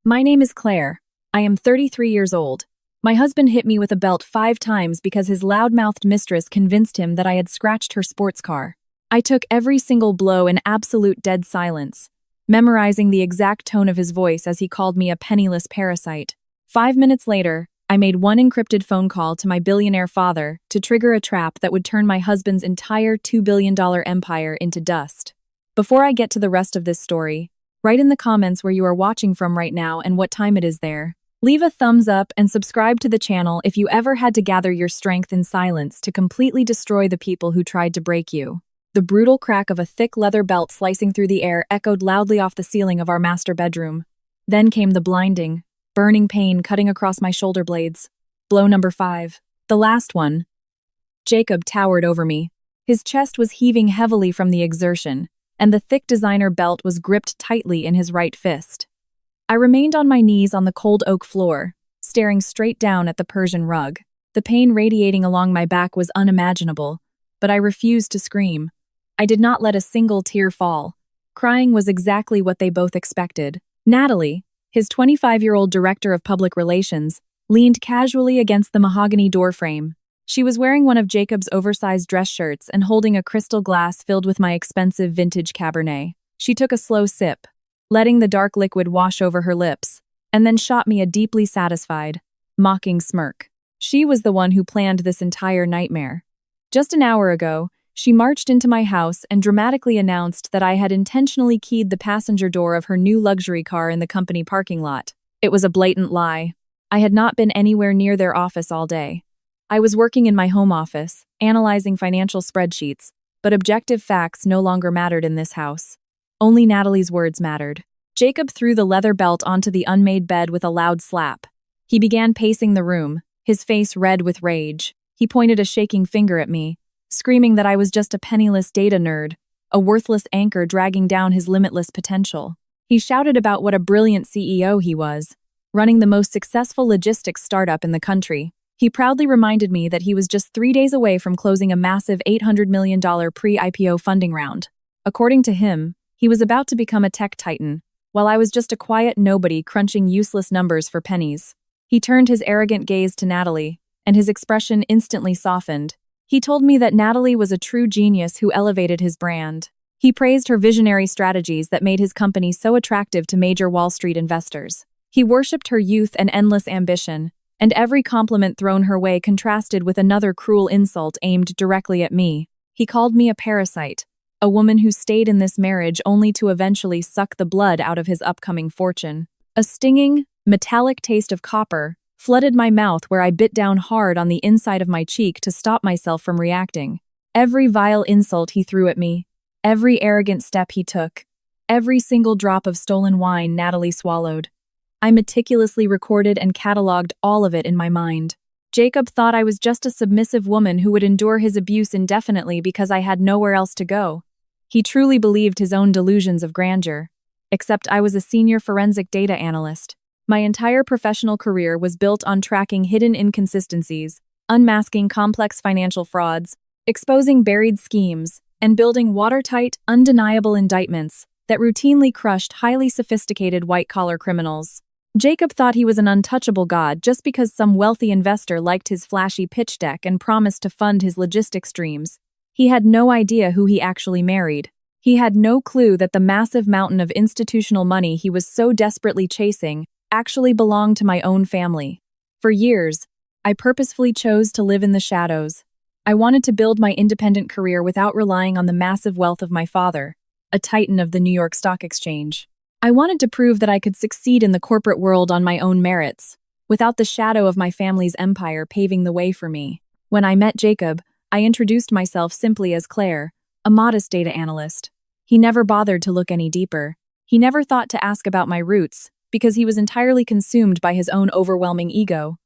My name is Claire. I am 33 years old. My husband hit me with a belt 5 times because his loud-mouthed mistress convinced him that I had scratched her sports car. I took every single blow in absolute dead silence, memorizing the exact tone of his voice as he called me a penniless parasite. 5 minutes later, I made one encrypted phone call to my billionaire father to trigger a trap that would turn my husband's entire $2 billion empire into dust. Before I get to the rest of this story, write in the comments where you are watching from right now and what time it is there. Leave a thumbs up and subscribe to the channel if you ever had to gather your strength in silence to completely destroy the people who tried to break you. The brutal crack of a thick leather belt slicing through the air echoed loudly off the ceiling of our master bedroom. Then came the blinding, burning pain cutting across my shoulder blades. Blow number 5. The last one. Jacob towered over me. His chest was heaving heavily from the exertion, and the thick designer belt was gripped tightly in his right fist. I remained on my knees on the cold oak floor, staring straight down at the Persian rug. The pain radiating along my back was unimaginable, but I refused to scream. I did not let a single tear fall. Crying was exactly what they both expected. Natalie, his 25-year-old director of public relations, leaned casually against the mahogany doorframe. She was wearing one of Jacob's oversized dress shirts and holding a crystal glass filled with my expensive vintage Cabernet. She took a slow sip, letting the dark liquid wash over her lips, and then shot me a deeply satisfied, mocking smirk. She was the one who planned this entire nightmare. Just an hour ago, she marched into my house and dramatically announced that I had intentionally keyed the passenger door of her new luxury car in the company parking lot. It was a blatant lie. I had not been anywhere near their office all day. I was working in my home office, analyzing financial spreadsheets, but objective facts no longer mattered in this house. Only Natalie's words mattered. Jacob threw the leather belt onto the unmade bed with a loud slap. He began pacing the room, his face red with rage. He pointed a shaking finger at me, screaming that I was just a penniless data nerd, a worthless anchor dragging down his limitless potential. He shouted about what a brilliant CEO he was, running the most successful logistics startup in the country. He proudly reminded me that he was just 3 days away from closing a massive $800 million pre-IPO funding round. According to him, he was about to become a tech titan, while I was just a quiet nobody crunching useless numbers for pennies. He turned his arrogant gaze to Natalie, and his expression instantly softened. He told me that Natalie was a true genius who elevated his brand. He praised her visionary strategies that made his company so attractive to major Wall Street investors. He worshipped her youth and endless ambition, and every compliment thrown her way contrasted with another cruel insult aimed directly at me. He called me a parasite, a woman who stayed in this marriage only to eventually suck the blood out of his upcoming fortune. A stinging, metallic taste of copper flooded my mouth where I bit down hard on the inside of my cheek to stop myself from reacting. Every vile insult he threw at me, every arrogant step he took, every single drop of stolen wine Natalie swallowed. I meticulously recorded and cataloged all of it in my mind. Jacob thought I was just a submissive woman who would endure his abuse indefinitely because I had nowhere else to go. He truly believed his own delusions of grandeur. Except I was a senior forensic data analyst. My entire professional career was built on tracking hidden inconsistencies, unmasking complex financial frauds, exposing buried schemes, and building watertight, undeniable indictments that routinely crushed highly sophisticated white-collar criminals. Jacob thought he was an untouchable god just because some wealthy investor liked his flashy pitch deck and promised to fund his logistics dreams. He had no idea who he actually married. He had no clue that the massive mountain of institutional money he was so desperately chasing actually belonged to my own family. For years, I purposefully chose to live in the shadows. I wanted to build my independent career without relying on the massive wealth of my father, a titan of the New York Stock Exchange. I wanted to prove that I could succeed in the corporate world on my own merits, without the shadow of my family's empire paving the way for me. When I met Jacob, I introduced myself simply as Claire, a modest data analyst. He never bothered to look any deeper. He never thought to ask about my roots, because he was entirely consumed by his own overwhelming ego.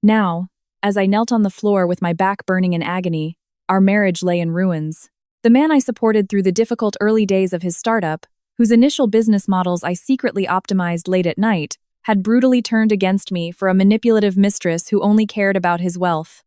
Now, as I knelt on the floor with my back burning in agony, our marriage lay in ruins. The man I supported through the difficult early days of his startup, whose initial business models I secretly optimized late at night, had brutally turned against me for a manipulative mistress who only cared about his wealth.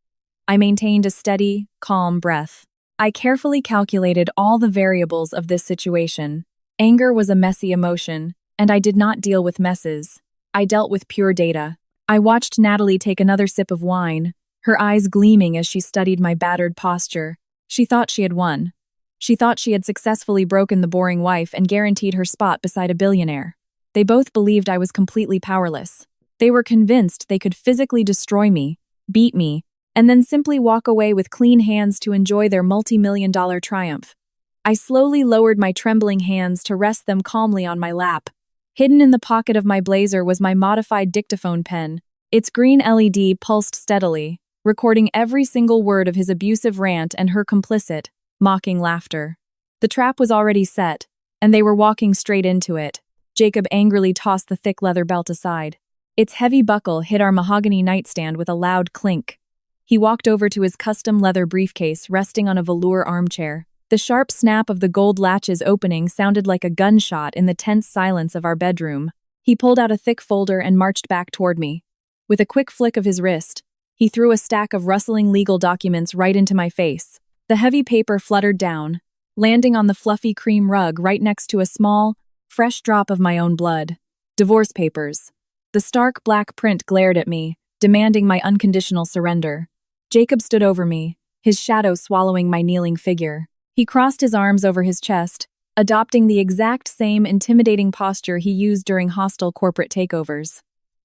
I maintained a steady, calm breath. I carefully calculated all the variables of this situation. Anger was a messy emotion, and I did not deal with messes. I dealt with pure data. I watched Natalie take another sip of wine, her eyes gleaming as she studied my battered posture. She thought she had won. She thought she had successfully broken the boring wife and guaranteed her spot beside a billionaire. They both believed I was completely powerless. They were convinced they could physically destroy me, beat me, and then simply walk away with clean hands to enjoy their multi-million-dollar triumph. I slowly lowered my trembling hands to rest them calmly on my lap. Hidden in the pocket of my blazer was my modified dictaphone pen. Its green LED pulsed steadily, recording every single word of his abusive rant and her complicit, mocking laughter. The trap was already set, and they were walking straight into it. Jacob angrily tossed the thick leather belt aside. Its heavy buckle hit our mahogany nightstand with a loud clink. He walked over to his custom leather briefcase resting on a velour armchair. The sharp snap of the gold latches opening sounded like a gunshot in the tense silence of our bedroom. He pulled out a thick folder and marched back toward me. With a quick flick of his wrist, he threw a stack of rustling legal documents right into my face. The heavy paper fluttered down, landing on the fluffy cream rug right next to a small, fresh drop of my own blood. Divorce papers. The stark black print glared at me, demanding my unconditional surrender. Jacob stood over me, his shadow swallowing my kneeling figure. He crossed his arms over his chest, adopting the exact same intimidating posture he used during hostile corporate takeovers.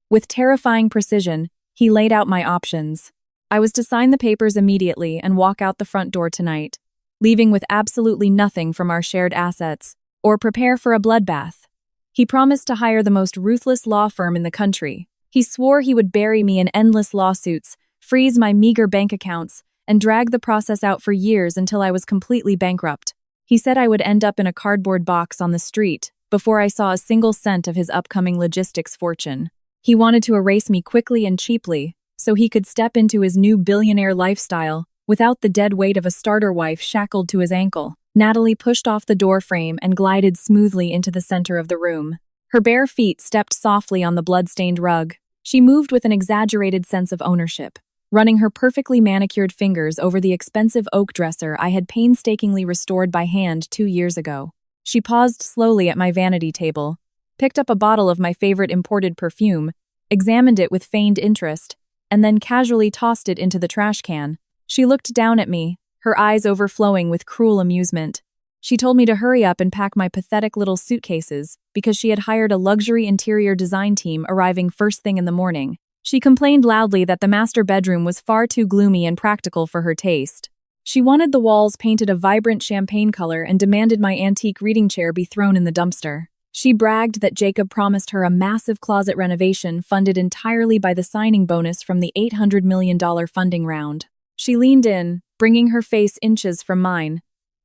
With terrifying precision, he laid out my options. I was to sign the papers immediately and walk out the front door tonight, leaving with absolutely nothing from our shared assets, or prepare for a bloodbath. He promised to hire the most ruthless law firm in the country. He swore he would bury me in endless lawsuits, freeze my meager bank accounts, and drag the process out for years until I was completely bankrupt. He said I would end up in a cardboard box on the street before I saw a single cent of his upcoming logistics fortune. He wanted to erase me quickly and cheaply, so he could step into his new billionaire lifestyle without the dead weight of a starter wife shackled to his ankle. Natalie pushed off the door frame and glided smoothly into the center of the room. Her bare feet stepped softly on the blood-stained rug. She moved with an exaggerated sense of ownership, running her perfectly manicured fingers over the expensive oak dresser I had painstakingly restored by hand 2 years ago. She paused slowly at my vanity table, picked up a bottle of my favorite imported perfume, examined it with feigned interest, and then casually tossed it into the trash can. She looked down at me, her eyes overflowing with cruel amusement. She told me to hurry up and pack my pathetic little suitcases because she had hired a luxury interior design team arriving first thing in the morning. She complained loudly that the master bedroom was far too gloomy and practical for her taste. She wanted the walls painted a vibrant champagne color and demanded my antique reading chair be thrown in the dumpster. She bragged that Jacob promised her a massive closet renovation funded entirely by the signing bonus from the $800 million funding round. She leaned in, bringing her face inches from mine.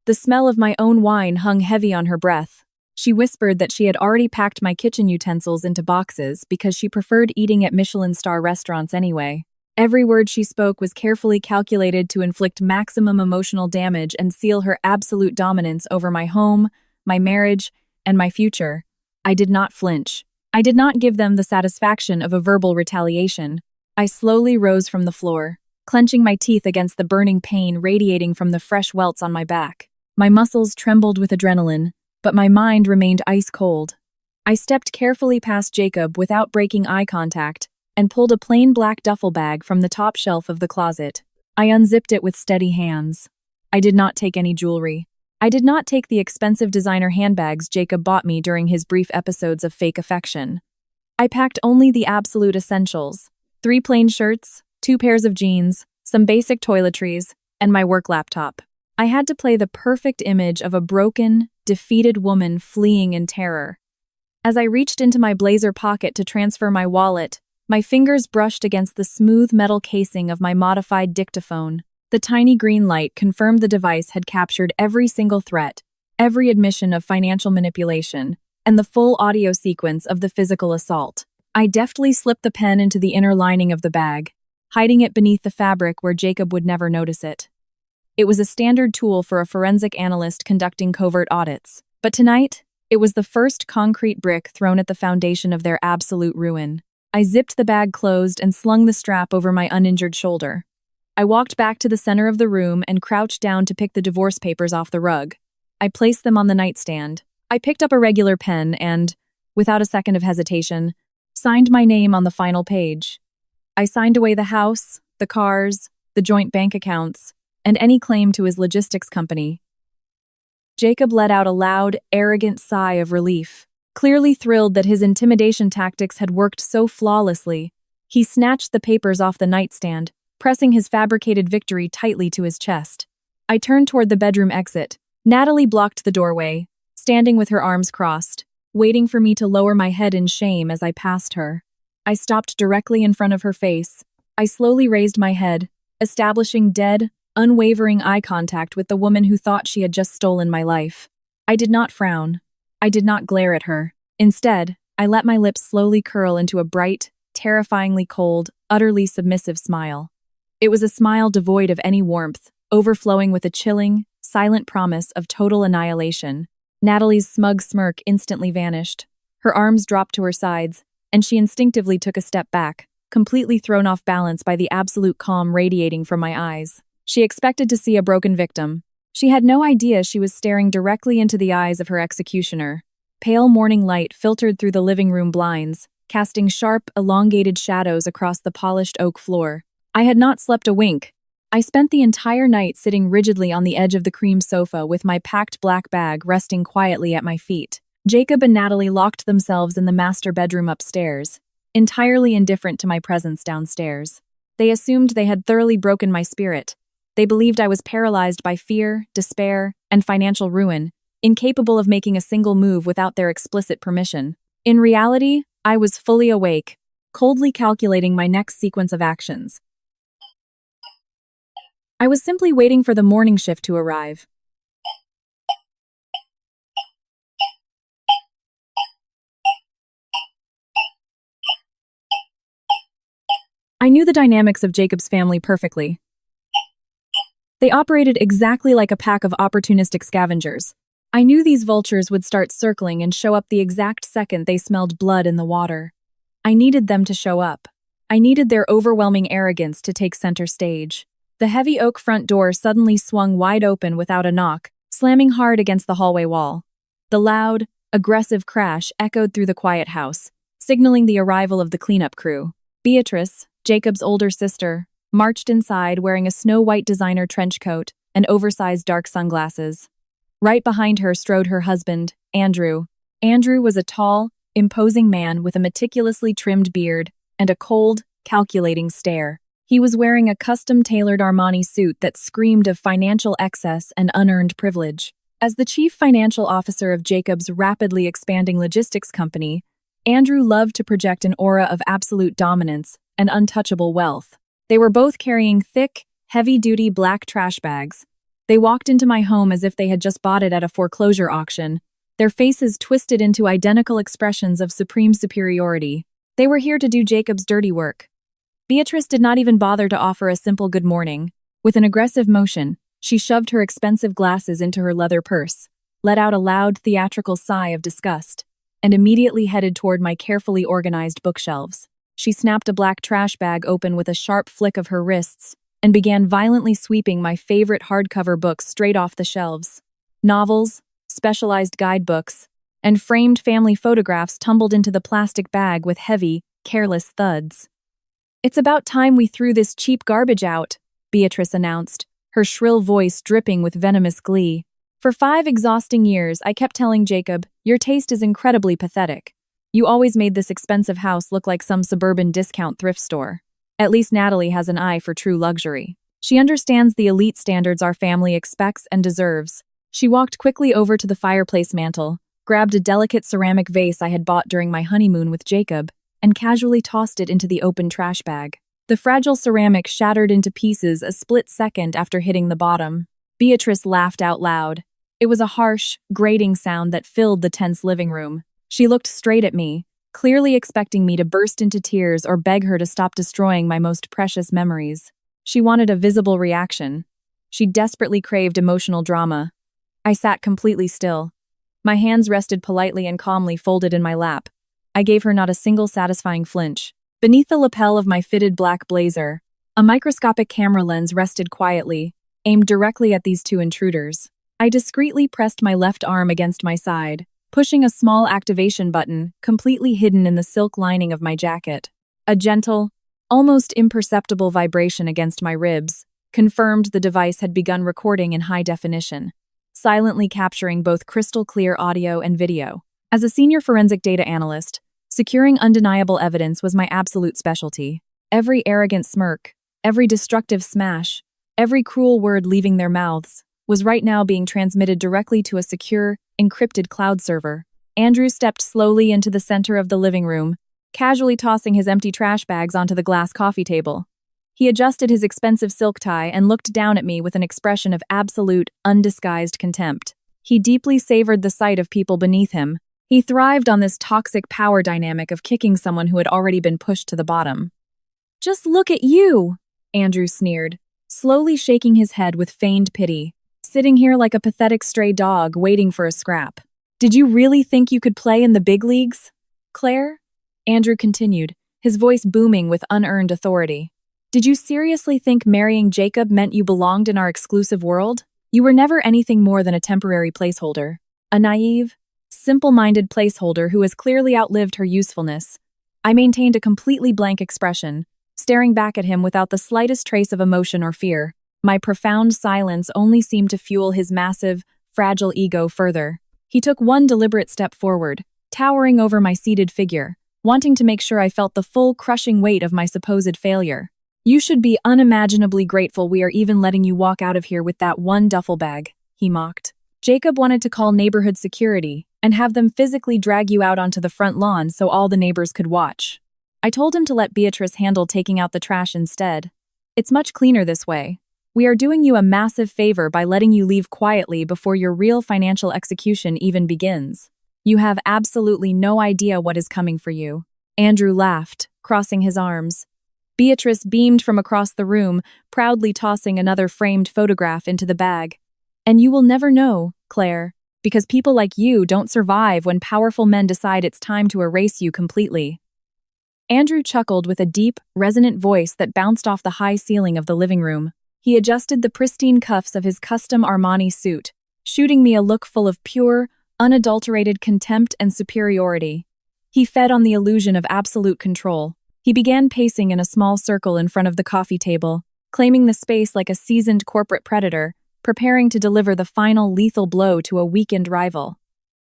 The smell of my own wine hung heavy on her breath. She whispered that she had already packed my kitchen utensils into boxes because she preferred eating at Michelin-star restaurants anyway. Every word she spoke was carefully calculated to inflict maximum emotional damage and seal her absolute dominance over my home, my marriage, and my future. I did not flinch. I did not give them the satisfaction of a verbal retaliation. I slowly rose from the floor, clenching my teeth against the burning pain radiating from the fresh welts on my back. My muscles trembled with adrenaline, but my mind remained ice cold. I stepped carefully past Jacob without breaking eye contact and pulled a plain black duffel bag from the top shelf of the closet. I unzipped it with steady hands. I did not take any jewelry. I did not take the expensive designer handbags Jacob bought me during his brief episodes of fake affection. I packed only the absolute essentials: 3 plain shirts, 2 pairs of jeans, some basic toiletries, and my work laptop. I had to play the perfect image of a broken, defeated woman fleeing in terror. As I reached into my blazer pocket to transfer my wallet, my fingers brushed against the smooth metal casing of my modified dictaphone. The tiny green light confirmed the device had captured every single threat, every admission of financial manipulation, and the full audio sequence of the physical assault. I deftly slipped the pen into the inner lining of the bag, hiding it beneath the fabric where Jacob would never notice it. It was a standard tool for a forensic analyst conducting covert audits. But tonight, it was the first concrete brick thrown at the foundation of their absolute ruin. I zipped the bag closed and slung the strap over my uninjured shoulder. I walked back to the center of the room and crouched down to pick the divorce papers off the rug. I placed them on the nightstand. I picked up a regular pen and, without a second of hesitation, signed my name on the final page. I signed away the house, the cars, the joint bank accounts, and any claim to his logistics company. Jacob let out a loud, arrogant sigh of relief. Clearly thrilled that his intimidation tactics had worked so flawlessly, he snatched the papers off the nightstand, pressing his fabricated victory tightly to his chest. I turned toward the bedroom exit. Natalie blocked the doorway, standing with her arms crossed, waiting for me to lower my head in shame as I passed her. I stopped directly in front of her face. I slowly raised my head, establishing dead, unwavering eye contact with the woman who thought she had just stolen my life. I did not frown. I did not glare at her. Instead, I let my lips slowly curl into a bright, terrifyingly cold, utterly submissive smile. It was a smile devoid of any warmth, overflowing with a chilling, silent promise of total annihilation. Natalie's smug smirk instantly vanished. Her arms dropped to her sides, and she instinctively took a step back, completely thrown off balance by the absolute calm radiating from my eyes. She expected to see a broken victim. She had no idea she was staring directly into the eyes of her executioner. Pale morning light filtered through the living room blinds, casting sharp, elongated shadows across the polished oak floor. I had not slept a wink. I spent the entire night sitting rigidly on the edge of the cream sofa with my packed black bag resting quietly at my feet. Jacob and Natalie locked themselves in the master bedroom upstairs, entirely indifferent to my presence downstairs. They assumed they had thoroughly broken my spirit. They believed I was paralyzed by fear, despair, and financial ruin, incapable of making a single move without their explicit permission. In reality, I was fully awake, coldly calculating my next sequence of actions. I was simply waiting for the morning shift to arrive. I knew the dynamics of Jacob's family perfectly. They operated exactly like a pack of opportunistic scavengers. I knew these vultures would start circling and show up the exact second they smelled blood in the water. I needed them to show up. I needed their overwhelming arrogance to take center stage. The heavy oak front door suddenly swung wide open without a knock, slamming hard against the hallway wall. The loud, aggressive crash echoed through the quiet house, signaling the arrival of the cleanup crew. Beatrice, Jacob's older sister, marched inside wearing a snow-white designer trench coat and oversized dark sunglasses. Right behind her strode her husband, Andrew. Andrew was a tall, imposing man with a meticulously trimmed beard and a cold, calculating stare. He was wearing a custom-tailored Armani suit that screamed of financial excess and unearned privilege. As the chief financial officer of Jacob's rapidly expanding logistics company, Andrew loved to project an aura of absolute dominance and untouchable wealth. They were both carrying thick, heavy-duty black trash bags. They walked into my home as if they had just bought it at a foreclosure auction, their faces twisted into identical expressions of supreme superiority. They were here to do Jacob's dirty work. Beatrice did not even bother to offer a simple good morning. With an aggressive motion, she shoved her expensive glasses into her leather purse, let out a loud theatrical sigh of disgust, and immediately headed toward my carefully organized bookshelves. She snapped a black trash bag open with a sharp flick of her wrists and began violently sweeping my favorite hardcover books straight off the shelves. Novels, specialized guidebooks, and framed family photographs tumbled into the plastic bag with heavy, careless thuds. "It's about time we threw this cheap garbage out," Beatrice announced, her shrill voice dripping with venomous glee. "For 5 exhausting years, I kept telling Jacob, your taste is incredibly pathetic. You always made this expensive house look like some suburban discount thrift store. At least Natalie has an eye for true luxury. She understands the elite standards our family expects and deserves." She walked quickly over to the fireplace mantel, grabbed a delicate ceramic vase I had bought during my honeymoon with Jacob, and casually tossed it into the open trash bag. The fragile ceramic shattered into pieces a split second after hitting the bottom. Beatrice laughed out loud. It was a harsh, grating sound that filled the tense living room. She looked straight at me, clearly expecting me to burst into tears or beg her to stop destroying my most precious memories. She wanted a visible reaction. She desperately craved emotional drama. I sat completely still. My hands rested politely and calmly folded in my lap. I gave her not a single satisfying flinch. Beneath the lapel of my fitted black blazer, a microscopic camera lens rested quietly, aimed directly at these two intruders. I discreetly pressed my left arm against my side, pushing a small activation button, completely hidden in the silk lining of my jacket. A gentle, almost imperceptible vibration against my ribs confirmed the device had begun recording in high definition, silently capturing both crystal-clear audio and video. As a senior forensic data analyst, securing undeniable evidence was my absolute specialty. Every arrogant smirk, every destructive smash, every cruel word leaving their mouths was right now being transmitted directly to a secure, encrypted cloud server. Andrew stepped slowly into the center of the living room, casually tossing his empty trash bags onto the glass coffee table. He adjusted his expensive silk tie and looked down at me with an expression of absolute, undisguised contempt. He deeply savored the sight of people beneath him. He thrived on this toxic power dynamic of kicking someone who had already been pushed to the bottom. "Just look at you," Andrew sneered, slowly shaking his head with feigned pity, sitting here like a pathetic stray dog waiting for a scrap. "Did you really think you could play in the big leagues, Claire?" Andrew continued, his voice booming with unearned authority. "Did you seriously think marrying Jacob meant you belonged in our exclusive world? You were never anything more than a temporary placeholder. A naive, simple-minded placeholder who has clearly outlived her usefulness." I maintained a completely blank expression, staring back at him without the slightest trace of emotion or fear. My profound silence only seemed to fuel his massive, fragile ego further. He took one deliberate step forward, towering over my seated figure, wanting to make sure I felt the full crushing weight of my supposed failure. "You should be unimaginably grateful we are even letting you walk out of here with that one duffel bag," he mocked. "Jacob wanted to call neighborhood security and have them physically drag you out onto the front lawn so all the neighbors could watch. I told him to let Beatrice handle taking out the trash instead. It's much cleaner this way. We are doing you a massive favor by letting you leave quietly before your real financial execution even begins. You have absolutely no idea what is coming for you." Andrew laughed, crossing his arms. Beatrice beamed from across the room, proudly tossing another framed photograph into the bag. "And you will never know, Claire, because people like you don't survive when powerful men decide it's time to erase you completely." Andrew chuckled with a deep, resonant voice that bounced off the high ceiling of the living room. He adjusted the pristine cuffs of his custom Armani suit, shooting me a look full of pure, unadulterated contempt and superiority. He fed on the illusion of absolute control. He began pacing in a small circle in front of the coffee table, claiming the space like a seasoned corporate predator, preparing to deliver the final lethal blow to a weakened rival.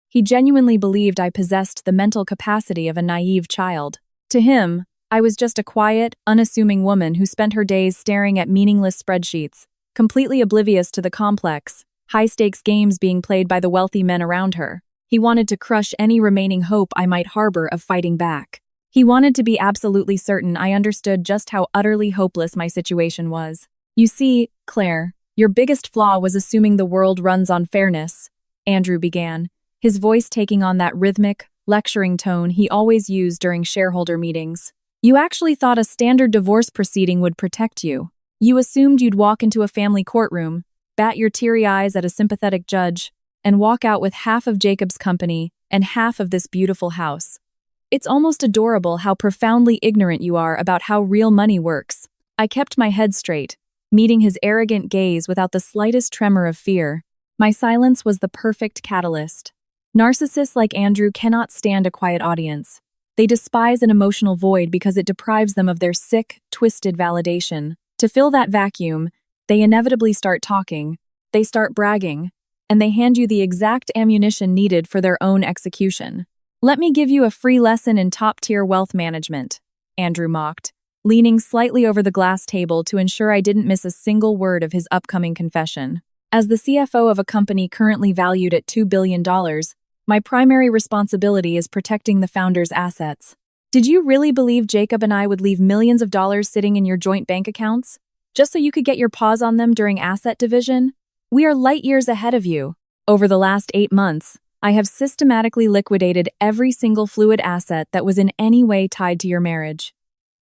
He genuinely believed I possessed the mental capacity of a naive child. To him, I was just a quiet, unassuming woman who spent her days staring at meaningless spreadsheets, completely oblivious to the complex, high-stakes games being played by the wealthy men around her. He wanted to crush any remaining hope I might harbor of fighting back. He wanted to be absolutely certain I understood just how utterly hopeless my situation was. "You see, Claire, your biggest flaw was assuming the world runs on fairness," Andrew began, his voice taking on that rhythmic, lecturing tone he always used during shareholder meetings. "You actually thought a standard divorce proceeding would protect you. You assumed you'd walk into a family courtroom, bat your teary eyes at a sympathetic judge, and walk out with half of Jacob's company and half of this beautiful house. It's almost adorable how profoundly ignorant you are about how real money works." I kept my head straight, meeting his arrogant gaze without the slightest tremor of fear. My silence was the perfect catalyst. Narcissists like Andrew cannot stand a quiet audience. They despise an emotional void because it deprives them of their sick, twisted validation. To fill that vacuum, they inevitably start talking, they start bragging, and they hand you the exact ammunition needed for their own execution. "Let me give you a free lesson in top-tier wealth management," Andrew mocked, leaning slightly over the glass table to ensure I didn't miss a single word of his upcoming confession. "As the CFO of a company currently valued at $2 billion, my primary responsibility is protecting the founder's assets. Did you really believe Jacob and I would leave millions of dollars sitting in your joint bank accounts, just so you could get your paws on them during asset division? We are light years ahead of you. Over the last 8 months, I have systematically liquidated every single fluid asset that was in any way tied to your marriage.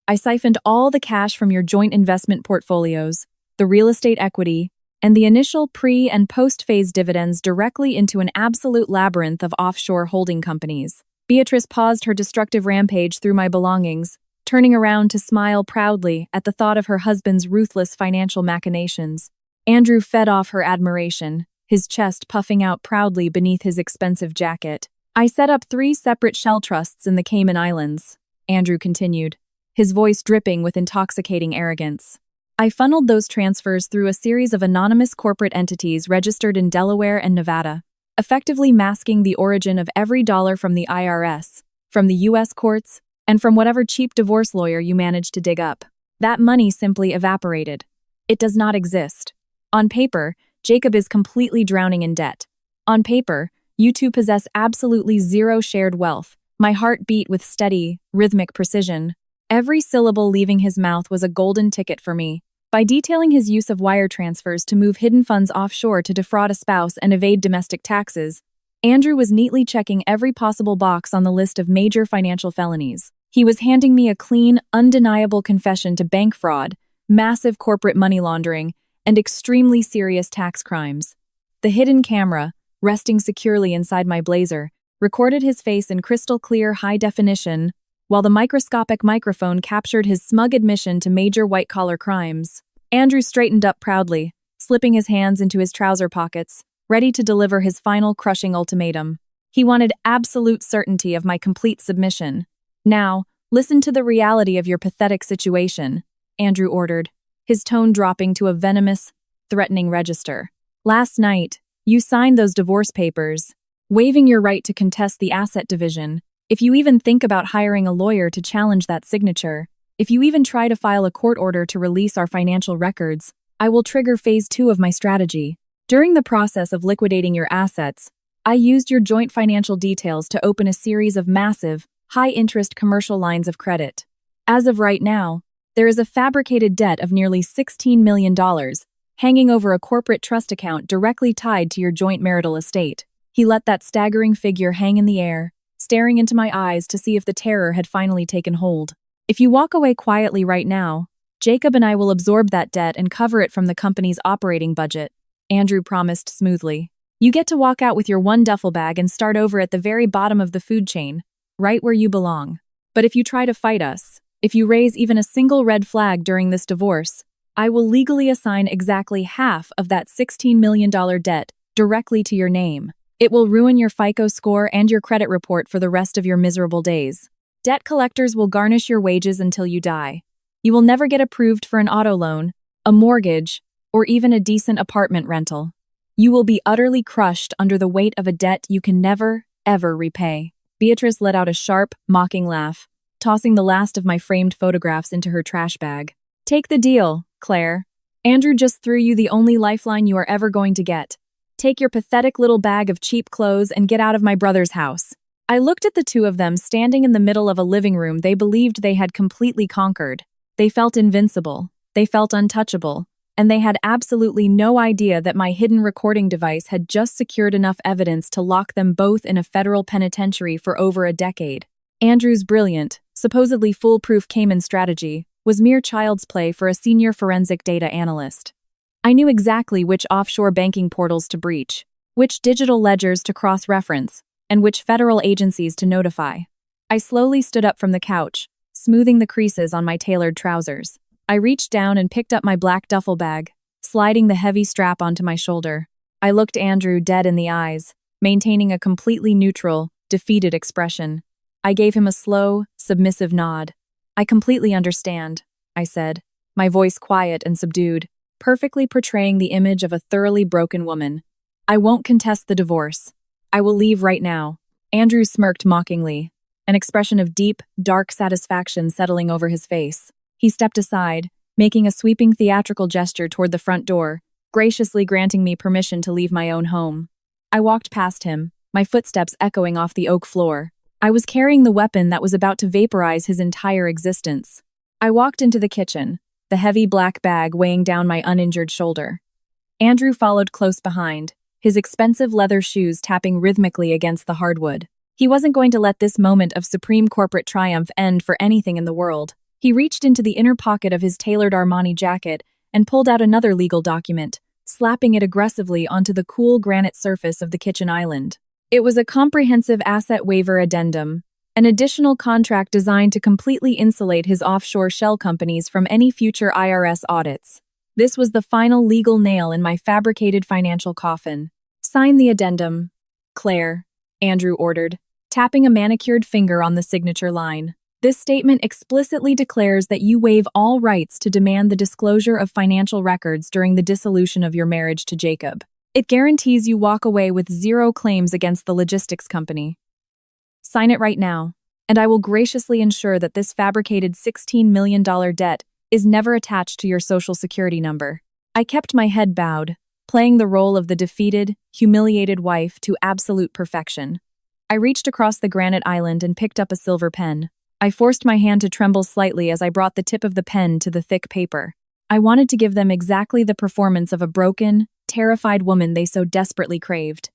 I siphoned all the cash from your joint investment portfolios, the real estate equity, and the initial pre- and post-phase dividends directly into an absolute labyrinth of offshore holding companies." Beatrice paused her destructive rampage through my belongings, turning around to smile proudly at the thought of her husband's ruthless financial machinations. Andrew fed off her admiration, his chest puffing out proudly beneath his expensive jacket. I set up 3 separate shell trusts in the Cayman Islands, Andrew continued, his voice dripping with intoxicating arrogance. I funneled those transfers through a series of anonymous corporate entities registered in Delaware and Nevada, effectively masking the origin of every dollar from the IRS, from the U.S. courts, and from whatever cheap divorce lawyer you managed to dig up. That money simply evaporated. It does not exist. On paper, Jacob is completely drowning in debt. On paper, you two possess absolutely zero shared wealth. My heart beat with steady, rhythmic precision. Every syllable leaving his mouth was a golden ticket for me. By detailing his use of wire transfers to move hidden funds offshore to defraud a spouse and evade domestic taxes, Andrew was neatly checking every possible box on the list of major financial felonies. He was handing me a clean, undeniable confession to bank fraud, massive corporate money laundering, and extremely serious tax crimes. The hidden camera, resting securely inside my blazer, recorded his face in crystal-clear high definition, while the microscopic microphone captured his smug admission to major white-collar crimes. Andrew straightened up proudly, slipping his hands into his trouser pockets, ready to deliver his final crushing ultimatum. He wanted absolute certainty of my complete submission. Now, listen to the reality of your pathetic situation, Andrew ordered, his tone dropping to a venomous, threatening register. Last night, you signed those divorce papers, waiving your right to contest the asset division. If you even think about hiring a lawyer to challenge that signature, if you even try to file a court order to release our financial records, I will trigger phase 2 of my strategy. During the process of liquidating your assets, I used your joint financial details to open a series of massive, high-interest commercial lines of credit. As of right now, there is a fabricated debt of nearly $16 million hanging over a corporate trust account directly tied to your joint marital estate. He let that staggering figure hang in the air, staring into my eyes to see if the terror had finally taken hold. If you walk away quietly right now, Jacob and I will absorb that debt and cover it from the company's operating budget, Andrew promised smoothly. You get to walk out with your one duffel bag and start over at the very bottom of the food chain, right where you belong. But if you try to fight us, if you raise even a single red flag during this divorce, I will legally assign exactly half of that $16 million debt directly to your name. It will ruin your FICO score and your credit report for the rest of your miserable days. Debt collectors will garnish your wages until you die. You will never get approved for an auto loan, a mortgage, or even a decent apartment rental. You will be utterly crushed under the weight of a debt you can never, ever repay. Beatrice let out a sharp, mocking laugh, tossing the last of my framed photographs into her trash bag. Take the deal, Claire. Andrew just threw you the only lifeline you are ever going to get. Take your pathetic little bag of cheap clothes and get out of my brother's house. I looked at the two of them standing in the middle of a living room they believed they had completely conquered. They felt invincible, they felt untouchable, and they had absolutely no idea that my hidden recording device had just secured enough evidence to lock them both in a federal penitentiary for over a decade. Andrew's brilliant, supposedly foolproof Cayman strategy was mere child's play for a senior forensic data analyst. I knew exactly which offshore banking portals to breach, which digital ledgers to cross-reference, and which federal agencies to notify. I slowly stood up from the couch, smoothing the creases on my tailored trousers. I reached down and picked up my black duffel bag, sliding the heavy strap onto my shoulder. I looked Andrew dead in the eyes, maintaining a completely neutral, defeated expression. I gave him a slow, submissive nod. I completely understand, I said, my voice quiet and subdued, perfectly portraying the image of a thoroughly broken woman. I won't contest the divorce. I will leave right now. Andrew smirked mockingly, an expression of deep, dark satisfaction settling over his face. He stepped aside, making a sweeping theatrical gesture toward the front door, graciously granting me permission to leave my own home. I walked past him, my footsteps echoing off the oak floor. I was carrying the weapon that was about to vaporize his entire existence. I walked into the kitchen, the heavy black bag weighing down my uninjured shoulder. Andrew followed close behind, his expensive leather shoes tapping rhythmically against the hardwood. He wasn't going to let this moment of supreme corporate triumph end for anything in the world. He reached into the inner pocket of his tailored Armani jacket and pulled out another legal document, slapping it aggressively onto the cool granite surface of the kitchen island. It was a comprehensive asset waiver addendum, an additional contract designed to completely insulate his offshore shell companies from any future IRS audits. This was the final legal nail in my fabricated financial coffin. Sign the addendum, Claire. Andrew ordered, tapping a manicured finger on the signature line. This statement explicitly declares that you waive all rights to demand the disclosure of financial records during the dissolution of your marriage to Jacob. It guarantees you walk away with zero claims against the logistics company. Sign it right now, and I will graciously ensure that this fabricated $16 million debt is never attached to your social security number. I kept my head bowed, playing the role of the defeated, humiliated wife to absolute perfection. I reached across the granite island and picked up a silver pen. I forced my hand to tremble slightly as I brought the tip of the pen to the thick paper. I wanted to give them exactly the performance of a broken, terrified woman they so desperately craved.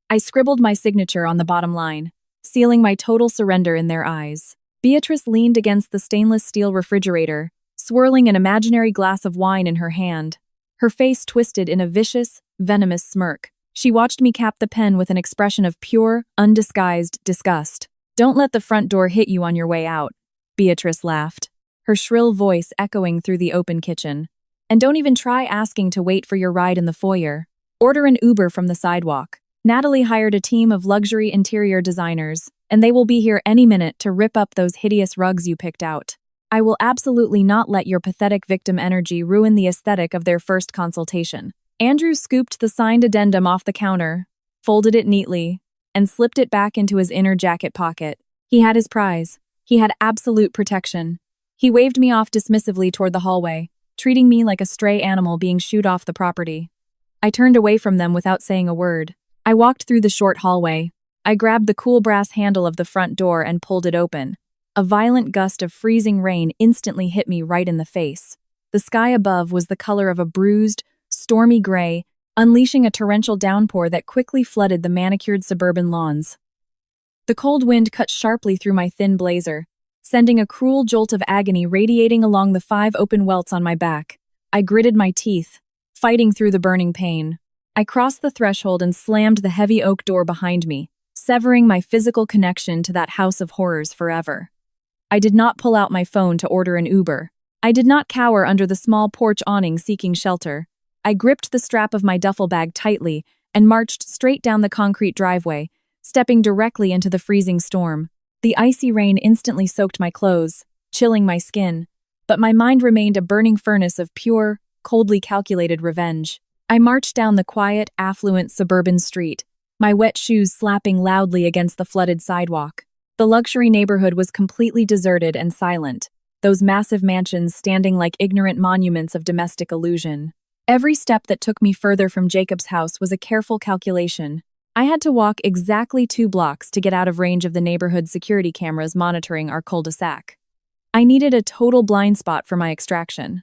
I scribbled my signature on the bottom line, sealing my total surrender in their eyes. Beatrice leaned against the stainless steel refrigerator, swirling an imaginary glass of wine in her hand. Her face twisted in a vicious, venomous smirk. She watched me cap the pen with an expression of pure, undisguised disgust. "Don't let the front door hit you on your way out," Beatrice laughed, her shrill voice echoing through the open kitchen. "And don't even try asking to wait for your ride in the foyer. Order an Uber from the sidewalk. Natalie hired a team of luxury interior designers, and they will be here any minute to rip up those hideous rugs you picked out. I will absolutely not let your pathetic victim energy ruin the aesthetic of their first consultation." Andrew scooped the signed addendum off the counter, folded it neatly, and slipped it back into his inner jacket pocket. He had his prize. He had absolute protection. He waved me off dismissively toward the hallway, treating me like a stray animal being shooed off the property. I turned away from them without saying a word. I walked through the short hallway. I grabbed the cool brass handle of the front door and pulled it open. A violent gust of freezing rain instantly hit me right in the face. The sky above was the color of a bruised, stormy gray, unleashing a torrential downpour that quickly flooded the manicured suburban lawns. The cold wind cut sharply through my thin blazer, sending a cruel jolt of agony radiating along the 5 open welts on my back. I gritted my teeth, fighting through the burning pain. I crossed the threshold and slammed the heavy oak door behind me, severing my physical connection to that house of horrors forever. I did not pull out my phone to order an Uber. I did not cower under the small porch awning seeking shelter. I gripped the strap of my duffel bag tightly and marched straight down the concrete driveway, stepping directly into the freezing storm. The icy rain instantly soaked my clothes, chilling my skin, but my mind remained a burning furnace of pure, coldly calculated revenge. I marched down the quiet, affluent suburban street, my wet shoes slapping loudly against the flooded sidewalk. The luxury neighborhood was completely deserted and silent, those massive mansions standing like ignorant monuments of domestic illusion. Every step that took me further from Jacob's house was a careful calculation. I had to walk exactly 2 blocks to get out of range of the neighborhood security cameras monitoring our cul-de-sac. I needed a total blind spot for my extraction.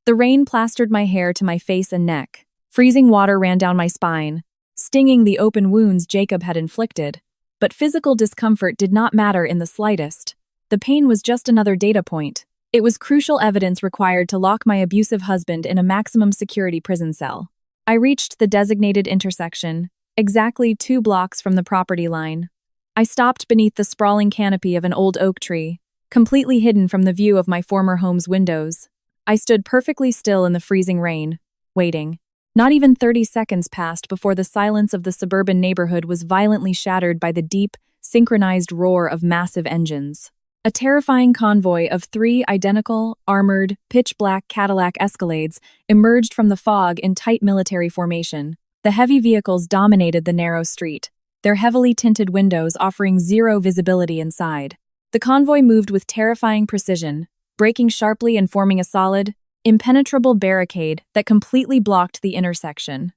The rain plastered my hair to my face and neck. Freezing water ran down my spine, stinging the open wounds Jacob had inflicted. But physical discomfort did not matter in the slightest. The pain was just another data point. It was crucial evidence required to lock my abusive husband in a maximum security prison cell. I reached the designated intersection, exactly 2 blocks from the property line. I stopped beneath the sprawling canopy of an old oak tree, completely hidden from the view of my former home's windows. I stood perfectly still in the freezing rain, waiting. Not even 30 seconds passed before the silence of the suburban neighborhood was violently shattered by the deep, synchronized roar of massive engines. A terrifying convoy of 3 identical, armored, pitch-black Cadillac Escalades emerged from the fog in tight military formation. The heavy vehicles dominated the narrow street, their heavily tinted windows offering zero visibility inside. The convoy moved with terrifying precision, braking sharply and forming a solid, impenetrable barricade that completely blocked the intersection.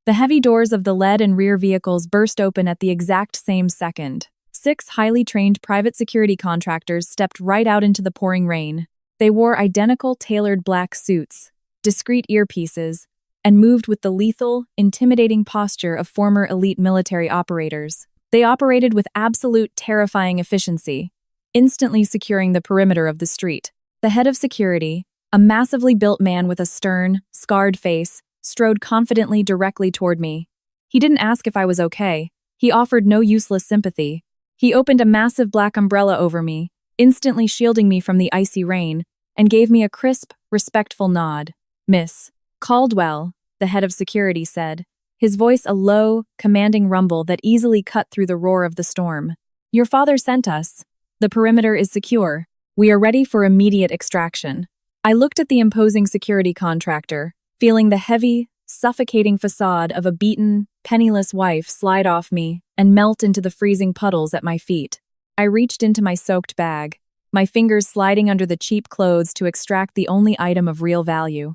The heavy doors of the lead and rear vehicles burst open at the exact same second. 6 highly trained private security contractors stepped right out into the pouring rain. They wore identical tailored black suits, discreet earpieces, and moved with the lethal, intimidating posture of former elite military operators. They operated with absolute terrifying efficiency, instantly securing the perimeter of the street. The head of security, a massively built man with a stern, scarred face, strode confidently directly toward me. He didn't ask if I was okay. He offered no useless sympathy. He opened a massive black umbrella over me, instantly shielding me from the icy rain, and gave me a crisp, respectful nod. "Miss Caldwell," the head of security said, his voice a low, commanding rumble that easily cut through the roar of the storm. "Your father sent us. The perimeter is secure. We are ready for immediate extraction." I looked at the imposing security contractor, feeling the heavy, suffocating facade of a beaten, penniless wife slide off me and melt into the freezing puddles at my feet. I reached into my soaked bag, my fingers sliding under the cheap clothes to extract the only item of real value.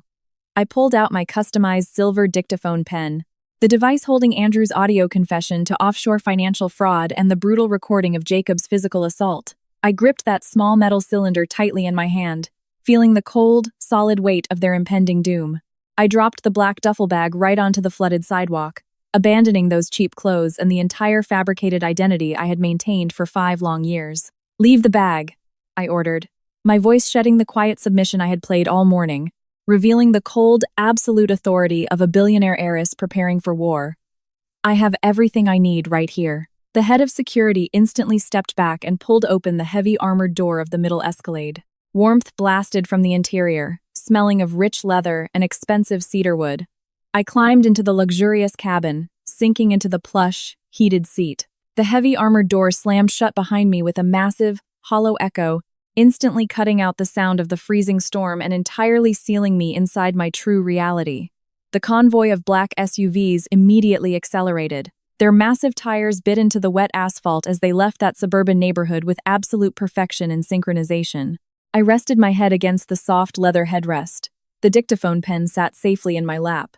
I pulled out my customized silver dictaphone pen, the device holding Andrew's audio confession to offshore financial fraud and the brutal recording of Jacob's physical assault. I gripped that small metal cylinder tightly in my hand, feeling the cold, solid weight of their impending doom. I dropped the black duffel bag right onto the flooded sidewalk, abandoning those cheap clothes and the entire fabricated identity I had maintained for 5 long years. "Leave the bag," I ordered, my voice shedding the quiet submission I had played all morning, revealing the cold, absolute authority of a billionaire heiress preparing for war. "I have everything I need right here." The head of security instantly stepped back and pulled open the heavy armored door of the middle escalade. Warmth blasted from the interior, smelling of rich leather and expensive cedarwood. I climbed into the luxurious cabin, sinking into the plush, heated seat. The heavy armored door slammed shut behind me with a massive, hollow echo, instantly cutting out the sound of the freezing storm and entirely sealing me inside my true reality. The convoy of black SUVs immediately accelerated. Their massive tires bit into the wet asphalt as they left that suburban neighborhood with absolute perfection and synchronization. I rested my head against the soft leather headrest. The dictaphone pen sat safely in my lap.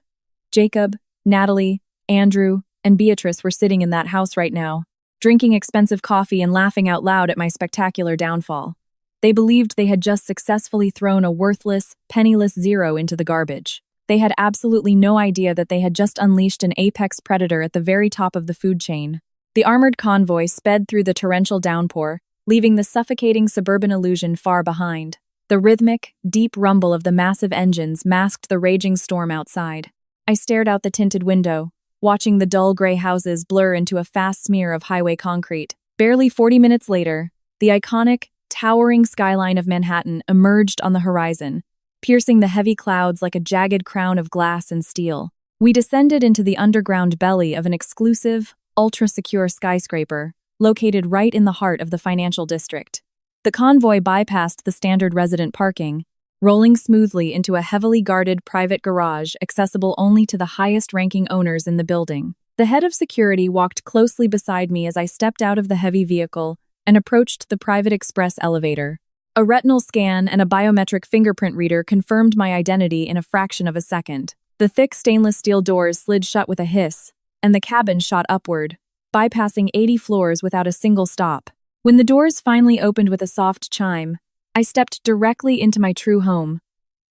Jacob, Natalie, Andrew, and Beatrice were sitting in that house right now, drinking expensive coffee and laughing out loud at my spectacular downfall. They believed they had just successfully thrown a worthless, penniless zero into the garbage. They had absolutely no idea that they had just unleashed an apex predator at the very top of the food chain. The armored convoy sped through the torrential downpour, leaving the suffocating suburban illusion far behind. The rhythmic, deep rumble of the massive engines masked the raging storm outside. I stared out the tinted window, watching the dull gray houses blur into a fast smear of highway concrete. Barely 40 minutes later, the iconic, towering skyline of Manhattan emerged on the horizon, piercing the heavy clouds like a jagged crown of glass and steel. We descended into the underground belly of an exclusive, ultra-secure skyscraper, located right in the heart of the financial district. The convoy bypassed the standard resident parking, rolling smoothly into a heavily guarded private garage accessible only to the highest-ranking owners in the building. The head of security walked closely beside me as I stepped out of the heavy vehicle and approached the private express elevator. A retinal scan and a biometric fingerprint reader confirmed my identity in a fraction of a second. The thick stainless steel doors slid shut with a hiss, and the cabin shot upward, bypassing 80 floors without a single stop. When the doors finally opened with a soft chime, I stepped directly into my true home.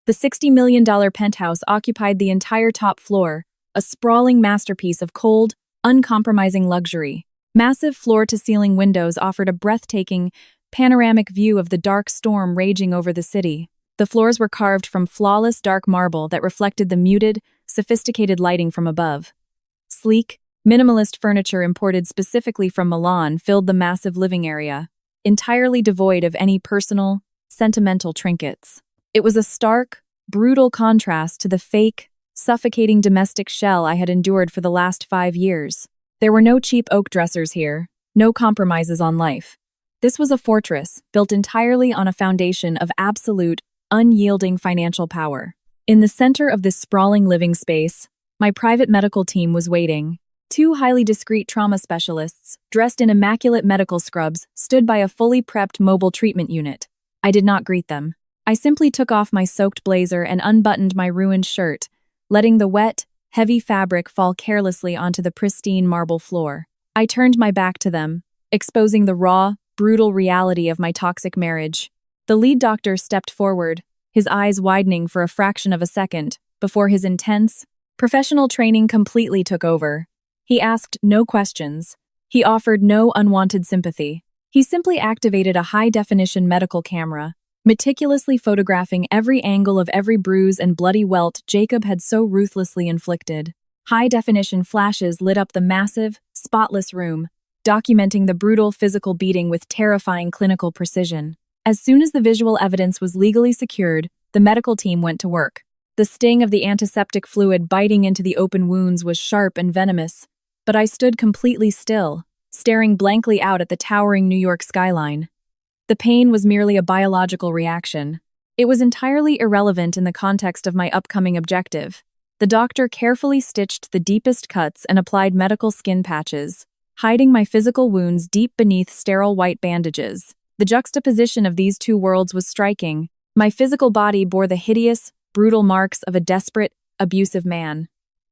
The $60 million penthouse occupied the entire top floor, a sprawling masterpiece of cold, uncompromising luxury. Massive floor-to-ceiling windows offered a breathtaking, panoramic view of the dark storm raging over the city. The floors were carved from flawless dark marble that reflected the muted, sophisticated lighting from above. Sleek, minimalist furniture imported specifically from Milan filled the massive living area, entirely devoid of any personal, sentimental trinkets. It was a stark, brutal contrast to the fake, suffocating domestic shell I had endured for the last 5 years. There were no cheap oak dressers here, no compromises on life. This was a fortress, built entirely on a foundation of absolute, unyielding financial power. In the center of this sprawling living space, my private medical team was waiting. 2 highly discreet trauma specialists, dressed in immaculate medical scrubs, stood by a fully prepped mobile treatment unit. I did not greet them. I simply took off my soaked blazer and unbuttoned my ruined shirt, letting the wet, heavy fabric fall carelessly onto the pristine marble floor. I turned my back to them, exposing the raw, brutal reality of my toxic marriage. The lead doctor stepped forward, his eyes widening for a fraction of a second, before his intense, professional training completely took over. He asked no questions. He offered no unwanted sympathy. He simply activated a high-definition medical camera, meticulously photographing every angle of every bruise and bloody welt Jacob had so ruthlessly inflicted. High-definition flashes lit up the massive, spotless room, documenting the brutal physical beating with terrifying clinical precision. As soon as the visual evidence was legally secured, the medical team went to work. The sting of the antiseptic fluid biting into the open wounds was sharp and venomous, but I stood completely still, staring blankly out at the towering New York skyline. The pain was merely a biological reaction. It was entirely irrelevant in the context of my upcoming objective. The doctor carefully stitched the deepest cuts and applied medical skin patches, hiding my physical wounds deep beneath sterile white bandages. The juxtaposition of these two worlds was striking. My physical body bore the hideous, brutal marks of a desperate, abusive man.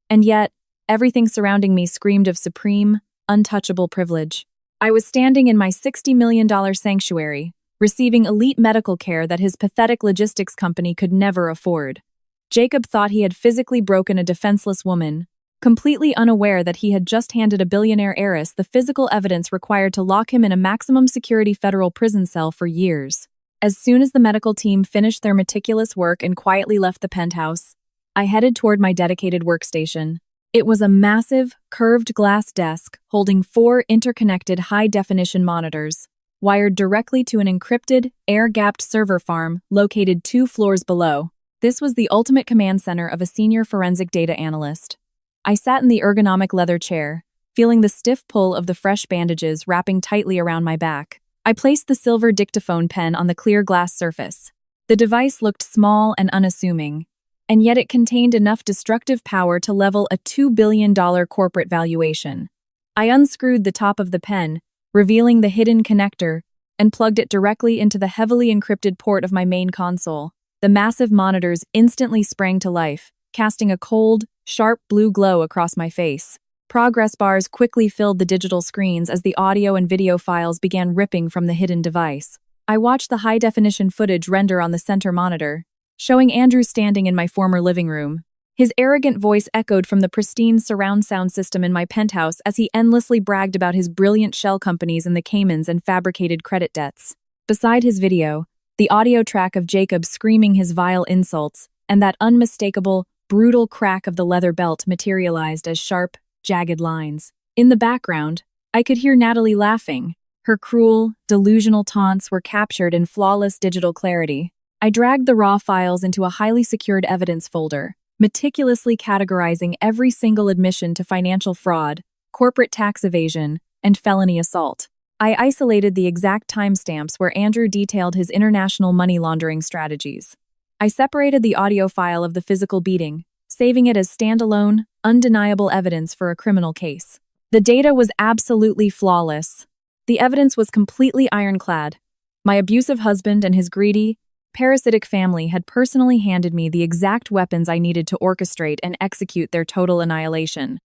And yet, everything surrounding me screamed of supreme, untouchable privilege. I was standing in my $60 million sanctuary, receiving elite medical care that his pathetic logistics company could never afford. Jacob thought he had physically broken a defenseless woman, completely unaware that he had just handed a billionaire heiress the physical evidence required to lock him in a maximum security federal prison cell for years. As soon as the medical team finished their meticulous work and quietly left the penthouse, I headed toward my dedicated workstation. It was a massive, curved glass desk holding 4 interconnected high-definition monitors, wired directly to an encrypted, air-gapped server farm located 2 floors below. This was the ultimate command center of a senior forensic data analyst. I sat in the ergonomic leather chair, feeling the stiff pull of the fresh bandages wrapping tightly around my back. I placed the silver dictaphone pen on the clear glass surface. The device looked small and unassuming, and yet it contained enough destructive power to level a $2 billion corporate valuation. I unscrewed the top of the pen, revealing the hidden connector, and plugged it directly into the heavily encrypted port of my main console. The massive monitors instantly sprang to life, casting a cold, sharp blue glow across my face. Progress bars quickly filled the digital screens as the audio and video files began ripping from the hidden device. I watched the high-definition footage render on the center monitor, showing Andrew standing in my former living room. His arrogant voice echoed from the pristine surround sound system in my penthouse as he endlessly bragged about his brilliant shell companies in the Caymans and fabricated credit debts. Beside his video, the audio track of Jacob screaming his vile insults and that unmistakable, brutal crack of the leather belt materialized as sharp, jagged lines. In the background, I could hear Natalie laughing. Her cruel, delusional taunts were captured in flawless digital clarity. I dragged the raw files into a highly secured evidence folder, meticulously categorizing every single admission to financial fraud, corporate tax evasion, and felony assault. I isolated the exact timestamps where Andrew detailed his international money laundering strategies. I separated the audio file of the physical beating, saving it as standalone, undeniable evidence for a criminal case. The data was absolutely flawless. The evidence was completely ironclad. My abusive husband and his greedy, parasitic family had personally handed me the exact weapons I needed to orchestrate and execute their total annihilation.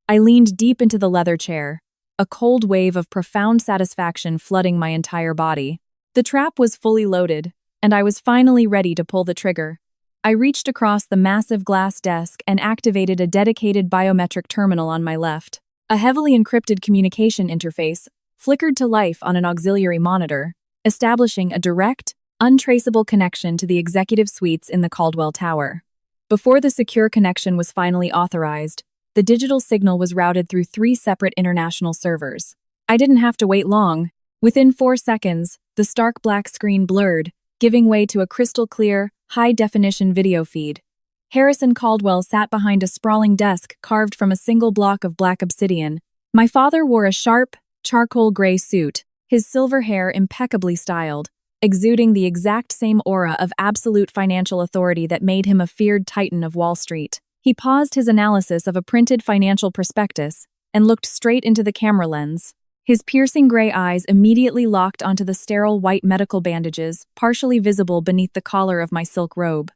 I leaned deep into the leather chair, a cold wave of profound satisfaction flooding my entire body. The trap was fully loaded, and I was finally ready to pull the trigger. I reached across the massive glass desk and activated a dedicated biometric terminal on my left. A heavily encrypted communication interface flickered to life on an auxiliary monitor, establishing a direct, untraceable connection to the executive suites in the Caldwell Tower. Before the secure connection was finally authorized, the digital signal was routed through 3 separate international servers. I didn't have to wait long. Within 4 seconds, the stark black screen blurred, giving way to a crystal-clear, high-definition video feed. Harrison Caldwell sat behind a sprawling desk carved from a single block of black obsidian. My father wore a sharp, charcoal gray suit, his silver hair impeccably styled, exuding the exact same aura of absolute financial authority that made him a feared titan of Wall Street. He paused his analysis of a printed financial prospectus and looked straight into the camera lens. His piercing gray eyes immediately locked onto the sterile white medical bandages, partially visible beneath the collar of my silk robe.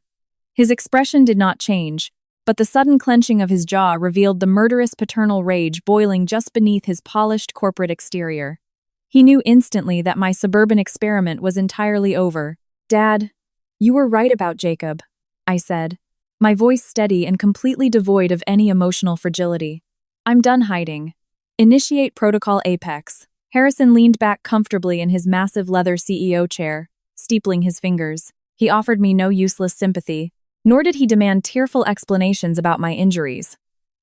His expression did not change, but the sudden clenching of his jaw revealed the murderous paternal rage boiling just beneath his polished corporate exterior. He knew instantly that my suburban experiment was entirely over. "Dad, you were right about Jacob," I said, my voice steady and completely devoid of any emotional fragility. "I'm done hiding. Initiate Protocol Apex." Harrison leaned back comfortably in his massive leather CEO chair, steepling his fingers. He offered me no useless sympathy, nor did he demand tearful explanations about my injuries.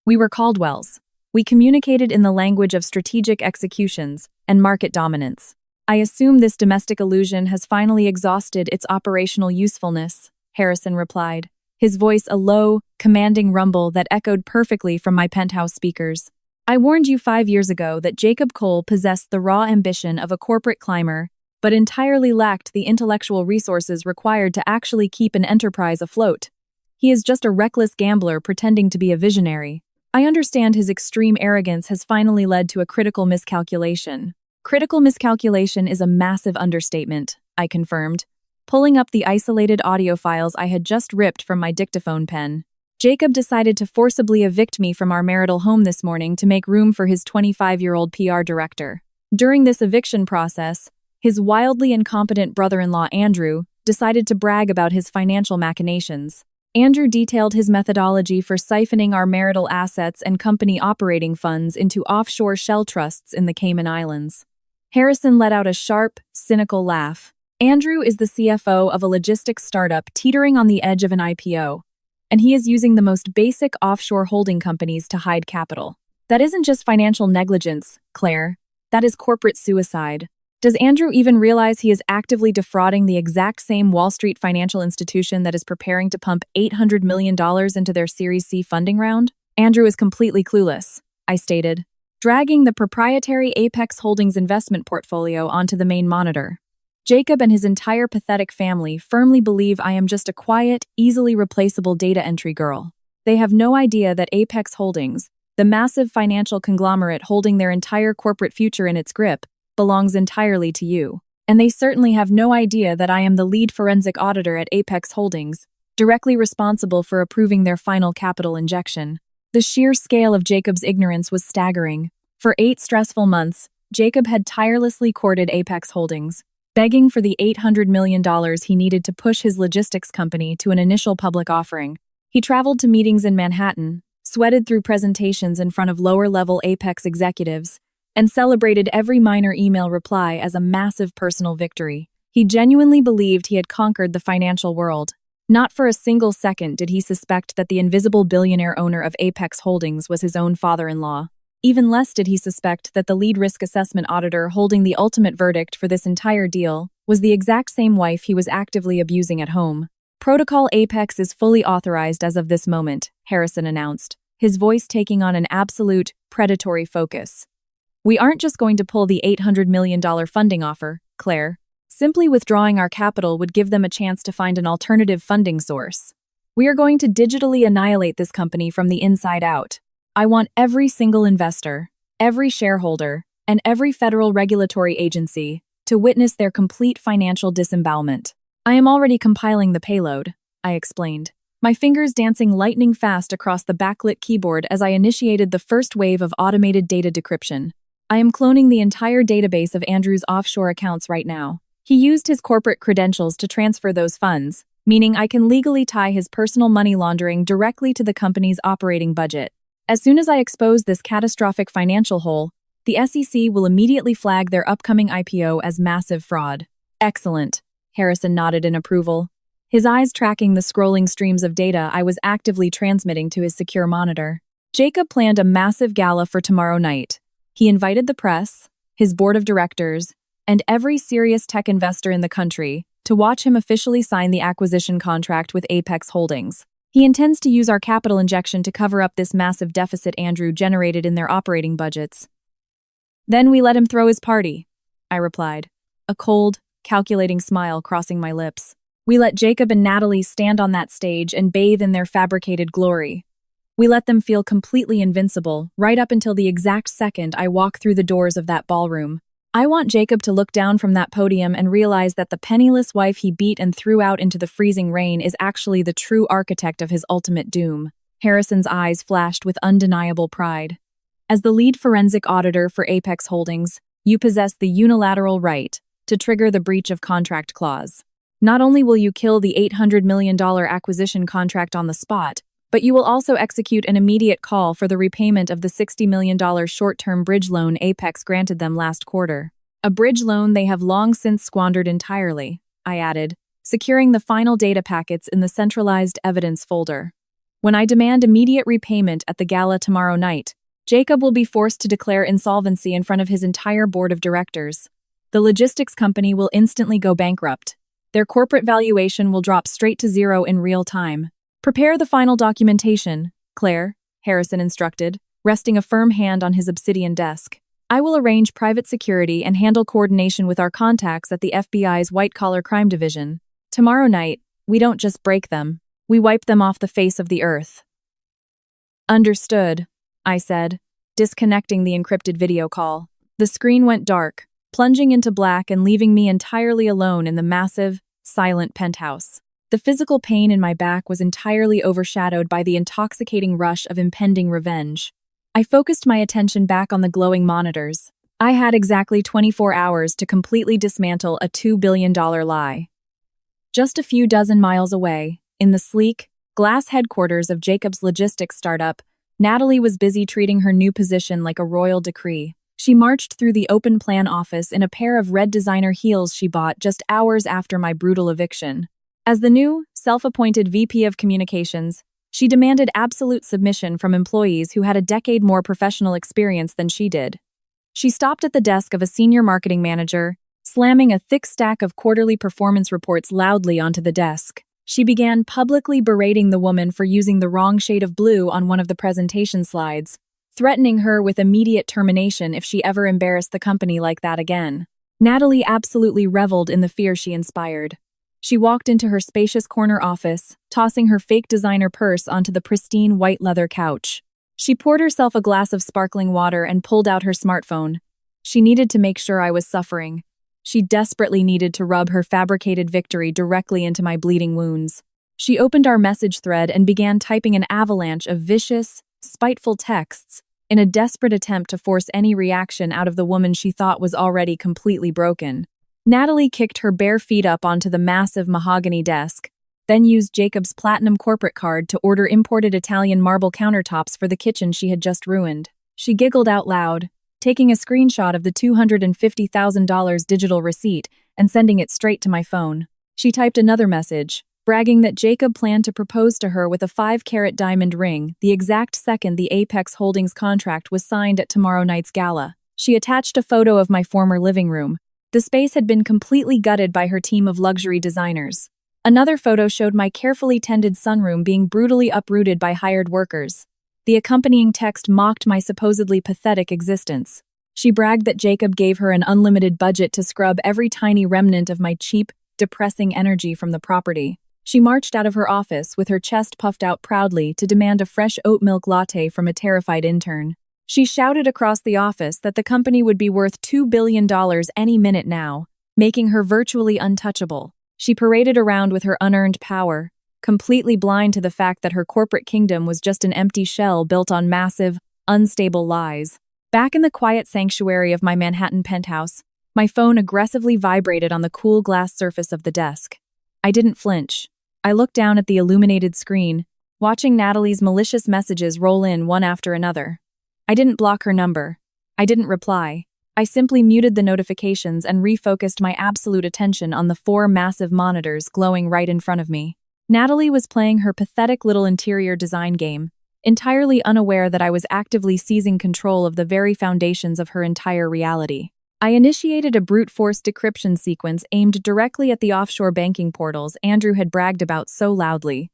We were Caldwells. We communicated in the language of strategic executions and market dominance. "I assume this domestic illusion has finally exhausted its operational usefulness," Harrison replied. his voice a low, commanding rumble that echoed perfectly from my penthouse speakers. "I warned you 5 years ago that Jacob Cole possessed the raw ambition of a corporate climber, but entirely lacked the intellectual resources required to actually keep an enterprise afloat. He is just a reckless gambler pretending to be a visionary. I understand his extreme arrogance has finally led to a critical miscalculation." "Critical miscalculation is a massive understatement," I confirmed, pulling up the isolated audio files I had just ripped from my dictaphone pen. "Jacob decided to forcibly evict me from our marital home this morning to make room for his 25-year-old PR director. During this eviction process, his wildly incompetent brother-in-law Andrew decided to brag about his financial machinations. Andrew detailed his methodology for siphoning our marital assets and company operating funds into offshore shell trusts in the Cayman Islands." Harrison let out a sharp, cynical laugh. "Andrew is the CFO of a logistics startup teetering on the edge of an IPO, and he is using the most basic offshore holding companies to hide capital. That isn't just financial negligence, Claire. That is corporate suicide. Does Andrew even realize he is actively defrauding the exact same Wall Street financial institution that is preparing to pump $800 million into their Series C funding round?" "Andrew is completely clueless," I stated, dragging the proprietary Apex Holdings investment portfolio onto the main monitor. "Jacob and his entire pathetic family firmly believe I am just a quiet, easily replaceable data entry girl. They have no idea that Apex Holdings, the massive financial conglomerate holding their entire corporate future in its grip, belongs entirely to you. And they certainly have no idea that I am the lead forensic auditor at Apex Holdings, directly responsible for approving their final capital injection." The sheer scale of Jacob's ignorance was staggering. For 8 stressful months, Jacob had tirelessly courted Apex Holdings, begging for the $800 million he needed to push his logistics company to an initial public offering. He traveled to meetings in Manhattan, sweated through presentations in front of lower-level Apex executives, and celebrated every minor email reply as a massive personal victory. He genuinely believed he had conquered the financial world. Not for a single second did he suspect that the invisible billionaire owner of Apex Holdings was his own father-in-law. Even less did he suspect that the lead risk assessment auditor holding the ultimate verdict for this entire deal was the exact same wife he was actively abusing at home. "Protocol Apex is fully authorized as of this moment," Harrison announced, his voice taking on an absolute, predatory focus. "We aren't just going to pull the $800 million funding offer, Claire. Simply withdrawing our capital would give them a chance to find an alternative funding source. We are going to digitally annihilate this company from the inside out. I want every single investor, every shareholder, and every federal regulatory agency to witness their complete financial disembowelment. I am already compiling the payload," I explained, my fingers dancing lightning fast across the backlit keyboard as I initiated the first wave of automated data decryption. "I am cloning the entire database of Andrew's offshore accounts right now. He used his corporate credentials to transfer those funds, meaning I can legally tie his personal money laundering directly to the company's operating budget. As soon as I expose this catastrophic financial hole, the SEC will immediately flag their upcoming IPO as massive fraud." "Excellent," Harrison nodded in approval, his eyes tracking the scrolling streams of data I was actively transmitting to his secure monitor. Jacob planned a massive gala for tomorrow night. He invited the press, his board of directors, and every serious tech investor in the country to watch him officially sign the acquisition contract with Apex Holdings. He intends to use our capital injection to cover up this massive deficit Andrew generated in their operating budgets. "Then we let him throw his party," I replied, a cold, calculating smile crossing my lips. "We let Jacob and Natalie stand on that stage and bathe in their fabricated glory. We let them feel completely invincible, right up until the exact second I walk through the doors of that ballroom. I want Jacob to look down from that podium and realize that the penniless wife he beat and threw out into the freezing rain is actually the true architect of his ultimate doom." Harrison's eyes flashed with undeniable pride. "As the lead forensic auditor for Apex Holdings, you possess the unilateral right to trigger the breach of contract clause. Not only will you kill the $800 million acquisition contract on the spot, but you will also execute an immediate call for the repayment of the $60 million short-term bridge loan Apex granted them last quarter. A bridge loan they have long since squandered entirely," I added, securing the final data packets in the centralized evidence folder. "When I demand immediate repayment at the gala tomorrow night, Jacob will be forced to declare insolvency in front of his entire board of directors. The logistics company will instantly go bankrupt. Their corporate valuation will drop straight to zero in real time, Prepare the final documentation, Claire, Harrison instructed, resting a firm hand on his obsidian desk. I will arrange private security and handle coordination with our contacts at the FBI's white-collar crime division. Tomorrow night, we don't just break them, we wipe them off the face of the earth. Understood, I said, disconnecting the encrypted video call. The screen went dark, plunging into black and leaving me entirely alone in the massive, silent penthouse. The physical pain in my back was entirely overshadowed by the intoxicating rush of impending revenge. I focused my attention back on the glowing monitors. I had exactly 24 hours to completely dismantle a $2 billion lie. Just a few dozen miles away, in the sleek, glass headquarters of Jacob's logistics startup, Natalie was busy treating her new position like a royal decree. She marched through the open plan office in a pair of red designer heels she bought just hours after my brutal eviction. As the new, self-appointed VP of Communications, she demanded absolute submission from employees who had a decade more professional experience than she did. She stopped at the desk of a senior marketing manager, slamming a thick stack of quarterly performance reports loudly onto the desk. She began publicly berating the woman for using the wrong shade of blue on one of the presentation slides, threatening her with immediate termination if she ever embarrassed the company like that again. Natalie absolutely reveled in the fear she inspired. She walked into her spacious corner office, tossing her fake designer purse onto the pristine white leather couch. She poured herself a glass of sparkling water and pulled out her smartphone. She needed to make sure I was suffering. She desperately needed to rub her fabricated victory directly into my bleeding wounds. She opened our message thread and began typing an avalanche of vicious, spiteful texts in a desperate attempt to force any reaction out of the woman she thought was already completely broken. Natalie kicked her bare feet up onto the massive mahogany desk, then used Jacob's platinum corporate card to order imported Italian marble countertops for the kitchen she had just ruined. She giggled out loud, taking a screenshot of the $250,000 digital receipt and sending it straight to my phone. She typed another message, bragging that Jacob planned to propose to her with a 5-carat diamond ring the exact second the Apex Holdings contract was signed at tomorrow night's gala. She attached a photo of my former living room. The space had been completely gutted by her team of luxury designers. Another photo showed my carefully tended sunroom being brutally uprooted by hired workers. The accompanying text mocked my supposedly pathetic existence. She bragged that Jacob gave her an unlimited budget to scrub every tiny remnant of my cheap, depressing energy from the property. She marched out of her office with her chest puffed out proudly to demand a fresh oat milk latte from a terrified intern. She shouted across the office that the company would be worth $2 billion any minute now, making her virtually untouchable. She paraded around with her unearned power, completely blind to the fact that her corporate kingdom was just an empty shell built on massive, unstable lies. Back in the quiet sanctuary of my Manhattan penthouse, my phone aggressively vibrated on the cool glass surface of the desk. I didn't flinch. I looked down at the illuminated screen, watching Natalie's malicious messages roll in one after another. I didn't block her number. I didn't reply. I simply muted the notifications and refocused my absolute attention on the 4 massive monitors glowing right in front of me. Natalie was playing her pathetic little interior design game, entirely unaware that I was actively seizing control of the very foundations of her entire reality. I initiated a brute force decryption sequence aimed directly at the offshore banking portals Andrew had bragged about so loudly.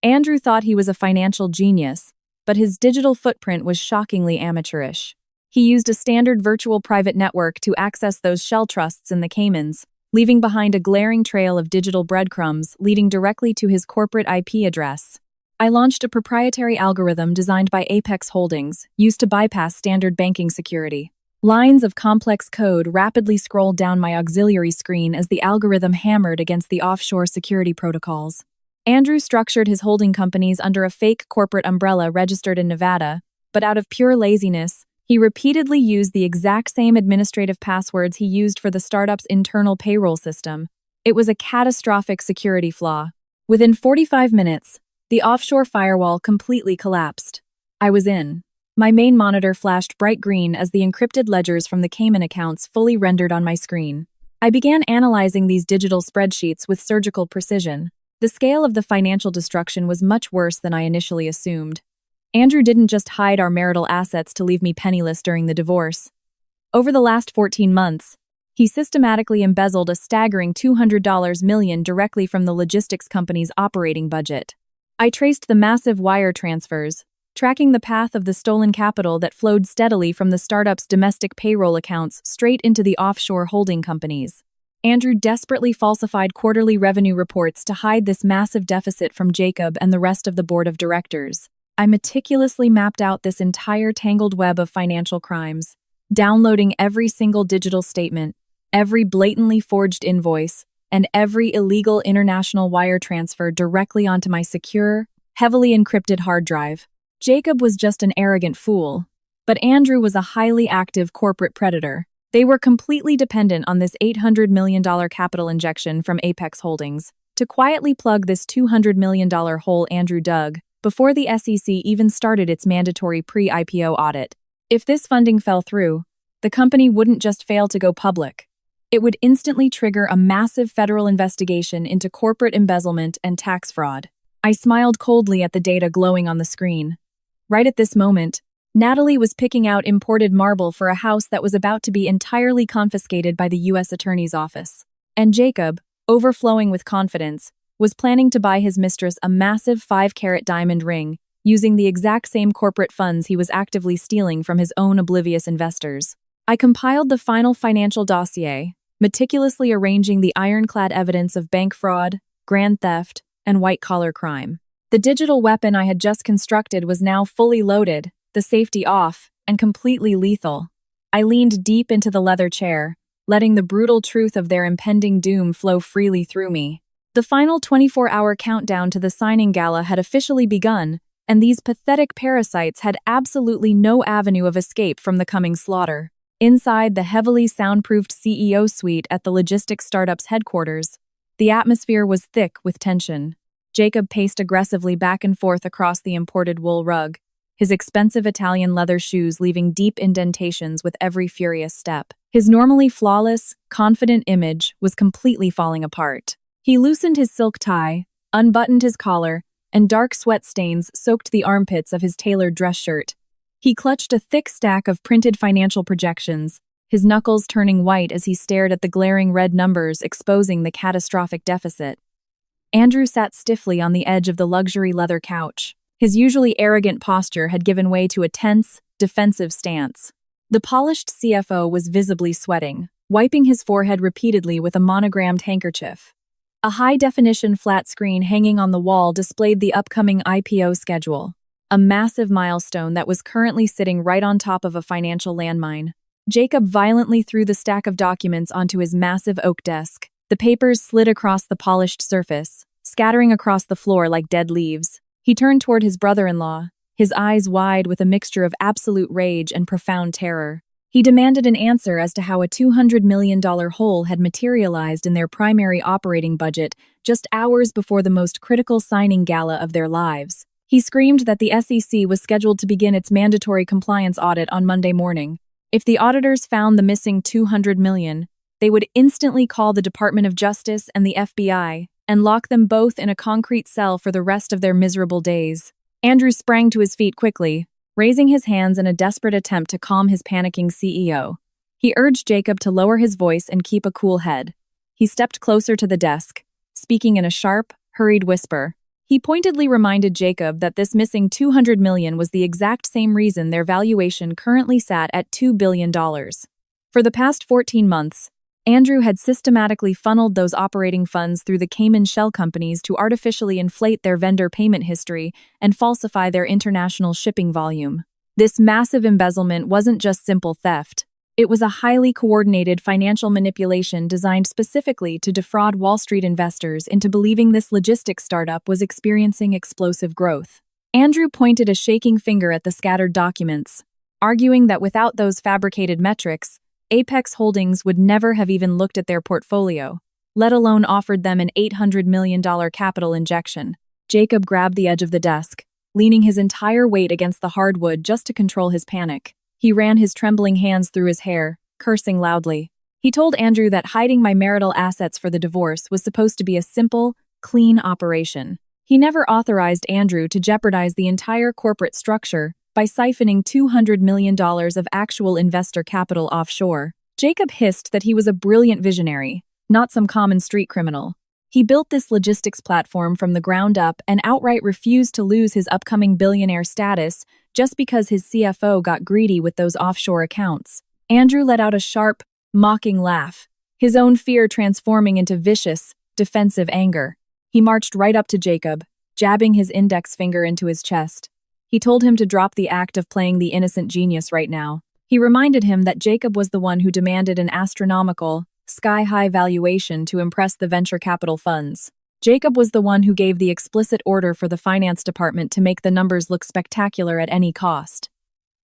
Andrew thought he was a financial genius, but his digital footprint was shockingly amateurish. He used a standard virtual private network to access those shell trusts in the Caymans, leaving behind a glaring trail of digital breadcrumbs leading directly to his corporate IP address. I launched a proprietary algorithm designed by Apex Holdings, used to bypass standard banking security. Lines of complex code rapidly scrolled down my auxiliary screen as the algorithm hammered against the offshore security protocols. Andrew structured his holding companies under a fake corporate umbrella registered in Nevada, but out of pure laziness, he repeatedly used the exact same administrative passwords he used for the startup's internal payroll system. It was a catastrophic security flaw. Within 45 minutes, the offshore firewall completely collapsed. I was in. My main monitor flashed bright green as the encrypted ledgers from the Cayman accounts fully rendered on my screen. I began analyzing these digital spreadsheets with surgical precision. The scale of the financial destruction was much worse than I initially assumed. Andrew didn't just hide our marital assets to leave me penniless during the divorce. Over the last 14 months, he systematically embezzled a staggering $200 million directly from the logistics company's operating budget. I traced the massive wire transfers, tracking the path of the stolen capital that flowed steadily from the startup's domestic payroll accounts straight into the offshore holding companies. Andrew desperately falsified quarterly revenue reports to hide this massive deficit from Jacob and the rest of the board of directors. I meticulously mapped out this entire tangled web of financial crimes, downloading every single digital statement, every blatantly forged invoice, and every illegal international wire transfer directly onto my secure, heavily encrypted hard drive. Jacob was just an arrogant fool, but Andrew was a highly active corporate predator. They were completely dependent on this $800 million capital injection from Apex Holdings to quietly plug this $200 million hole Andrew dug before the SEC even started its mandatory pre-IPO audit. If this funding fell through, the company wouldn't just fail to go public. It would instantly trigger a massive federal investigation into corporate embezzlement and tax fraud. I smiled coldly at the data glowing on the screen. Right at this moment, Natalie was picking out imported marble for a house that was about to be entirely confiscated by the U.S. Attorney's Office. And Jacob, overflowing with confidence, was planning to buy his mistress a massive 5-carat diamond ring, using the exact same corporate funds he was actively stealing from his own oblivious investors. I compiled the final financial dossier, meticulously arranging the ironclad evidence of bank fraud, grand theft, and white-collar crime. The digital weapon I had just constructed was now fully loaded, the safety off, and completely lethal. I leaned deep into the leather chair, letting the brutal truth of their impending doom flow freely through me. The final 24-hour countdown to the signing gala had officially begun, and these pathetic parasites had absolutely no avenue of escape from the coming slaughter. Inside the heavily soundproofed CEO suite at the logistics startup's headquarters, the atmosphere was thick with tension. Jacob paced aggressively back and forth across the imported wool rug, his expensive Italian leather shoes leaving deep indentations with every furious step. His normally flawless, confident image was completely falling apart. He loosened his silk tie, unbuttoned his collar, and dark sweat stains soaked the armpits of his tailored dress shirt. He clutched a thick stack of printed financial projections, his knuckles turning white as he stared at the glaring red numbers exposing the catastrophic deficit. Andrew sat stiffly on the edge of the luxury leather couch. His usually arrogant posture had given way to a tense, defensive stance. The polished CFO was visibly sweating, wiping his forehead repeatedly with a monogrammed handkerchief. A high-definition flat screen hanging on the wall displayed the upcoming IPO schedule, a massive milestone that was currently sitting right on top of a financial landmine. Jacob violently threw the stack of documents onto his massive oak desk. The papers slid across the polished surface, scattering across the floor like dead leaves. He turned toward his brother-in-law, his eyes wide with a mixture of absolute rage and profound terror. He demanded an answer as to how a $200 million hole had materialized in their primary operating budget just hours before the most critical signing gala of their lives. He screamed that the SEC was scheduled to begin its mandatory compliance audit on Monday morning. If the auditors found the missing $200 million, they would instantly call the Department of Justice and the FBI and lock them both in a concrete cell for the rest of their miserable days. Andrew sprang to his feet quickly, raising his hands in a desperate attempt to calm his panicking CEO. He urged Jacob to lower his voice and keep a cool head. He stepped closer to the desk, speaking in a sharp, hurried whisper. He pointedly reminded Jacob that this missing $200 million was the exact same reason their valuation currently sat at $2 billion. For the past 14 months, Andrew had systematically funneled those operating funds through the Cayman shell companies to artificially inflate their vendor payment history and falsify their international shipping volume. This massive embezzlement wasn't just simple theft. It was a highly coordinated financial manipulation designed specifically to defraud Wall Street investors into believing this logistics startup was experiencing explosive growth. Andrew pointed a shaking finger at the scattered documents, arguing that without those fabricated metrics, Apex Holdings would never have even looked at their portfolio, let alone offered them an $800 million capital injection. Jacob grabbed the edge of the desk, leaning his entire weight against the hardwood just to control his panic. He ran his trembling hands through his hair, cursing loudly. He told Andrew that hiding my marital assets for the divorce was supposed to be a simple, clean operation. He never authorized Andrew to jeopardize the entire corporate structure by siphoning $200 million of actual investor capital offshore. Jacob hissed that he was a brilliant visionary, not some common street criminal. He built this logistics platform from the ground up and outright refused to lose his upcoming billionaire status just because his CFO got greedy with those offshore accounts. Andrew let out a sharp, mocking laugh, his own fear transforming into vicious, defensive anger. He marched right up to Jacob, jabbing his index finger into his chest. He told him to drop the act of playing the innocent genius right now. He reminded him that Jacob was the one who demanded an astronomical, sky-high valuation to impress the venture capital funds. Jacob was the one who gave the explicit order for the finance department to make the numbers look spectacular at any cost.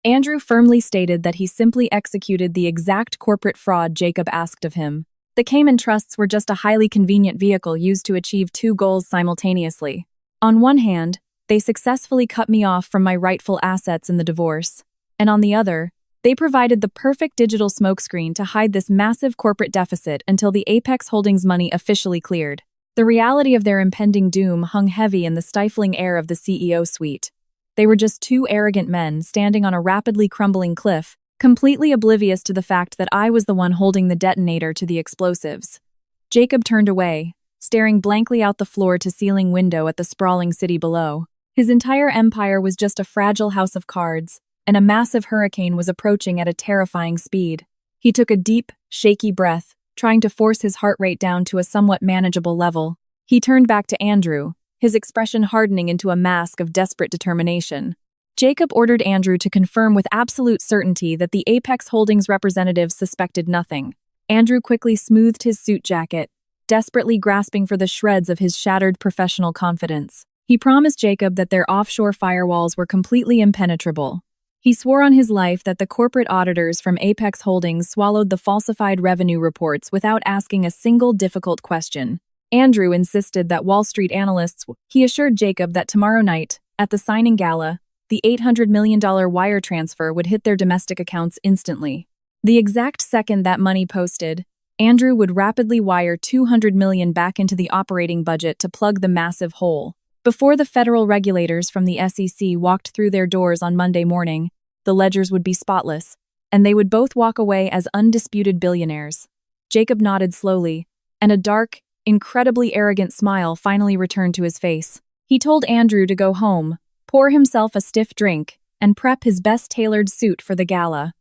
Andrew firmly stated that he simply executed the exact corporate fraud Jacob asked of him. The Cayman Trusts were just a highly convenient vehicle used to achieve two goals simultaneously. On one hand, they successfully cut me off from my rightful assets in the divorce, and on the other, they provided the perfect digital smokescreen to hide this massive corporate deficit until the Apex Holdings money officially cleared. The reality of their impending doom hung heavy in the stifling air of the CEO suite. They were just two arrogant men standing on a rapidly crumbling cliff, completely oblivious to the fact that I was the one holding the detonator to the explosives. Jacob turned away, staring blankly out the floor-to-ceiling window at the sprawling city below. His entire empire was just a fragile house of cards, and a massive hurricane was approaching at a terrifying speed. He took a deep, shaky breath, trying to force his heart rate down to a somewhat manageable level. He turned back to Andrew, his expression hardening into a mask of desperate determination. Jacob ordered Andrew to confirm with absolute certainty that the Apex Holdings representatives suspected nothing. Andrew quickly smoothed his suit jacket, desperately grasping for the shreds of his shattered professional confidence. He promised Jacob that their offshore firewalls were completely impenetrable. He swore on his life that the corporate auditors from Apex Holdings swallowed the falsified revenue reports without asking a single difficult question. Andrew insisted that Wall Street analysts. He assured Jacob that tomorrow night, at the signing gala, the $800 million wire transfer would hit their domestic accounts instantly. The exact second that money posted, Andrew would rapidly wire $200 million back into the operating budget to plug the massive hole. Before the federal regulators from the SEC walked through their doors on Monday morning, the ledgers would be spotless, and they would both walk away as undisputed billionaires. Jacob nodded slowly, and a dark, incredibly arrogant smile finally returned to his face. He told Andrew to go home, pour himself a stiff drink, and prep his best-tailored suit for the gala.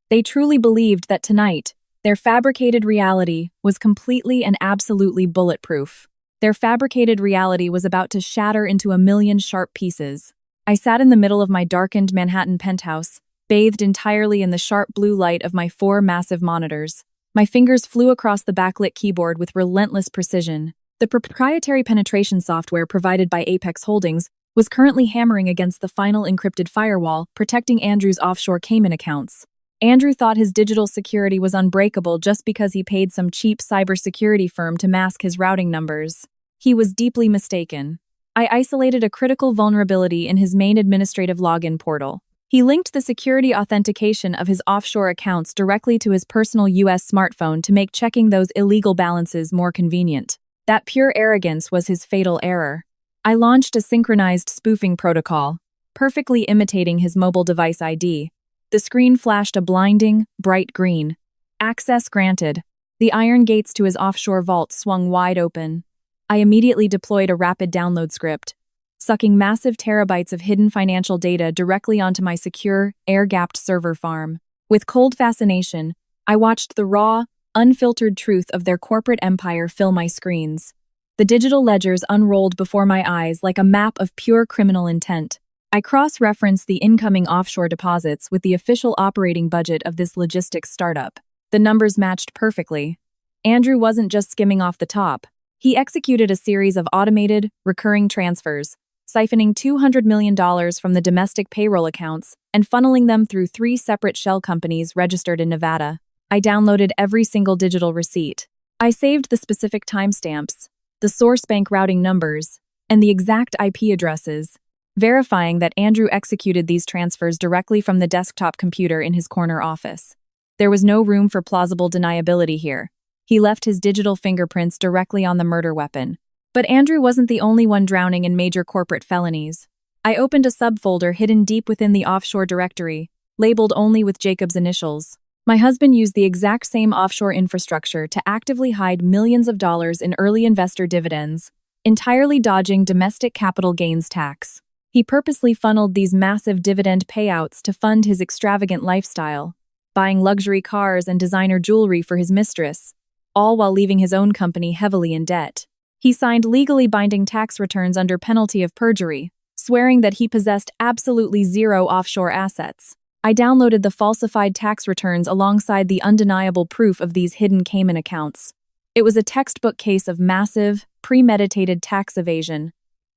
They truly believed that tonight, their fabricated reality was completely and absolutely bulletproof. Their fabricated reality was about to shatter into a million sharp pieces. I sat in the middle of my darkened Manhattan penthouse, bathed entirely in the sharp blue light of my 4 massive monitors. My fingers flew across the backlit keyboard with relentless precision. The proprietary penetration software provided by Apex Holdings was currently hammering against the final encrypted firewall, protecting Andrew's offshore Cayman accounts. Andrew thought his digital security was unbreakable just because he paid some cheap cybersecurity firm to mask his routing numbers. He was deeply mistaken. I isolated a critical vulnerability in his main administrative login portal. He linked the security authentication of his offshore accounts directly to his personal US smartphone to make checking those illegal balances more convenient. That pure arrogance was his fatal error. I launched a synchronized spoofing protocol, perfectly imitating his mobile device ID. The screen flashed a blinding, bright green. Access granted. The iron gates to his offshore vault swung wide open. I immediately deployed a rapid download script, sucking massive terabytes of hidden financial data directly onto my secure, air-gapped server farm. With cold fascination, I watched the raw, unfiltered truth of their corporate empire fill my screens. The digital ledgers unrolled before my eyes like a map of pure criminal intent. I cross-referenced the incoming offshore deposits with the official operating budget of this logistics startup. The numbers matched perfectly. Andrew wasn't just skimming off the top. He executed a series of automated, recurring transfers, siphoning $200 million from the domestic payroll accounts and funneling them through 3 separate shell companies registered in Nevada. I downloaded every single digital receipt. I saved the specific timestamps, the source bank routing numbers, and the exact IP addresses, verifying that Andrew executed these transfers directly from the desktop computer in his corner office. There was no room for plausible deniability here. He left his digital fingerprints directly on the murder weapon. But Andrew wasn't the only one drowning in major corporate felonies. I opened a subfolder hidden deep within the offshore directory, labeled only with Jacob's initials. My husband used the exact same offshore infrastructure to actively hide millions of dollars in early investor dividends, entirely dodging domestic capital gains tax. He purposely funneled these massive dividend payouts to fund his extravagant lifestyle, buying luxury cars and designer jewelry for his mistress, all while leaving his own company heavily in debt. He signed legally binding tax returns under penalty of perjury, swearing that he possessed absolutely zero offshore assets. I downloaded the falsified tax returns alongside the undeniable proof of these hidden Cayman accounts. It was a textbook case of massive, premeditated tax evasion.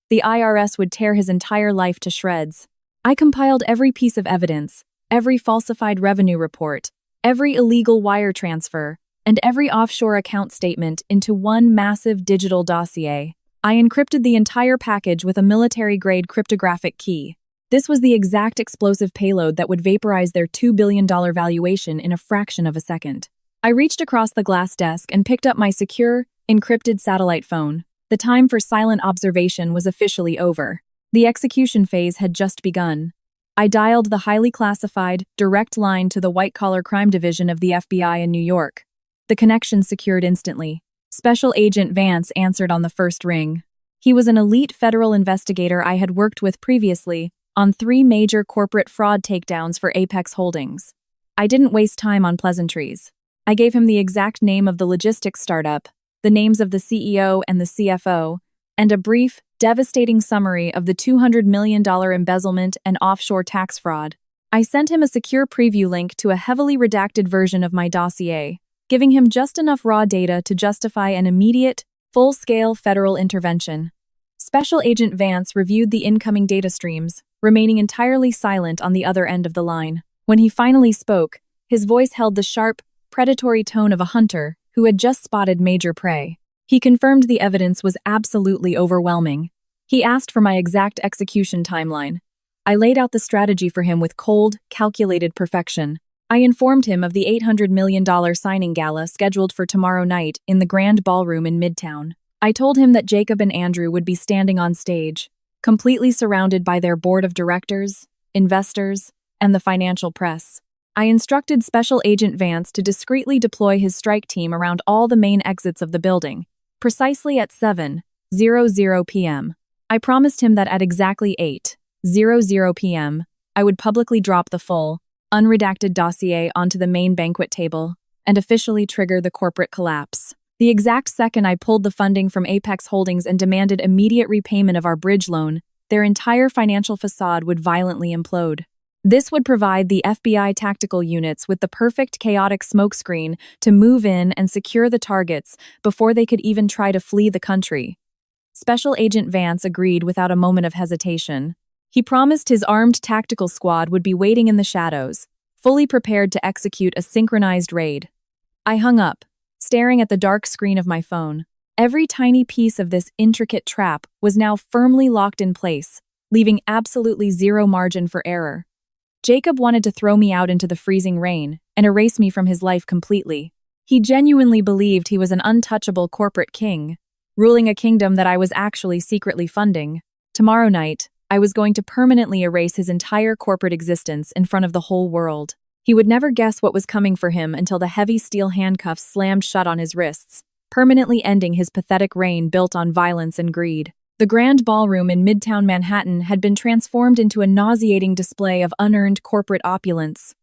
The IRS would tear his entire life to shreds. I compiled every piece of evidence, every falsified revenue report, every illegal wire transfer, and every offshore account statement into one massive digital dossier. I encrypted the entire package with a military-grade cryptographic key. This was the exact explosive payload that would vaporize their $2 billion valuation in a fraction of a second. I reached across the glass desk and picked up my secure, encrypted satellite phone. The time for silent observation was officially over. The execution phase had just begun. I dialed the highly classified, direct line to the white-collar crime division of the FBI in New York. The connection secured instantly. Special Agent Vance answered on the first ring. He was an elite federal investigator I had worked with previously on 3 major corporate fraud takedowns for Apex Holdings. I didn't waste time on pleasantries. I gave him the exact name of the logistics startup, the names of the CEO and the CFO, and a brief, devastating summary of the $200 million embezzlement and offshore tax fraud. I sent him a secure preview link to a heavily redacted version of my dossier, giving him just enough raw data to justify an immediate, full-scale federal intervention. Special Agent Vance reviewed the incoming data streams, remaining entirely silent on the other end of the line. When he finally spoke, his voice held the sharp, predatory tone of a hunter who had just spotted major prey. He confirmed the evidence was absolutely overwhelming. He asked for my exact execution timeline. I laid out the strategy for him with cold, calculated perfection. I informed him of the $800 million signing gala scheduled for tomorrow night in the Grand Ballroom in Midtown. I told him that Jacob and Andrew would be standing on stage, completely surrounded by their board of directors, investors, and the financial press. I instructed Special Agent Vance to discreetly deploy his strike team around all the main exits of the building, precisely at 7:00 p.m. I promised him that at exactly 8:00 p.m., I would publicly drop the full, unredacted dossier onto the main banquet table and officially trigger the corporate collapse. The exact second I pulled the funding from Apex Holdings and demanded immediate repayment of our bridge loan, their entire financial facade would violently implode. This would provide the FBI tactical units with the perfect chaotic smokescreen to move in and secure the targets before they could even try to flee the country. Special Agent Vance agreed without a moment of hesitation. He promised his armed tactical squad would be waiting in the shadows, fully prepared to execute a synchronized raid. I hung up, staring at the dark screen of my phone. Every tiny piece of this intricate trap was now firmly locked in place, leaving absolutely zero margin for error. Jacob wanted to throw me out into the freezing rain and erase me from his life completely. He genuinely believed he was an untouchable corporate king, ruling a kingdom that I was actually secretly funding. Tomorrow night, I was going to permanently erase his entire corporate existence in front of the whole world. He would never guess what was coming for him until the heavy steel handcuffs slammed shut on his wrists, permanently ending his pathetic reign built on violence and greed. The Grand Ballroom in Midtown Manhattan had been transformed into a nauseating display of unearned corporate opulence.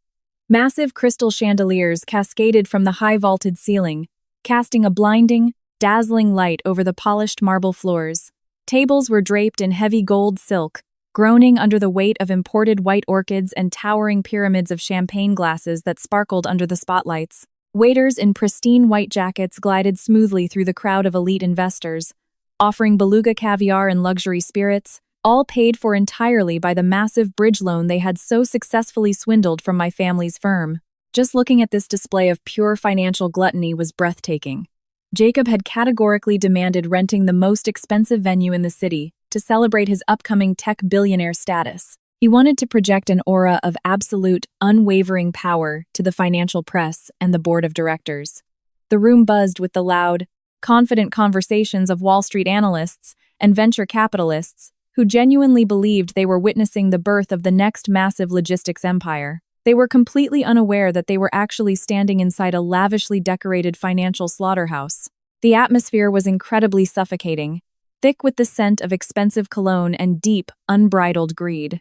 Massive crystal chandeliers cascaded from the high-vaulted ceiling, casting a blinding, dazzling light over the polished marble floors. Tables were draped in heavy gold silk, groaning under the weight of imported white orchids and towering pyramids of champagne glasses that sparkled under the spotlights. Waiters in pristine white jackets glided smoothly through the crowd of elite investors, offering beluga caviar and luxury spirits, all paid for entirely by the massive bridge loan they had so successfully swindled from my family's firm. Just looking at this display of pure financial gluttony was breathtaking. Jacob had categorically demanded renting the most expensive venue in the city to celebrate his upcoming tech billionaire status. He wanted to project an aura of absolute, unwavering power to the financial press and the board of directors. The room buzzed with the loud, confident conversations of Wall Street analysts and venture capitalists who genuinely believed they were witnessing the birth of the next massive logistics empire. They were completely unaware that they were actually standing inside a lavishly decorated financial slaughterhouse. The atmosphere was incredibly suffocating, thick with the scent of expensive cologne and deep, unbridled greed.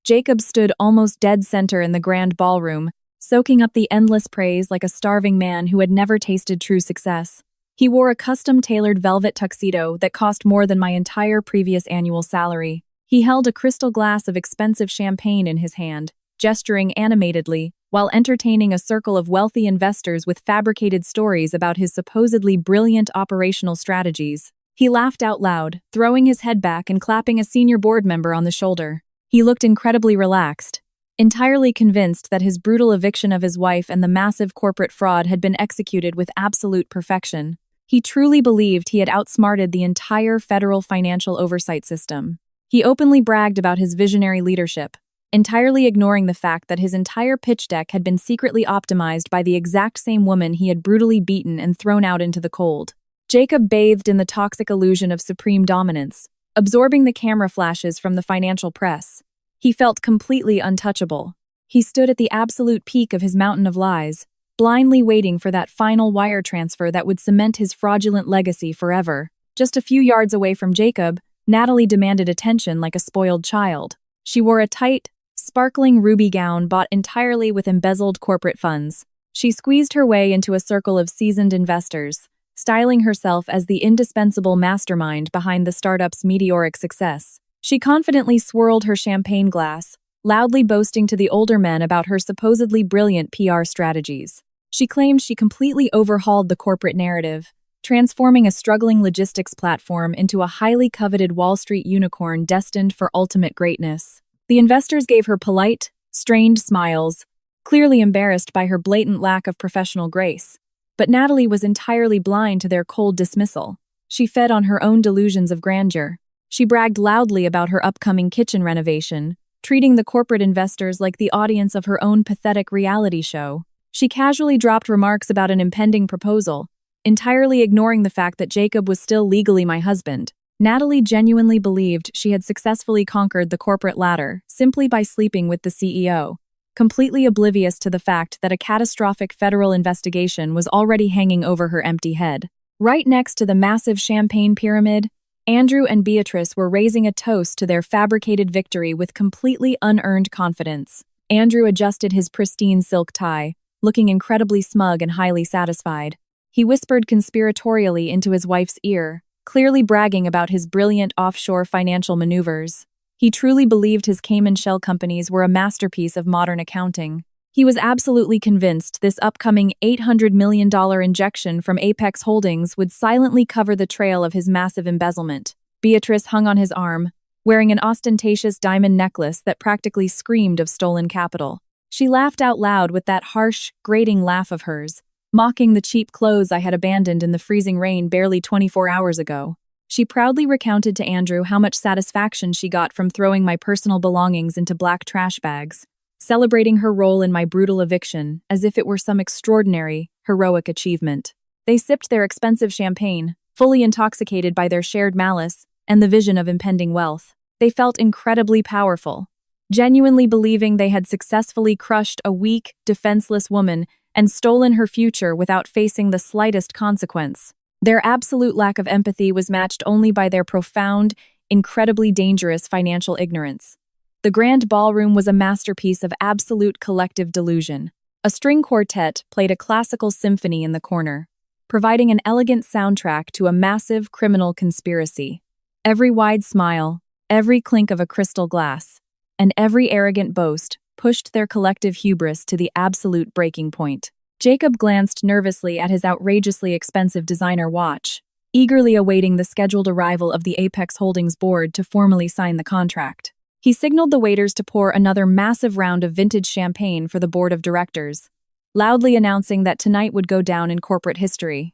Jacob stood almost dead center in the grand ballroom, soaking up the endless praise like a starving man who had never tasted true success. He wore a custom-tailored velvet tuxedo that cost more than my entire previous annual salary. He held a crystal glass of expensive champagne in his hand, gesturing animatedly, while entertaining a circle of wealthy investors with fabricated stories about his supposedly brilliant operational strategies. He laughed out loud, throwing his head back and clapping a senior board member on the shoulder. He looked incredibly relaxed, entirely convinced that his brutal eviction of his wife and the massive corporate fraud had been executed with absolute perfection. He truly believed he had outsmarted the entire federal financial oversight system. He openly bragged about his visionary leadership, entirely ignoring the fact that his entire pitch deck had been secretly optimized by the exact same woman he had brutally beaten and thrown out into the cold. Jacob bathed in the toxic illusion of supreme dominance, absorbing the camera flashes from the financial press. He felt completely untouchable. He stood at the absolute peak of his mountain of lies, blindly waiting for that final wire transfer that would cement his fraudulent legacy forever. Just a few yards away from Jacob, Natalie demanded attention like a spoiled child. She wore a tight, sparkling ruby gown bought entirely with embezzled corporate funds. She squeezed her way into a circle of seasoned investors, styling herself as the indispensable mastermind behind the startup's meteoric success. She confidently swirled her champagne glass, loudly boasting to the older men about her supposedly brilliant PR strategies. She claimed she completely overhauled the corporate narrative, transforming a struggling logistics platform into a highly coveted Wall Street unicorn destined for ultimate greatness. The investors gave her polite, strained smiles, clearly embarrassed by her blatant lack of professional grace. But Natalie was entirely blind to their cold dismissal. She fed on her own delusions of grandeur. She bragged loudly about her upcoming kitchen renovation, treating the corporate investors like the audience of her own pathetic reality show. She casually dropped remarks about an impending proposal, entirely ignoring the fact that Jacob was still legally my husband. Natalie genuinely believed she had successfully conquered the corporate ladder simply by sleeping with the CEO, completely oblivious to the fact that a catastrophic federal investigation was already hanging over her empty head. Right next to the massive champagne pyramid, Andrew and Beatrice were raising a toast to their fabricated victory with completely unearned confidence. Andrew adjusted his pristine silk tie, looking incredibly smug and highly satisfied. He whispered conspiratorially into his wife's ear, clearly bragging about his brilliant offshore financial maneuvers. He truly believed his Cayman shell companies were a masterpiece of modern accounting. He was absolutely convinced this upcoming $800 million injection from Apex Holdings would silently cover the trail of his massive embezzlement. Beatrice hung on his arm, wearing an ostentatious diamond necklace that practically screamed of stolen capital. She laughed out loud with that harsh, grating laugh of hers, mocking the cheap clothes I had abandoned in the freezing rain barely 24 hours ago. She proudly recounted to Andrew how much satisfaction she got from throwing my personal belongings into black trash bags, celebrating her role in my brutal eviction as if it were some extraordinary, heroic achievement. They sipped their expensive champagne, fully intoxicated by their shared malice and the vision of impending wealth. They felt incredibly powerful, genuinely believing they had successfully crushed a weak, defenseless woman and stolen her future without facing the slightest consequence. Their absolute lack of empathy was matched only by their profound, incredibly dangerous financial ignorance. The grand ballroom was a masterpiece of absolute collective delusion. A string quartet played a classical symphony in the corner, providing an elegant soundtrack to a massive criminal conspiracy. Every wide smile, every clink of a crystal glass, and every arrogant boast pushed their collective hubris to the absolute breaking point. Jacob glanced nervously at his outrageously expensive designer watch, eagerly awaiting the scheduled arrival of the Apex Holdings board to formally sign the contract. He signaled the waiters to pour another massive round of vintage champagne for the board of directors, loudly announcing that tonight would go down in corporate history.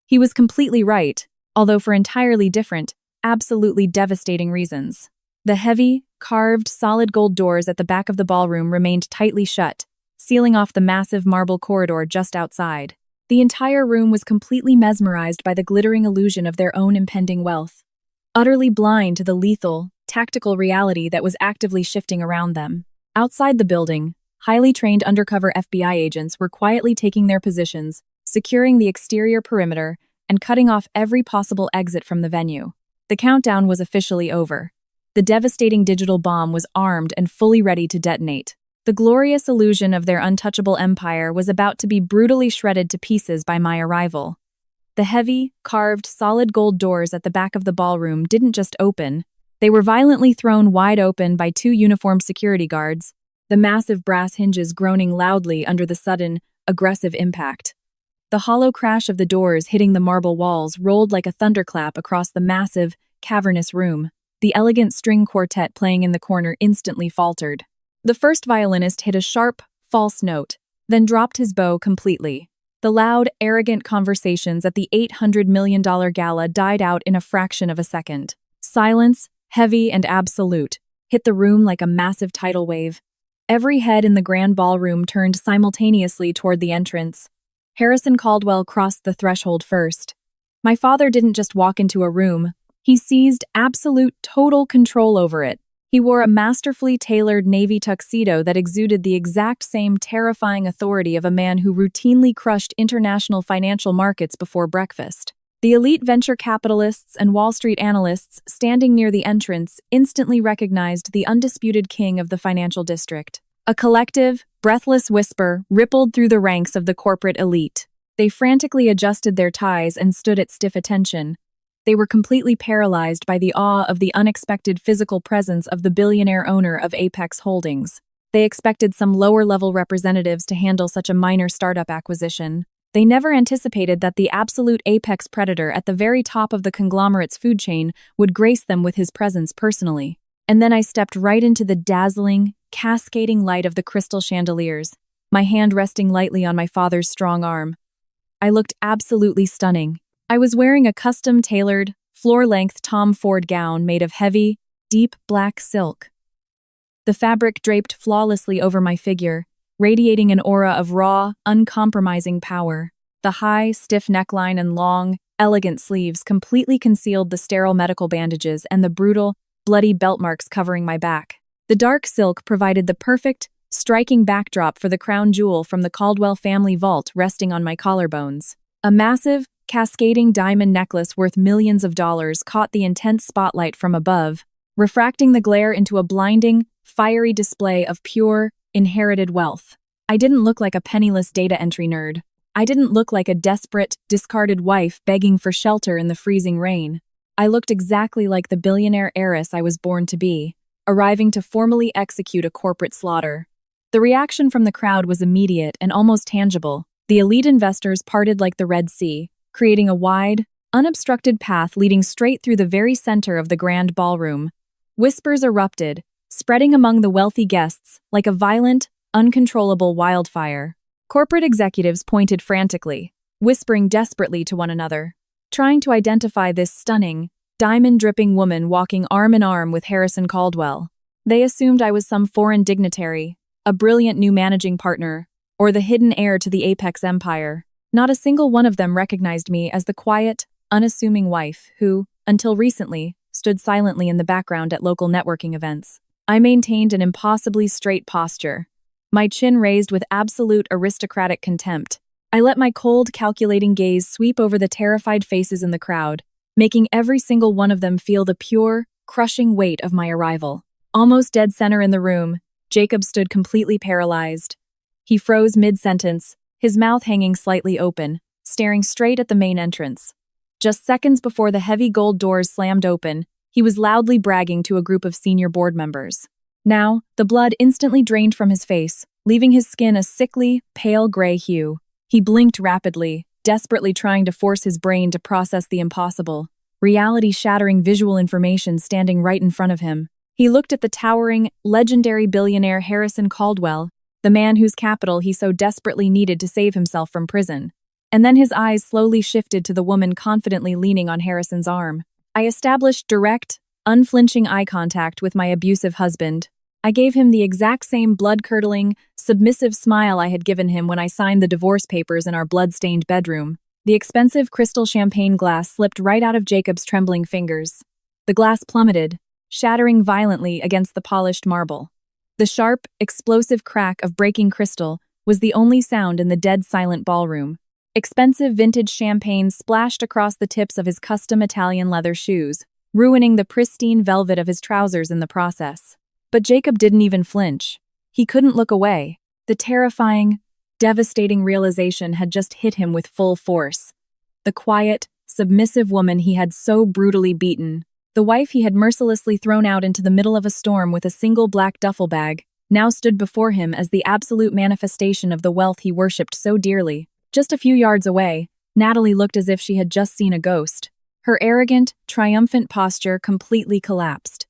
He was completely right, although for entirely different, absolutely devastating reasons. The heavy, carved, solid gold doors at the back of the ballroom remained tightly shut, sealing off the massive marble corridor just outside. The entire room was completely mesmerized by the glittering illusion of their own impending wealth, utterly blind to the lethal, tactical reality that was actively shifting around them. Outside the building, highly trained undercover FBI agents were quietly taking their positions, securing the exterior perimeter, and cutting off every possible exit from the venue. The countdown was officially over. The devastating digital bomb was armed and fully ready to detonate. The glorious illusion of their untouchable empire was about to be brutally shredded to pieces by my arrival. The heavy, carved, solid gold doors at the back of the ballroom didn't just open. They were violently thrown wide open by two uniformed security guards, the massive brass hinges groaning loudly under the sudden, aggressive impact. The hollow crash of the doors hitting the marble walls rolled like a thunderclap across the massive, cavernous room. The elegant string quartet playing in the corner instantly faltered. The first violinist hit a sharp, false note, then dropped his bow completely. The loud, arrogant conversations at the $800 million gala died out in a fraction of a second. Silence, heavy and absolute, hit the room like a massive tidal wave. Every head in the grand ballroom turned simultaneously toward the entrance. Harrison Caldwell crossed the threshold first. My father didn't just walk into a room. He seized absolute, total control over it. He wore a masterfully tailored navy tuxedo that exuded the exact same terrifying authority of a man who routinely crushed international financial markets before breakfast. The elite venture capitalists and Wall Street analysts standing near the entrance instantly recognized the undisputed king of the financial district. A collective, breathless whisper rippled through the ranks of the corporate elite. They frantically adjusted their ties and stood at stiff attention. They were completely paralyzed by the awe of the unexpected physical presence of the billionaire owner of Apex Holdings. They expected some lower-level representatives to handle such a minor startup acquisition. They never anticipated that the absolute apex predator at the very top of the conglomerate's food chain would grace them with his presence personally. And then I stepped right into the dazzling, cascading light of the crystal chandeliers, my hand resting lightly on my father's strong arm. I looked absolutely stunning. I was wearing a custom-tailored, floor-length Tom Ford gown made of heavy, deep black silk. The fabric draped flawlessly over my figure, radiating an aura of raw, uncompromising power. The high, stiff neckline and long, elegant sleeves completely concealed the sterile medical bandages and the brutal, bloody belt marks covering my back. The dark silk provided the perfect, striking backdrop for the crown jewel from the Caldwell family vault resting on my collarbones. A massive, cascading diamond necklace worth millions of dollars caught the intense spotlight from above, refracting the glare into a blinding, fiery display of pure, inherited wealth. I didn't look like a penniless data entry nerd. I didn't look like a desperate, discarded wife begging for shelter in the freezing rain. I looked exactly like the billionaire heiress I was born to be, arriving to formally execute a corporate slaughter. The reaction from the crowd was immediate and almost tangible. The elite investors parted like the Red Sea, creating a wide, unobstructed path leading straight through the very center of the grand ballroom. Whispers erupted, spreading among the wealthy guests like a violent, uncontrollable wildfire. Corporate executives pointed frantically, whispering desperately to one another, trying to identify this stunning, diamond-dripping woman walking arm in arm with Harrison Caldwell. They assumed I was some foreign dignitary, a brilliant new managing partner, or the hidden heir to the Apex empire. Not a single one of them recognized me as the quiet, unassuming wife who, until recently, stood silently in the background at local networking events. I maintained an impossibly straight posture, my chin raised with absolute aristocratic contempt. I let my cold, calculating gaze sweep over the terrified faces in the crowd, making every single one of them feel the pure, crushing weight of my arrival. Almost dead center in the room, Jacob stood completely paralyzed. He froze mid-sentence, his mouth hanging slightly open, staring straight at the main entrance. Just seconds before the heavy gold doors slammed open, he was loudly bragging to a group of senior board members. Now, the blood instantly drained from his face, leaving his skin a sickly, pale gray hue. He blinked rapidly, desperately trying to force his brain to process the impossible, reality-shattering visual information standing right in front of him. He looked at the towering, legendary billionaire Harrison Caldwell, the man whose capital he so desperately needed to save himself from prison. And then his eyes slowly shifted to the woman confidently leaning on Harrison's arm. I established direct, unflinching eye contact with my abusive husband. I gave him the exact same blood-curdling, submissive smile I had given him when I signed the divorce papers in our blood-stained bedroom. The expensive crystal champagne glass slipped right out of Jacob's trembling fingers. The glass plummeted, shattering violently against the polished marble. The sharp, explosive crack of breaking crystal was the only sound in the dead-silent ballroom. Expensive vintage champagne splashed across the tips of his custom Italian leather shoes, ruining the pristine velvet of his trousers in the process. But Jacob didn't even flinch. He couldn't look away. The terrifying, devastating realization had just hit him with full force. The quiet, submissive woman he had so brutally beaten, the wife he had mercilessly thrown out into the middle of a storm with a single black duffel bag, now stood before him as the absolute manifestation of the wealth he worshipped so dearly. Just a few yards away, Natalie looked as if she had just seen a ghost. Her arrogant, triumphant posture completely collapsed.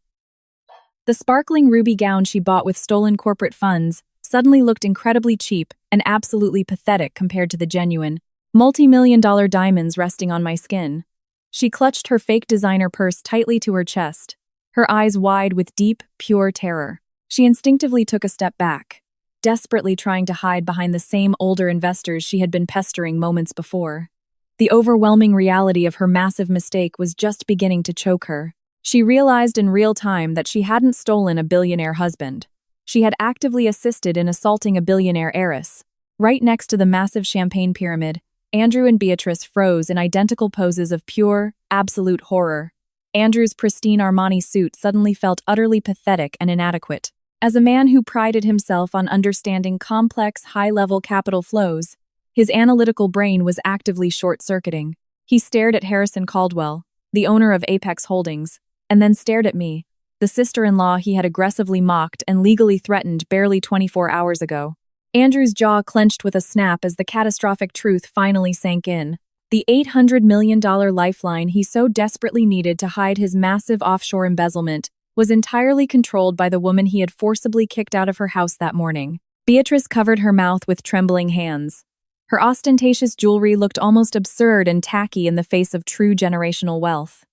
The sparkling ruby gown she bought with stolen corporate funds suddenly looked incredibly cheap and absolutely pathetic compared to the genuine, multi-million-dollar diamonds resting on my skin. She clutched her fake designer purse tightly to her chest, her eyes wide with deep, pure terror. She instinctively took a step back, desperately trying to hide behind the same older investors she had been pestering moments before. The overwhelming reality of her massive mistake was just beginning to choke her. She realized in real time that she hadn't stolen a billionaire husband. She had actively assisted in assaulting a billionaire heiress. Right next to the massive champagne pyramid, Andrew and Beatrice froze in identical poses of pure, absolute horror. Andrew's pristine Armani suit suddenly felt utterly pathetic and inadequate. As a man who prided himself on understanding complex, high-level capital flows, his analytical brain was actively short-circuiting. He stared at Harrison Caldwell, the owner of Apex Holdings, and then stared at me, the sister-in-law he had aggressively mocked and legally threatened barely 24 hours ago. Andrew's jaw clenched with a snap as the catastrophic truth finally sank in. The $800 million lifeline he so desperately needed to hide his massive offshore embezzlement was entirely controlled by the woman he had forcibly kicked out of her house that morning. Beatrice covered her mouth with trembling hands. Her ostentatious jewelry looked almost absurd and tacky in the face of true generational wealth.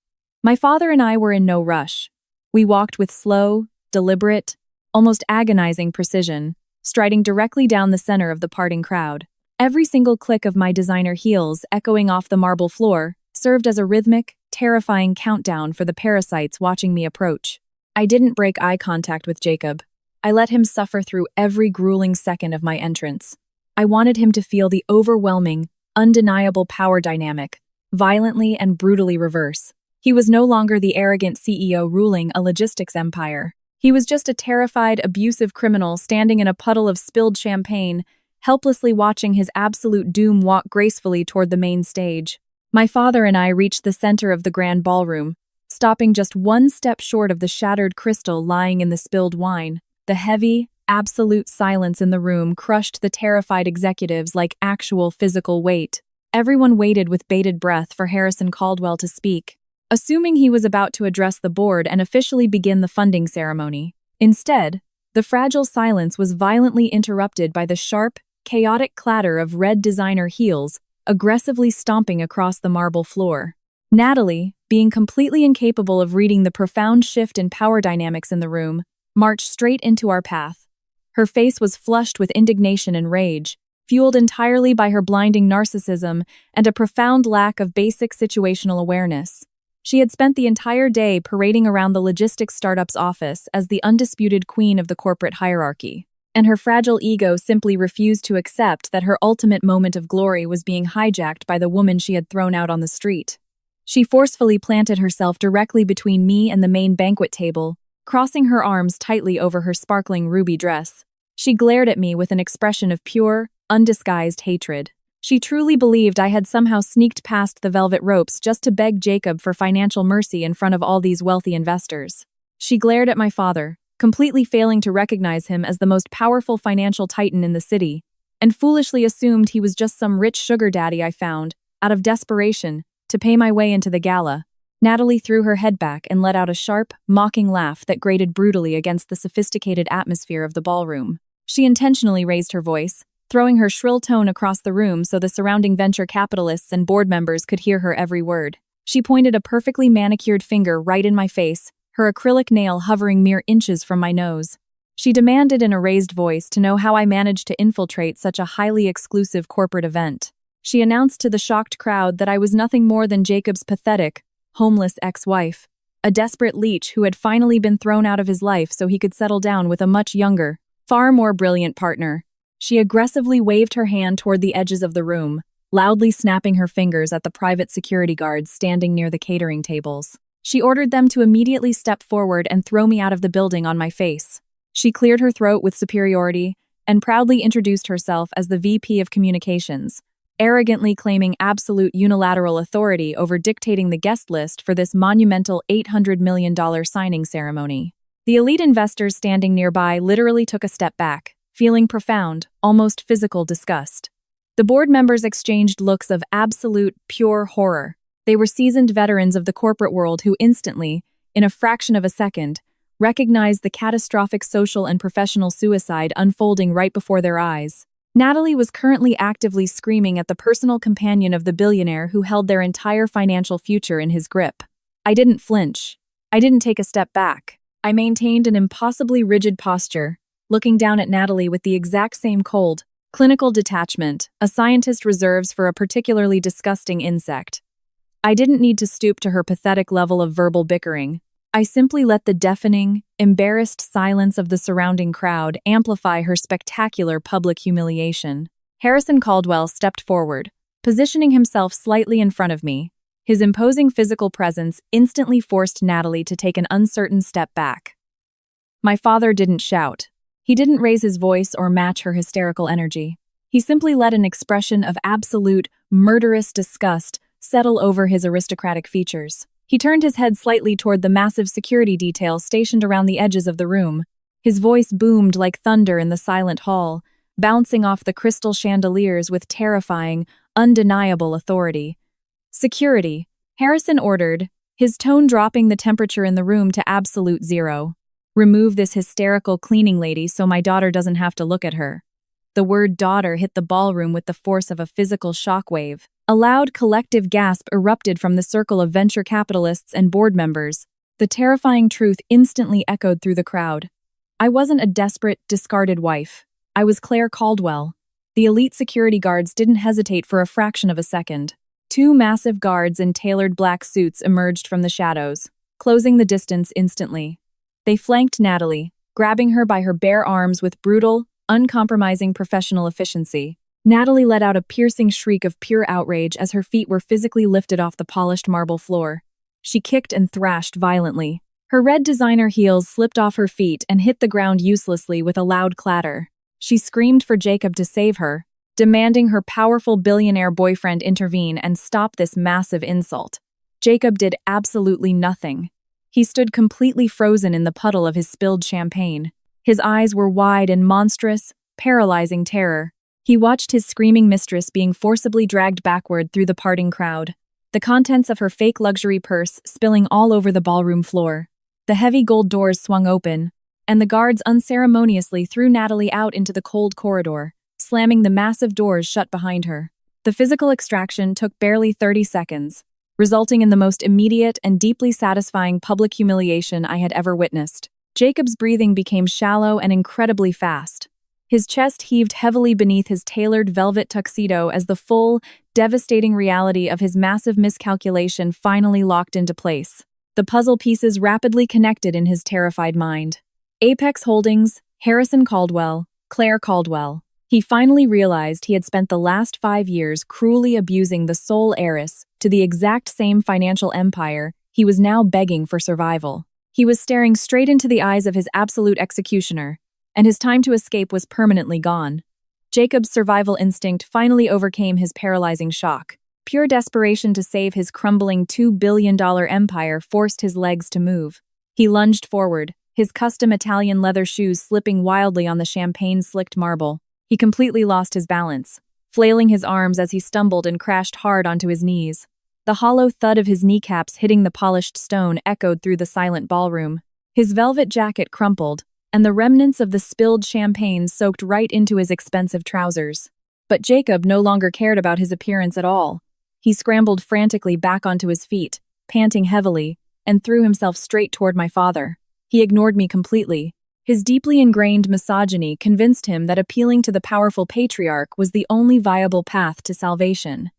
My father and I were in no rush. We walked with slow, deliberate, almost agonizing precision, striding directly down the center of the parting crowd. Every single click of my designer heels echoing off the marble floor served as a rhythmic, terrifying countdown for the parasites watching me approach. I didn't break eye contact with Jacob. I let him suffer through every grueling second of my entrance. I wanted him to feel the overwhelming, undeniable power dynamic, violently and brutally reverse. He was no longer the arrogant CEO ruling a logistics empire. He was just a terrified, abusive criminal standing in a puddle of spilled champagne, helplessly watching his absolute doom walk gracefully toward the main stage. My father and I reached the center of the grand ballroom, stopping just one step short of the shattered crystal lying in the spilled wine. The heavy, absolute silence in the room crushed the terrified executives like actual physical weight. Everyone waited with bated breath for Harrison Caldwell to speak, assuming he was about to address the board and officially begin the funding ceremony. Instead, the fragile silence was violently interrupted by the sharp, chaotic clatter of red designer heels aggressively stomping across the marble floor. Natalie, being completely incapable of reading the profound shift in power dynamics in the room, marched straight into our path. Her face was flushed with indignation and rage, fueled entirely by her blinding narcissism and a profound lack of basic situational awareness. She had spent the entire day parading around the logistics startup's office as the undisputed queen of the corporate hierarchy, and her fragile ego simply refused to accept that her ultimate moment of glory was being hijacked by the woman she had thrown out on the street. She forcefully planted herself directly between me and the main banquet table, crossing her arms tightly over her sparkling ruby dress. She glared at me with an expression of pure, undisguised hatred. She truly believed I had somehow sneaked past the velvet ropes just to beg Jacob for financial mercy in front of all these wealthy investors. She glared at my father, completely failing to recognize him as the most powerful financial titan in the city, and foolishly assumed he was just some rich sugar daddy I found, out of desperation, to pay my way into the gala. Natalie threw her head back and let out a sharp, mocking laugh that grated brutally against the sophisticated atmosphere of the ballroom. She intentionally raised her voice, throwing her shrill tone across the room so the surrounding venture capitalists and board members could hear her every word. She pointed a perfectly manicured finger right in my face, her acrylic nail hovering mere inches from my nose. She demanded in a raised voice to know how I managed to infiltrate such a highly exclusive corporate event. She announced to the shocked crowd that I was nothing more than Jacob's pathetic, homeless ex-wife, a desperate leech who had finally been thrown out of his life so he could settle down with a much younger, far more brilliant partner. She aggressively waved her hand toward the edges of the room, loudly snapping her fingers at the private security guards standing near the catering tables. She ordered them to immediately step forward and throw me out of the building on my face. She cleared her throat with superiority and proudly introduced herself as the VP of Communications, arrogantly claiming absolute unilateral authority over dictating the guest list for this monumental $800 million signing ceremony. The elite investors standing nearby literally took a step back, feeling profound, almost physical disgust. The board members exchanged looks of absolute, pure horror. They were seasoned veterans of the corporate world who instantly, in a fraction of a second, recognized the catastrophic social and professional suicide unfolding right before their eyes. Natalie was currently actively screaming at the personal companion of the billionaire who held their entire financial future in his grip. I didn't flinch. I didn't take a step back. I maintained an impossibly rigid posture, looking down at Natalie with the exact same cold, clinical detachment a scientist reserves for a particularly disgusting insect. I didn't need to stoop to her pathetic level of verbal bickering. I simply let the deafening, embarrassed silence of the surrounding crowd amplify her spectacular public humiliation. Harrison Caldwell stepped forward, positioning himself slightly in front of me. His imposing physical presence instantly forced Natalie to take an uncertain step back. My father didn't shout. He didn't raise his voice or match her hysterical energy. He simply let an expression of absolute, murderous disgust settle over his aristocratic features. He turned his head slightly toward the massive security detail stationed around the edges of the room. His voice boomed like thunder in the silent hall, bouncing off the crystal chandeliers with terrifying, undeniable authority. Security, Harrison ordered, his tone dropping the temperature in the room to absolute zero. Remove this hysterical cleaning lady so my daughter doesn't have to look at her. The word daughter hit the ballroom with the force of a physical shockwave. A loud collective gasp erupted from the circle of venture capitalists and board members. The terrifying truth instantly echoed through the crowd. I wasn't a desperate, discarded wife. I was Claire Caldwell. The elite security guards didn't hesitate for a fraction of a second. Two massive guards in tailored black suits emerged from the shadows, closing the distance instantly. They flanked Natalie, grabbing her by her bare arms with brutal, uncompromising professional efficiency. Natalie let out a piercing shriek of pure outrage as her feet were physically lifted off the polished marble floor. She kicked and thrashed violently. Her red designer heels slipped off her feet and hit the ground uselessly with a loud clatter. She screamed for Jacob to save her, demanding her powerful billionaire boyfriend intervene and stop this massive insult. Jacob did absolutely nothing. He stood completely frozen in the puddle of his spilled champagne. His eyes were wide in monstrous, paralyzing terror. He watched his screaming mistress being forcibly dragged backward through the parting crowd, the contents of her fake luxury purse spilling all over the ballroom floor. The heavy gold doors swung open, and the guards unceremoniously threw Natalie out into the cold corridor, slamming the massive doors shut behind her. The physical extraction took barely 30 seconds, resulting in the most immediate and deeply satisfying public humiliation I had ever witnessed. Jacob's breathing became shallow and incredibly fast. His chest heaved heavily beneath his tailored velvet tuxedo as the full, devastating reality of his massive miscalculation finally locked into place. The puzzle pieces rapidly connected in his terrified mind. Apex Holdings, Harrison Caldwell, Claire Caldwell. He finally realized he had spent the last 5 years cruelly abusing the sole heiress to the exact same financial empire he was now begging for survival. He was staring straight into the eyes of his absolute executioner, and his time to escape was permanently gone. Jacob's survival instinct finally overcame his paralyzing shock. Pure desperation to save his crumbling $2 billion empire forced his legs to move. He lunged forward, his custom Italian leather shoes slipping wildly on the champagne-slicked marble. He completely lost his balance, flailing his arms as he stumbled and crashed hard onto his knees. The hollow thud of his kneecaps hitting the polished stone echoed through the silent ballroom. His velvet jacket crumpled, and the remnants of the spilled champagne soaked right into his expensive trousers. But Jacob no longer cared about his appearance at all. He scrambled frantically back onto his feet, panting heavily, and threw himself straight toward my father. He ignored me completely. His deeply ingrained misogyny convinced him that appealing to the powerful patriarch was the only viable path to salvation.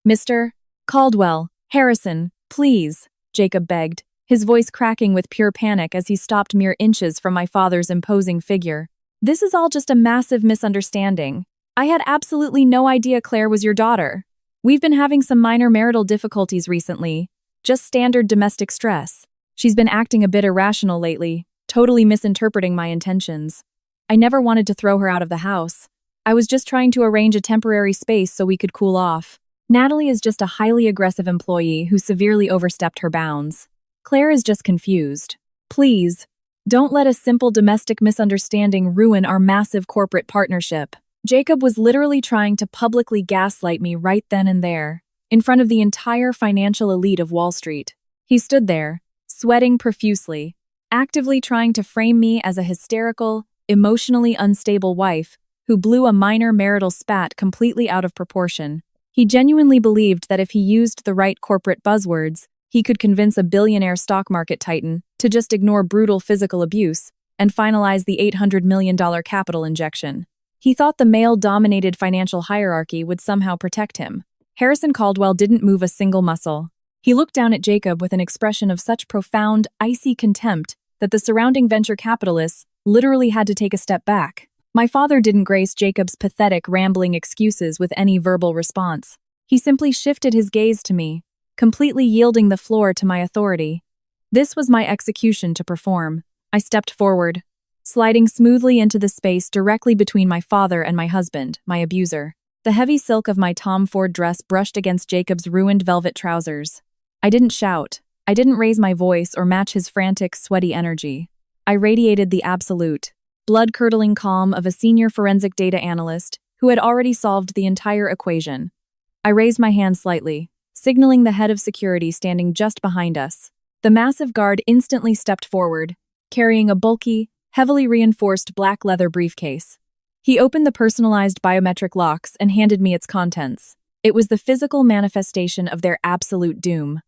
"Mr. Caldwell, Harrison, please," Jacob begged. his voice cracking with pure panic as he stopped mere inches from my father's imposing figure. "This is all just a massive misunderstanding. I had absolutely no idea Claire was your daughter. We've been having some minor marital difficulties recently, just standard domestic stress. She's been acting a bit irrational lately, totally misinterpreting my intentions. I never wanted to throw her out of the house. I was just trying to arrange a temporary space so we could cool off. Natalie is just a highly aggressive employee who severely overstepped her bounds. Claire is just confused. Please, don't let a simple domestic misunderstanding ruin our massive corporate partnership." Jacob was literally trying to publicly gaslight me right then and there, in front of the entire financial elite of Wall Street. He stood there, sweating profusely, actively trying to frame me as a hysterical, emotionally unstable wife who blew a minor marital spat completely out of proportion. He genuinely believed that if he used the right corporate buzzwords, he could convince a billionaire stock market titan to just ignore brutal physical abuse and finalize the $800 million capital injection. He thought the male-dominated financial hierarchy would somehow protect him. Harrison Caldwell didn't move a single muscle. He looked down at Jacob with an expression of such profound, icy contempt that the surrounding venture capitalists literally had to take a step back. My father didn't grace Jacob's pathetic, rambling excuses with any verbal response. He simply shifted his gaze to me, completely yielding the floor to my authority. This was my execution to perform. I stepped forward, sliding smoothly into the space directly between my father and my husband, my abuser. The heavy silk of my Tom Ford dress brushed against Jacob's ruined velvet trousers. I didn't shout. I didn't raise my voice or match his frantic, sweaty energy. I radiated the absolute, blood-curdling calm of a senior forensic data analyst who had already solved the entire equation. I raised my hand slightly, signaling the head of security standing just behind us. The massive guard instantly stepped forward, carrying a bulky, heavily reinforced black leather briefcase. He opened the personalized biometric locks and handed me its contents. It was the physical manifestation of their absolute doom.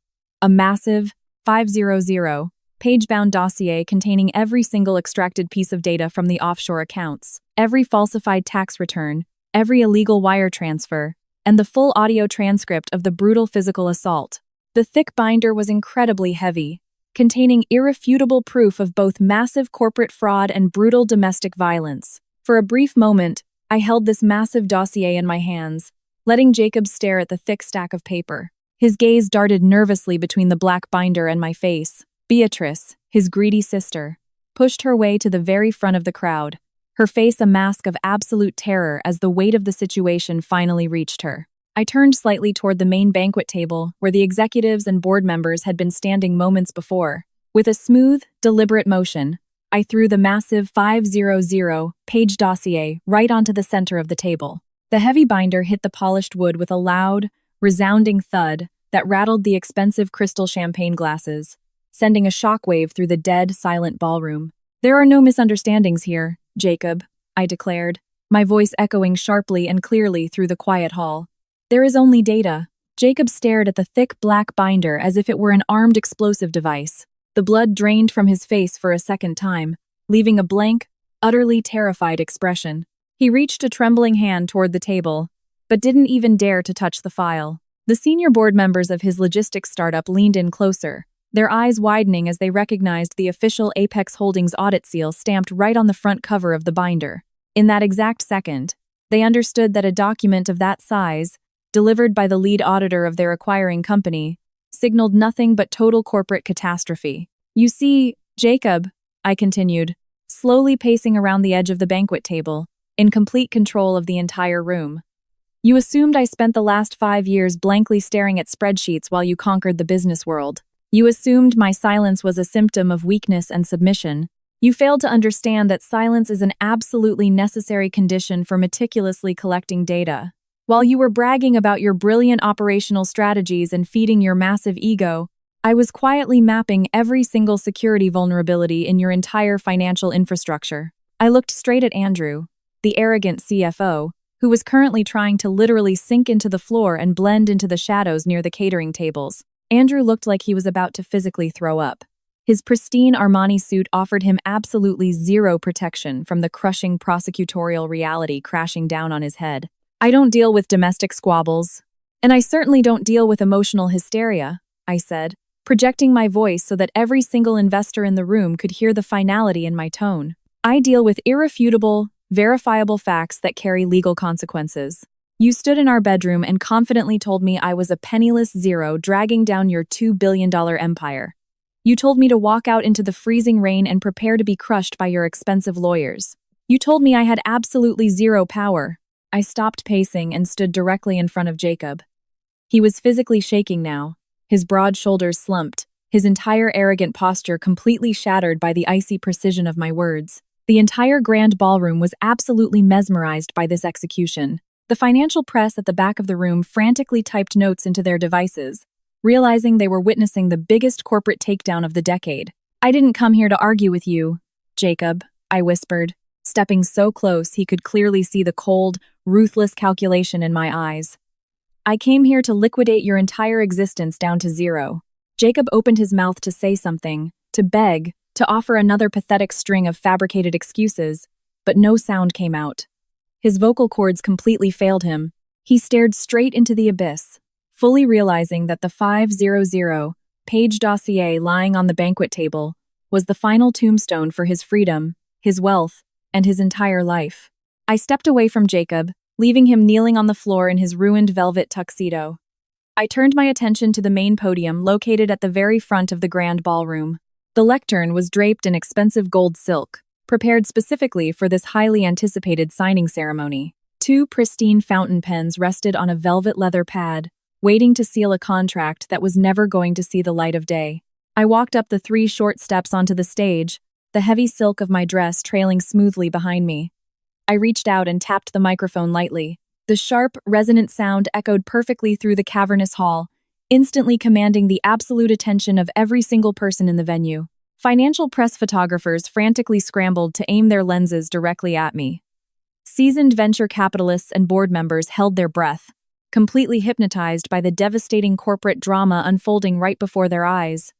A massive, 500-page-bound dossier containing every single extracted piece of data from the offshore accounts, every falsified tax return, every illegal wire transfer, and the full audio transcript of the brutal physical assault. The thick binder was incredibly heavy, containing irrefutable proof of both massive corporate fraud and brutal domestic violence. For a brief moment, I held this massive dossier in my hands, letting Jacob stare at the thick stack of paper. His gaze darted nervously between the black binder and my face. Beatrice, his greedy sister, pushed her way to the very front of the crowd, her face a mask of absolute terror as the weight of the situation finally reached her. I turned slightly toward the main banquet table, where the executives and board members had been standing moments before. With a smooth, deliberate motion, I threw the massive 500-page dossier right onto the center of the table. The heavy binder hit the polished wood with a loud, resounding thud that rattled the expensive crystal champagne glasses, sending a shockwave through the dead, silent ballroom. "There are no misunderstandings here, Jacob," I declared, my voice echoing sharply and clearly through the quiet hall. "There is only data." Jacob stared at the thick black binder as if it were an armed explosive device. The blood drained from his face for a second time, leaving a blank, utterly terrified expression. He reached a trembling hand toward the table, but didn't even dare to touch the file. The senior board members of his logistics startup leaned in closer, their eyes widening as they recognized the official Apex Holdings audit seal stamped right on the front cover of the binder. In that exact second, they understood that a document of that size, delivered by the lead auditor of their acquiring company, signaled nothing but total corporate catastrophe. "You see, Jacob," I continued, slowly pacing around the edge of the banquet table, in complete control of the entire room. "You assumed I spent the last 5 years blankly staring at spreadsheets while you conquered the business world. You assumed my silence was a symptom of weakness and submission. You failed to understand that silence is an absolutely necessary condition for meticulously collecting data. While you were bragging about your brilliant operational strategies and feeding your massive ego, I was quietly mapping every single security vulnerability in your entire financial infrastructure." I looked straight at Andrew, the arrogant CFO, who was currently trying to literally sink into the floor and blend into the shadows near the catering tables. Andrew looked like he was about to physically throw up. His pristine Armani suit offered him absolutely zero protection from the crushing prosecutorial reality crashing down on his head. "I don't deal with domestic squabbles, and I certainly don't deal with emotional hysteria," I said, projecting my voice so that every single investor in the room could hear the finality in my tone. I deal with irrefutable, verifiable facts that carry legal consequences. You stood in our bedroom and confidently told me I was a penniless zero dragging down your $2 billion empire. You told me to walk out into the freezing rain and prepare to be crushed by your expensive lawyers. You told me I had absolutely zero power. I stopped pacing and stood directly in front of Jacob. He was physically shaking now, his broad shoulders slumped, his entire arrogant posture completely shattered by the icy precision of my words. The entire grand ballroom was absolutely mesmerized by this execution. The financial press at the back of the room frantically typed notes into their devices, realizing they were witnessing the biggest corporate takedown of the decade. "I didn't come here to argue with you, Jacob," I whispered, stepping so close he could clearly see the cold, ruthless calculation in my eyes. "I came here to liquidate your entire existence down to zero." Jacob opened his mouth to say something, to beg, to offer another pathetic string of fabricated excuses, but no sound came out. His vocal cords completely failed him. He stared straight into the abyss, fully realizing that the 500-page dossier lying on the banquet table was the final tombstone for his freedom, his wealth, and his entire life. I stepped away from Jacob, leaving him kneeling on the floor in his ruined velvet tuxedo. I turned my attention to the main podium located at the very front of the grand ballroom. The lectern was draped in expensive gold silk, prepared specifically for this highly anticipated signing ceremony. 2 pristine fountain pens rested on a velvet leather pad, waiting to seal a contract that was never going to see the light of day. I walked up the 3 short steps onto the stage, the heavy silk of my dress trailing smoothly behind me. I reached out and tapped the microphone lightly. The sharp, resonant sound echoed perfectly through the cavernous hall, instantly commanding the absolute attention of every single person in the venue. Financial press photographers frantically scrambled to aim their lenses directly at me. Seasoned venture capitalists and board members held their breath, completely hypnotized by the devastating corporate drama unfolding right before their eyes.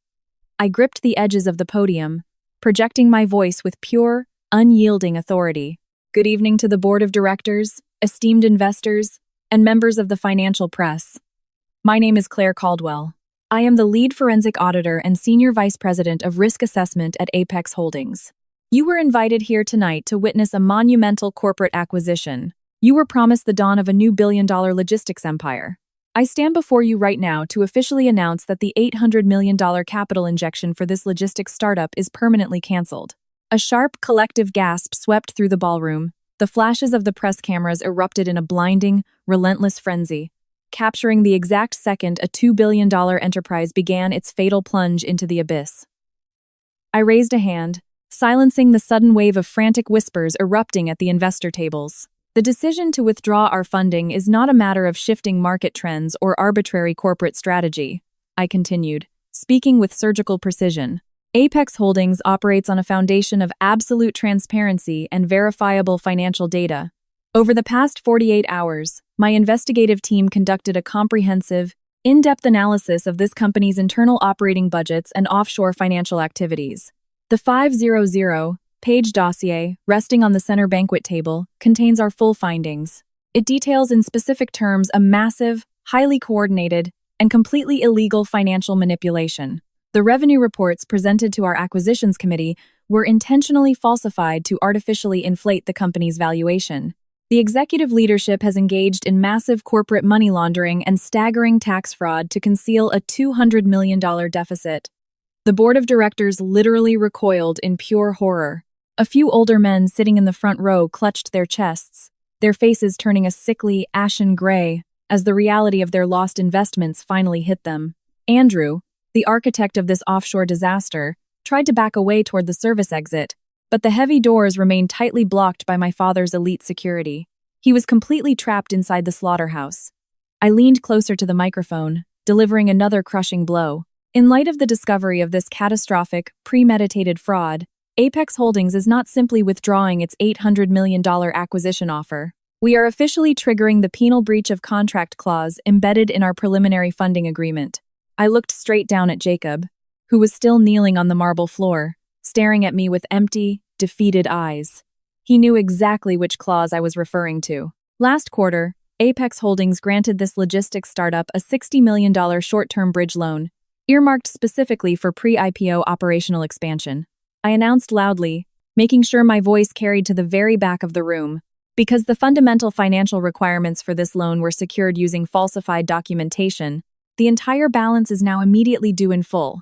I gripped the edges of the podium, projecting my voice with pure, unyielding authority. "Good evening to the board of directors, esteemed investors, and members of the financial press. My name is Claire Caldwell. I am the lead forensic auditor and senior vice president of risk assessment at Apex Holdings. You were invited here tonight to witness a monumental corporate acquisition. You were promised the dawn of a new billion-dollar logistics empire. I stand before you right now to officially announce that the $800 million capital injection for this logistics startup is permanently canceled." A sharp, collective gasp swept through the ballroom. The flashes of the press cameras erupted in a blinding, relentless frenzy, capturing the exact second a $2 billion enterprise began its fatal plunge into the abyss. I raised a hand, silencing the sudden wave of frantic whispers erupting at the investor tables. "The decision to withdraw our funding is not a matter of shifting market trends or arbitrary corporate strategy," I continued, speaking with surgical precision. "Apex Holdings operates on a foundation of absolute transparency and verifiable financial data. Over the past 48 hours, my investigative team conducted a comprehensive, in-depth analysis of this company's internal operating budgets and offshore financial activities. The 500-page dossier, resting on the center banquet table, contains our full findings. It details in specific terms a massive, highly coordinated, and completely illegal financial manipulation. The revenue reports presented to our acquisitions committee were intentionally falsified to artificially inflate the company's valuation. The executive leadership has engaged in massive corporate money laundering and staggering tax fraud to conceal a $200 million deficit. The board of directors literally recoiled in pure horror. A few older men sitting in the front row clutched their chests, their faces turning a sickly, ashen gray as the reality of their lost investments finally hit them. Andrew, the architect of this offshore disaster, tried to back away toward the service exit, but the heavy doors remained tightly blocked by my father's elite security. He was completely trapped inside the slaughterhouse. I leaned closer to the microphone, delivering another crushing blow. In light of the discovery of this catastrophic, premeditated fraud, Apex Holdings is not simply withdrawing its $800 million acquisition offer. We are officially triggering the penal breach of contract clause embedded in our preliminary funding agreement. I looked straight down at Jacob, who was still kneeling on the marble floor, staring at me with empty, defeated eyes. He knew exactly which clause I was referring to. Last quarter, Apex Holdings granted this logistics startup a $60 million short-term bridge loan, earmarked specifically for pre-IPO operational expansion. I announced loudly, making sure my voice carried to the very back of the room. Because the fundamental financial requirements for this loan were secured using falsified documentation, the entire balance is now immediately due in full.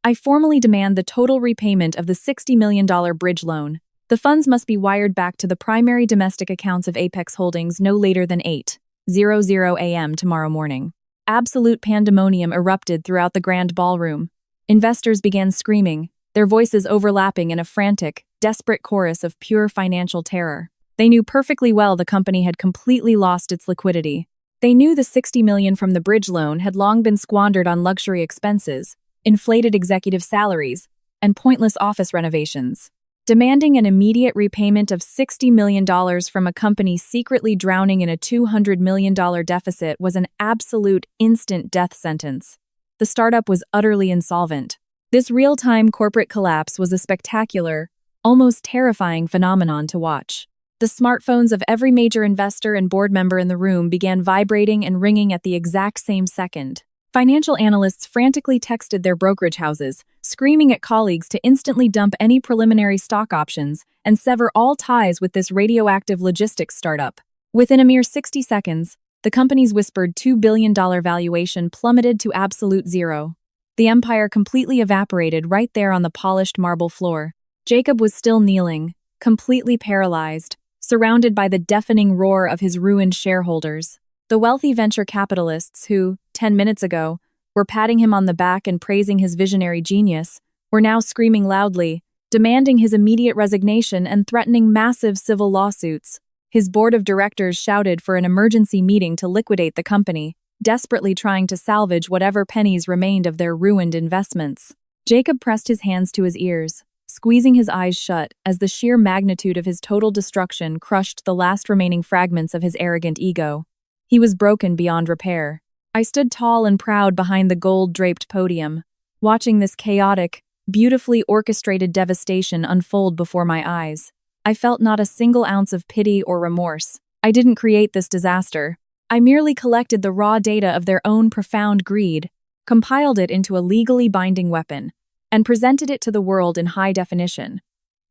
I formally demand the total repayment of the $60 million bridge loan. The funds must be wired back to the primary domestic accounts of Apex Holdings no later than 8:00 a.m. tomorrow morning. Absolute pandemonium erupted throughout the grand ballroom. Investors began screaming, their voices overlapping in a frantic, desperate chorus of pure financial terror. They knew perfectly well the company had completely lost its liquidity. They knew the $60 million from the bridge loan had long been squandered on luxury expenses, inflated executive salaries, and pointless office renovations. Demanding an immediate repayment of $60 million from a company secretly drowning in a $200 million deficit was an absolute instant death sentence. The startup was utterly insolvent. This real-time corporate collapse was a spectacular, almost terrifying phenomenon to watch. The smartphones of every major investor and board member in the room began vibrating and ringing at the exact same second. Financial analysts frantically texted their brokerage houses, screaming at colleagues to instantly dump any preliminary stock options and sever all ties with this radioactive logistics startup. Within a mere 60 seconds, the company's whispered $2 billion valuation plummeted to absolute zero. The empire completely evaporated right there on the polished marble floor. Jacob was still kneeling, completely paralyzed, surrounded by the deafening roar of his ruined shareholders. The wealthy venture capitalists who, 10 minutes ago, were patting him on the back and praising his visionary genius, were now screaming loudly, demanding his immediate resignation and threatening massive civil lawsuits. His board of directors shouted for an emergency meeting to liquidate the company, desperately trying to salvage whatever pennies remained of their ruined investments. Jacob pressed his hands to his ears, squeezing his eyes shut as the sheer magnitude of his total destruction crushed the last remaining fragments of his arrogant ego. He was broken beyond repair. I stood tall and proud behind the gold-draped podium, watching this chaotic, beautifully orchestrated devastation unfold before my eyes. I felt not a single ounce of pity or remorse. I didn't create this disaster. I merely collected the raw data of their own profound greed, compiled it into a legally binding weapon, and presented it to the world in high definition.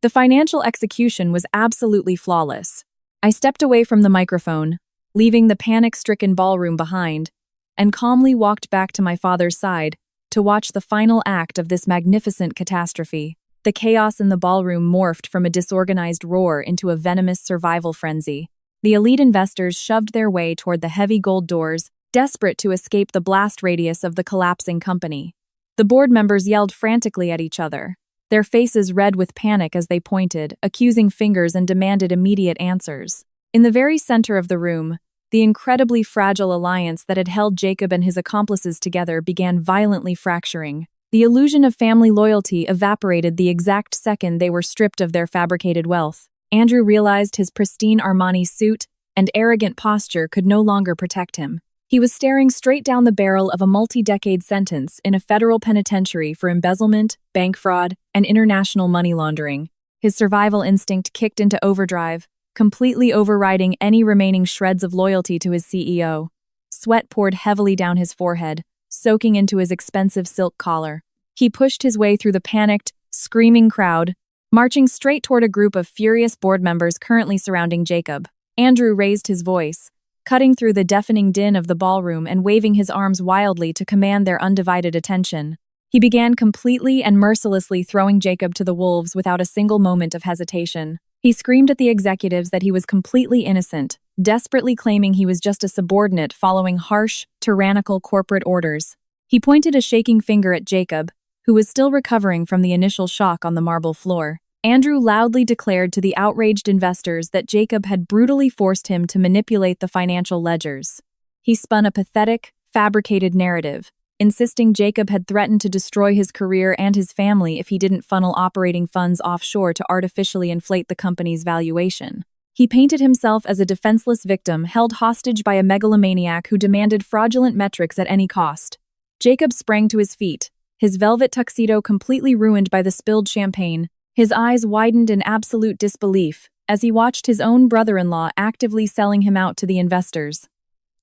The financial execution was absolutely flawless. I stepped away from the microphone, leaving the panic-stricken ballroom behind, and calmly walked back to my father's side to watch the final act of this magnificent catastrophe. The chaos in the ballroom morphed from a disorganized roar into a venomous survival frenzy. The elite investors shoved their way toward the heavy gold doors, desperate to escape the blast radius of the collapsing company. The board members yelled frantically at each other, their faces red with panic as they pointed, accusing fingers and demanded immediate answers. In the very center of the room, the incredibly fragile alliance that had held Jacob and his accomplices together began violently fracturing. The illusion of family loyalty evaporated the exact second they were stripped of their fabricated wealth. Andrew realized his pristine Armani suit and arrogant posture could no longer protect him. He was staring straight down the barrel of a multi-decade sentence in a federal penitentiary for embezzlement, bank fraud, and international money laundering. His survival instinct kicked into overdrive, completely overriding any remaining shreds of loyalty to his CEO. Sweat poured heavily down his forehead, soaking into his expensive silk collar. He pushed his way through the panicked, screaming crowd, marching straight toward a group of furious board members currently surrounding Jacob. Andrew raised his voice, cutting through the deafening din of the ballroom and waving his arms wildly to command their undivided attention. He began completely and mercilessly throwing Jacob to the wolves without a single moment of hesitation. He screamed at the executives that he was completely innocent, desperately claiming he was just a subordinate following harsh, tyrannical corporate orders. He pointed a shaking finger at Jacob, who was still recovering from the initial shock on the marble floor. Andrew loudly declared to the outraged investors that Jacob had brutally forced him to manipulate the financial ledgers. He spun a pathetic, fabricated narrative, insisting Jacob had threatened to destroy his career and his family if he didn't funnel operating funds offshore to artificially inflate the company's valuation. He painted himself as a defenseless victim held hostage by a megalomaniac who demanded fraudulent metrics at any cost. Jacob sprang to his feet, his velvet tuxedo completely ruined by the spilled champagne. His eyes widened in absolute disbelief as he watched his own brother-in-law actively selling him out to the investors.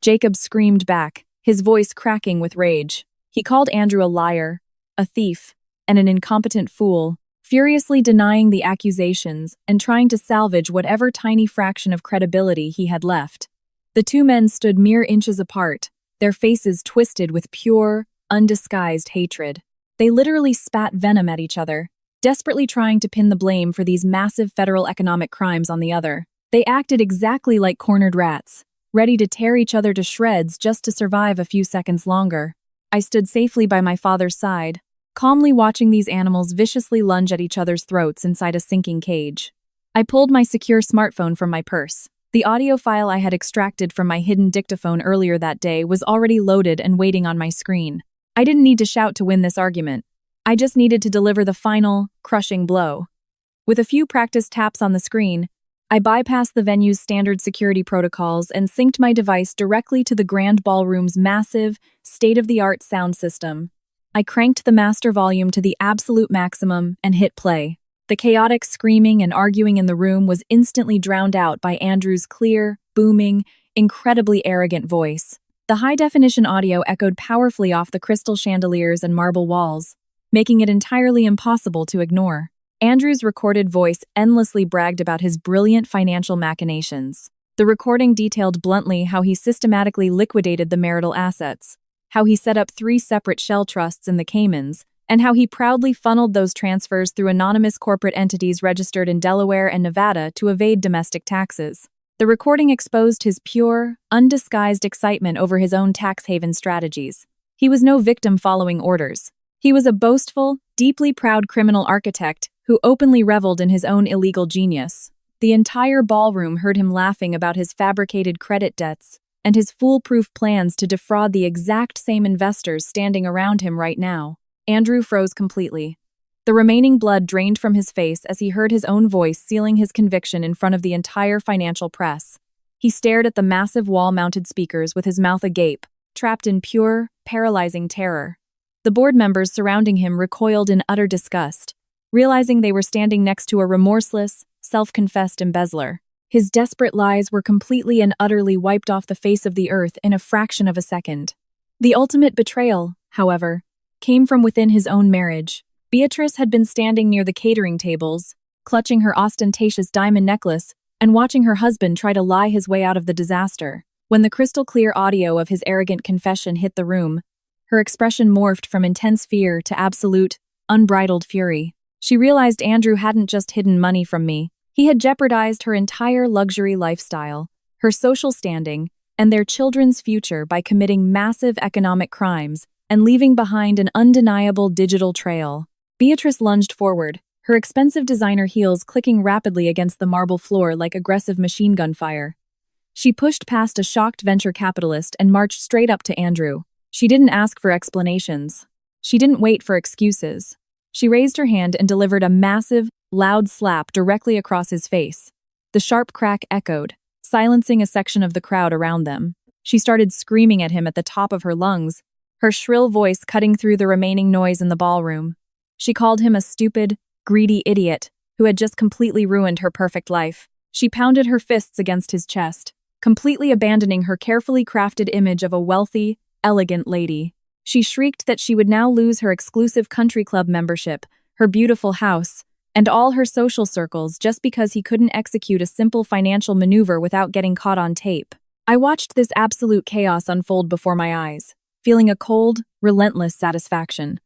Jacob screamed back, his voice cracking with rage. He called Andrew a liar, a thief, and an incompetent fool, furiously denying the accusations and trying to salvage whatever tiny fraction of credibility he had left. The two men stood mere inches apart, their faces twisted with pure, undisguised hatred. They literally spat venom at each other, desperately trying to pin the blame for these massive federal economic crimes on the other. They acted exactly like cornered rats, ready to tear each other to shreds just to survive a few seconds longer. I stood safely by my father's side, calmly watching these animals viciously lunge at each other's throats inside a sinking cage. I pulled my secure smartphone from my purse. The audio file I had extracted from my hidden dictaphone earlier that day was already loaded and waiting on my screen. I didn't need to shout to win this argument. I just needed to deliver the final, crushing blow. With a few practice taps on the screen, I bypassed the venue's standard security protocols and synced my device directly to the grand ballroom's massive, state-of-the-art sound system. I cranked the master volume to the absolute maximum and hit play. The chaotic screaming and arguing in the room was instantly drowned out by Andrew's clear, booming, incredibly arrogant voice. The high-definition audio echoed powerfully off the crystal chandeliers and marble walls, making it entirely impossible to ignore. Andrew's recorded voice endlessly bragged about his brilliant financial machinations. The recording detailed bluntly how he systematically liquidated the marital assets, how he set up 3 separate shell trusts in the Caymans, and how he proudly funneled those transfers through anonymous corporate entities registered in Delaware and Nevada to evade domestic taxes. The recording exposed his pure, undisguised excitement over his own tax haven strategies. He was no victim following orders. He was a boastful, deeply proud criminal architect who openly reveled in his own illegal genius. The entire ballroom heard him laughing about his fabricated credit debts and his foolproof plans to defraud the exact same investors standing around him right now. Andrew froze completely. The remaining blood drained from his face as he heard his own voice sealing his conviction in front of the entire financial press. He stared at the massive wall-mounted speakers with his mouth agape, trapped in pure, paralyzing terror. The board members surrounding him recoiled in utter disgust, realizing they were standing next to a remorseless, self-confessed embezzler. His desperate lies were completely and utterly wiped off the face of the earth in a fraction of a second. The ultimate betrayal, however, came from within his own marriage. Beatrice had been standing near the catering tables, clutching her ostentatious diamond necklace and watching her husband try to lie his way out of the disaster. When the crystal-clear audio of his arrogant confession hit the room, her expression morphed from intense fear to absolute, unbridled fury. She realized Andrew hadn't just hidden money from me. He had jeopardized her entire luxury lifestyle, her social standing, and their children's future by committing massive economic crimes and leaving behind an undeniable digital trail. Beatrice lunged forward, her expensive designer heels clicking rapidly against the marble floor like aggressive machine gun fire. She pushed past a shocked venture capitalist and marched straight up to Andrew. She didn't ask for explanations. She didn't wait for excuses. She raised her hand and delivered a massive, loud slap directly across his face. The sharp crack echoed, silencing a section of the crowd around them. She started screaming at him at the top of her lungs, her shrill voice cutting through the remaining noise in the ballroom. She called him a stupid, greedy idiot who had just completely ruined her perfect life. She pounded her fists against his chest, completely abandoning her carefully crafted image of a wealthy, elegant lady. She shrieked that she would now lose her exclusive country club membership, her beautiful house, and all her social circles just because he couldn't execute a simple financial maneuver without getting caught on tape. I watched this absolute chaos unfold before my eyes, feeling a cold, relentless satisfaction.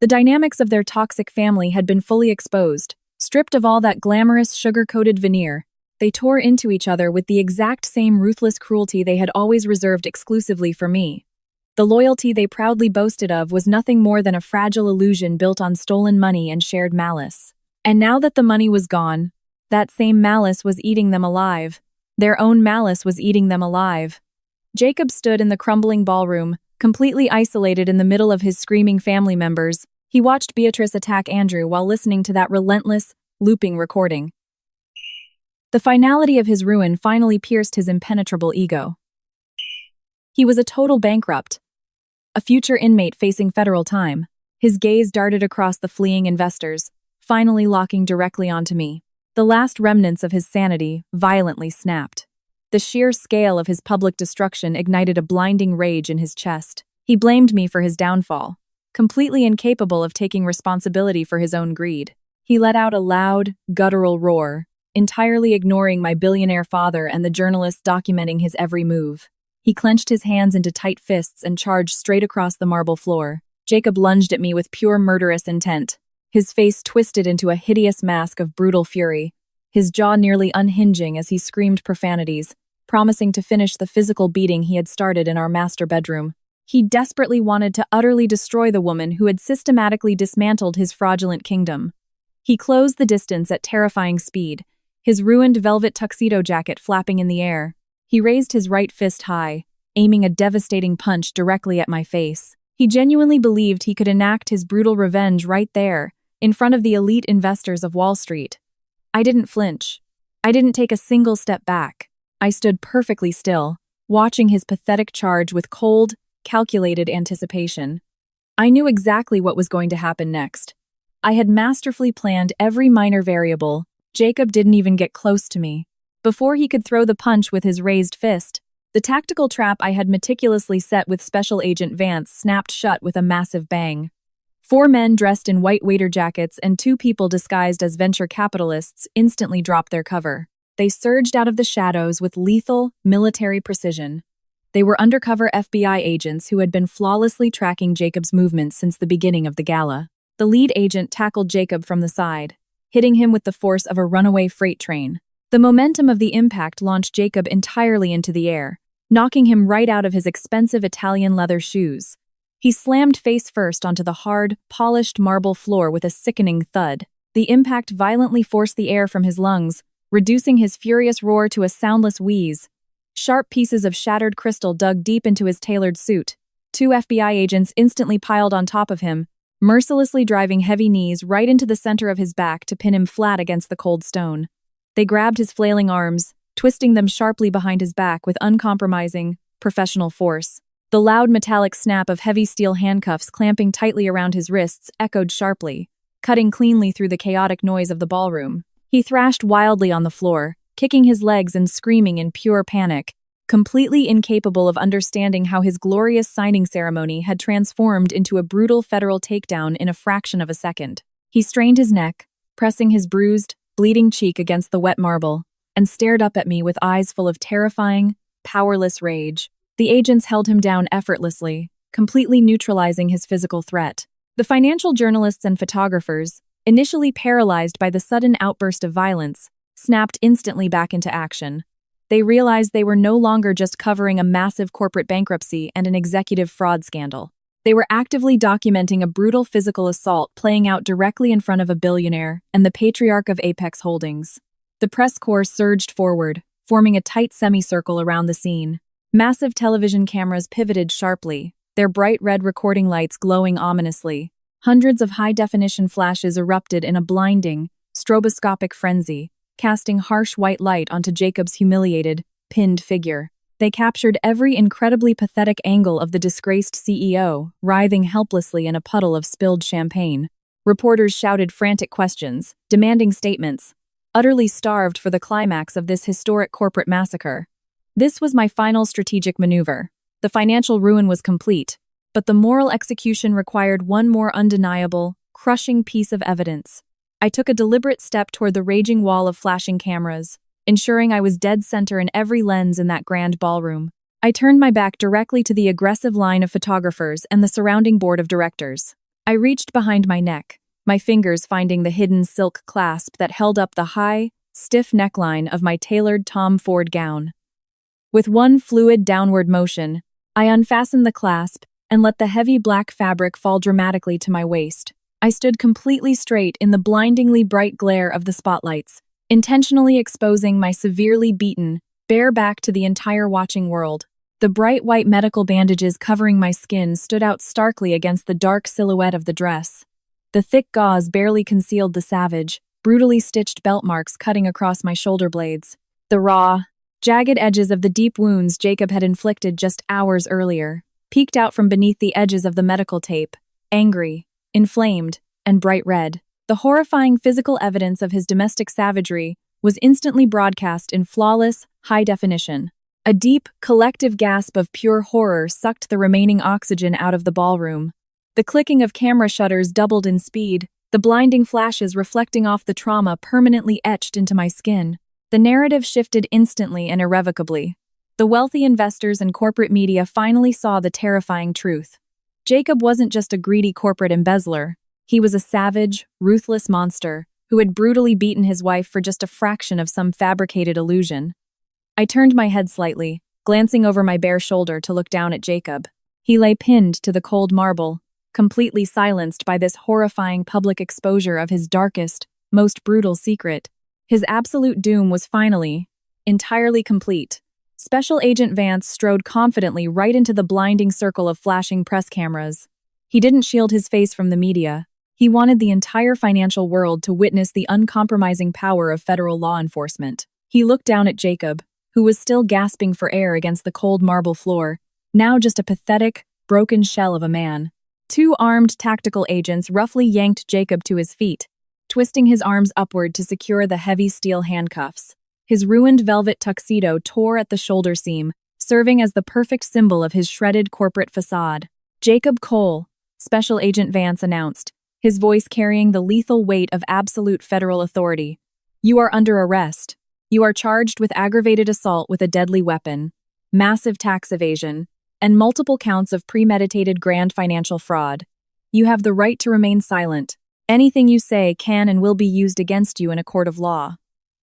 The dynamics of their toxic family had been fully exposed, stripped of all that glamorous, sugar-coated veneer. They tore into each other with the exact same ruthless cruelty they had always reserved exclusively for me. The loyalty they proudly boasted of was nothing more than a fragile illusion built on stolen money and shared malice. And now that the money was gone, that same malice was eating them alive. Their own malice was eating them alive. Jacob stood in the crumbling ballroom, completely isolated in the middle of his screaming family members. He watched Beatrice attack Andrew while listening to that relentless, looping recording. The finality of his ruin finally pierced his impenetrable ego. He was a total bankrupt, a future inmate facing federal time. His gaze darted across the fleeing investors, finally locking directly onto me. The last remnants of his sanity violently snapped. The sheer scale of his public destruction ignited a blinding rage in his chest. He blamed me for his downfall, completely incapable of taking responsibility for his own greed. He let out a loud, guttural roar, entirely ignoring my billionaire father and the journalists documenting his every move. He clenched his hands into tight fists and charged straight across the marble floor. Jacob lunged at me with pure murderous intent, his face twisted into a hideous mask of brutal fury, his jaw nearly unhinging as he screamed profanities, promising to finish the physical beating he had started in our master bedroom. He desperately wanted to utterly destroy the woman who had systematically dismantled his fraudulent kingdom. He closed the distance at terrifying speed, his ruined velvet tuxedo jacket flapping in the air. He raised his right fist high, aiming a devastating punch directly at my face. He genuinely believed he could enact his brutal revenge right there, in front of the elite investors of Wall Street. I didn't flinch. I didn't take a single step back. I stood perfectly still, watching his pathetic charge with cold, calculated anticipation. I knew exactly what was going to happen next. I had masterfully planned every minor variable. Jacob didn't even get close to me. Before he could throw the punch with his raised fist, the tactical trap I had meticulously set with Special Agent Vance snapped shut with a massive bang. 4 men dressed in white waiter jackets and 2 people disguised as venture capitalists instantly dropped their cover. They surged out of the shadows with lethal, military precision. They were undercover FBI agents who had been flawlessly tracking Jacob's movements since the beginning of the gala. The lead agent tackled Jacob from the side, hitting him with the force of a runaway freight train. The momentum of the impact launched Jacob entirely into the air, knocking him right out of his expensive Italian leather shoes. He slammed face first onto the hard, polished marble floor with a sickening thud. The impact violently forced the air from his lungs, reducing his furious roar to a soundless wheeze. Sharp pieces of shattered crystal dug deep into his tailored suit. 2 FBI agents instantly piled on top of him, mercilessly driving heavy knees right into the center of his back to pin him flat against the cold stone. They grabbed his flailing arms, twisting them sharply behind his back with uncompromising, professional force. The loud metallic snap of heavy steel handcuffs clamping tightly around his wrists echoed sharply, cutting cleanly through the chaotic noise of the ballroom. He thrashed wildly on the floor, kicking his legs and screaming in pure panic, completely incapable of understanding how his glorious signing ceremony had transformed into a brutal federal takedown in a fraction of a second. He strained his neck, pressing his bruised, bleeding cheek against the wet marble, and stared up at me with eyes full of terrifying, powerless rage. The agents held him down effortlessly, completely neutralizing his physical threat. The financial journalists and photographers, initially paralyzed by the sudden outburst of violence, snapped instantly back into action. They realized they were no longer just covering a massive corporate bankruptcy and an executive fraud scandal. They were actively documenting a brutal physical assault playing out directly in front of a billionaire and the patriarch of Apex Holdings. The press corps surged forward, forming a tight semicircle around the scene. Massive television cameras pivoted sharply, their bright red recording lights glowing ominously. Hundreds of high-definition flashes erupted in a blinding, stroboscopic frenzy, casting harsh white light onto Jacob's humiliated, pinned figure. They captured every incredibly pathetic angle of the disgraced CEO, writhing helplessly in a puddle of spilled champagne. Reporters shouted frantic questions, demanding statements, utterly starved for the climax of this historic corporate massacre. This was my final strategic maneuver. The financial ruin was complete, but the moral execution required one more undeniable, crushing piece of evidence. I took a deliberate step toward the raging wall of flashing cameras, ensuring I was dead center in every lens in that grand ballroom. I turned my back directly to the aggressive line of photographers and the surrounding board of directors. I reached behind my neck, my fingers finding the hidden silk clasp that held up the high, stiff neckline of my tailored Tom Ford gown. With one fluid downward motion, I unfastened the clasp and let the heavy black fabric fall dramatically to my waist. I stood completely straight in the blindingly bright glare of the spotlights, intentionally exposing my severely beaten, bare back to the entire watching world. The bright white medical bandages covering my skin stood out starkly against the dark silhouette of the dress. The thick gauze barely concealed the savage, brutally stitched belt marks cutting across my shoulder blades. The raw, jagged edges of the deep wounds Jacob had inflicted just hours earlier peeked out from beneath the edges of the medical tape, angry, inflamed, and bright red. The horrifying physical evidence of his domestic savagery was instantly broadcast in flawless, high definition. A deep, collective gasp of pure horror sucked the remaining oxygen out of the ballroom. The clicking of camera shutters doubled in speed, the blinding flashes reflecting off the trauma permanently etched into my skin. The narrative shifted instantly and irrevocably. The wealthy investors and corporate media finally saw the terrifying truth. Jacob wasn't just a greedy corporate embezzler. He was a savage, ruthless monster who had brutally beaten his wife for just a fraction of some fabricated illusion. I turned my head slightly, glancing over my bare shoulder to look down at Jacob. He lay pinned to the cold marble, completely silenced by this horrifying public exposure of his darkest, most brutal secret. His absolute doom was finally, entirely complete. Special Agent Vance strode confidently right into the blinding circle of flashing press cameras. He didn't shield his face from the media. He wanted the entire financial world to witness the uncompromising power of federal law enforcement. He looked down at Jacob, who was still gasping for air against the cold marble floor, now just a pathetic, broken shell of a man. Two armed tactical agents roughly yanked Jacob to his feet, twisting his arms upward to secure the heavy steel handcuffs. His ruined velvet tuxedo tore at the shoulder seam, serving as the perfect symbol of his shredded corporate facade. "Jacob Cole," Special Agent Vance announced, his voice carrying the lethal weight of absolute federal authority. "You are under arrest. You are charged with aggravated assault with a deadly weapon, massive tax evasion, and multiple counts of premeditated grand financial fraud. You have the right to remain silent. Anything you say can and will be used against you in a court of law."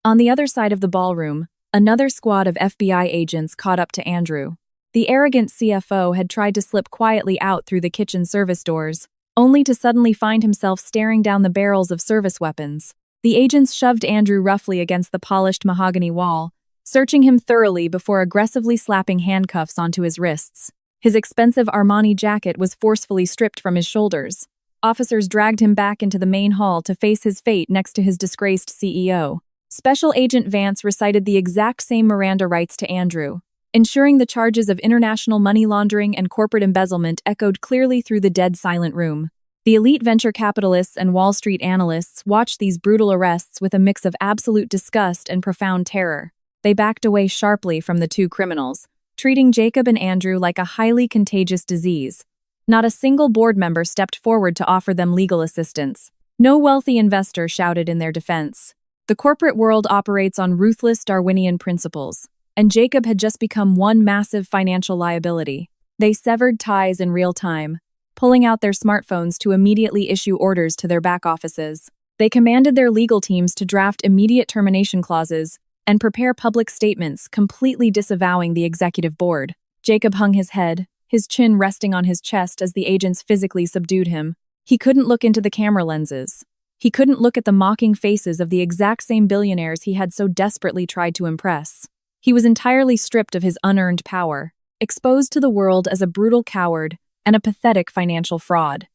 On the other side of the ballroom, another squad of FBI agents caught up to Andrew. The arrogant CFO had tried to slip quietly out through the kitchen service doors, only to suddenly find himself staring down the barrels of service weapons. The agents shoved Andrew roughly against the polished mahogany wall, searching him thoroughly before aggressively slapping handcuffs onto his wrists. His expensive Armani jacket was forcefully stripped from his shoulders. Officers dragged him back into the main hall to face his fate next to his disgraced CEO. Special Agent Vance recited the exact same Miranda rights to Andrew, ensuring the charges of international money laundering and corporate embezzlement echoed clearly through the dead silent room. The elite venture capitalists and Wall Street analysts watched these brutal arrests with a mix of absolute disgust and profound terror. They backed away sharply from the two criminals, treating Jacob and Andrew like a highly contagious disease. Not a single board member stepped forward to offer them legal assistance. No wealthy investor shouted in their defense. The corporate world operates on ruthless Darwinian principles, and Jacob had just become one massive financial liability. They severed ties in real time, pulling out their smartphones to immediately issue orders to their back offices. They commanded their legal teams to draft immediate termination clauses and prepare public statements completely disavowing the executive board. Jacob hung his head, his chin resting on his chest as the agents physically subdued him. He couldn't look into the camera lenses. He couldn't look at the mocking faces of the exact same billionaires he had so desperately tried to impress. He was entirely stripped of his unearned power, exposed to the world as a brutal coward and a pathetic financial fraud.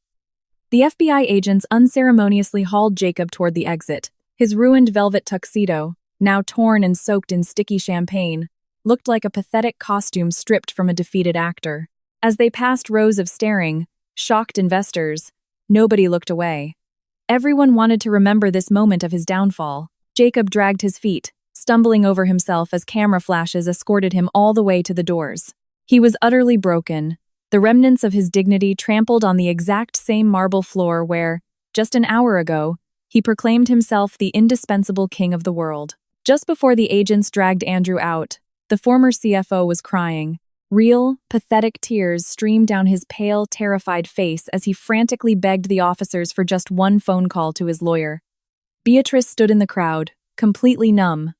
The FBI agents unceremoniously hauled Jacob toward the exit. His ruined velvet tuxedo, now torn and soaked in sticky champagne, looked like a pathetic costume stripped from a defeated actor. As they passed rows of staring, shocked investors, nobody looked away. Everyone wanted to remember this moment of his downfall. Jacob dragged his feet, stumbling over himself as camera flashes escorted him all the way to the doors. He was utterly broken, the remnants of his dignity trampled on the exact same marble floor where, just an hour ago, he proclaimed himself the indispensable king of the world. Just before the agents dragged Andrew out, the former CFO was crying. Real, pathetic tears streamed down his pale, terrified face as he frantically begged the officers for just one phone call to his lawyer. Beatrice stood in the crowd, completely numb.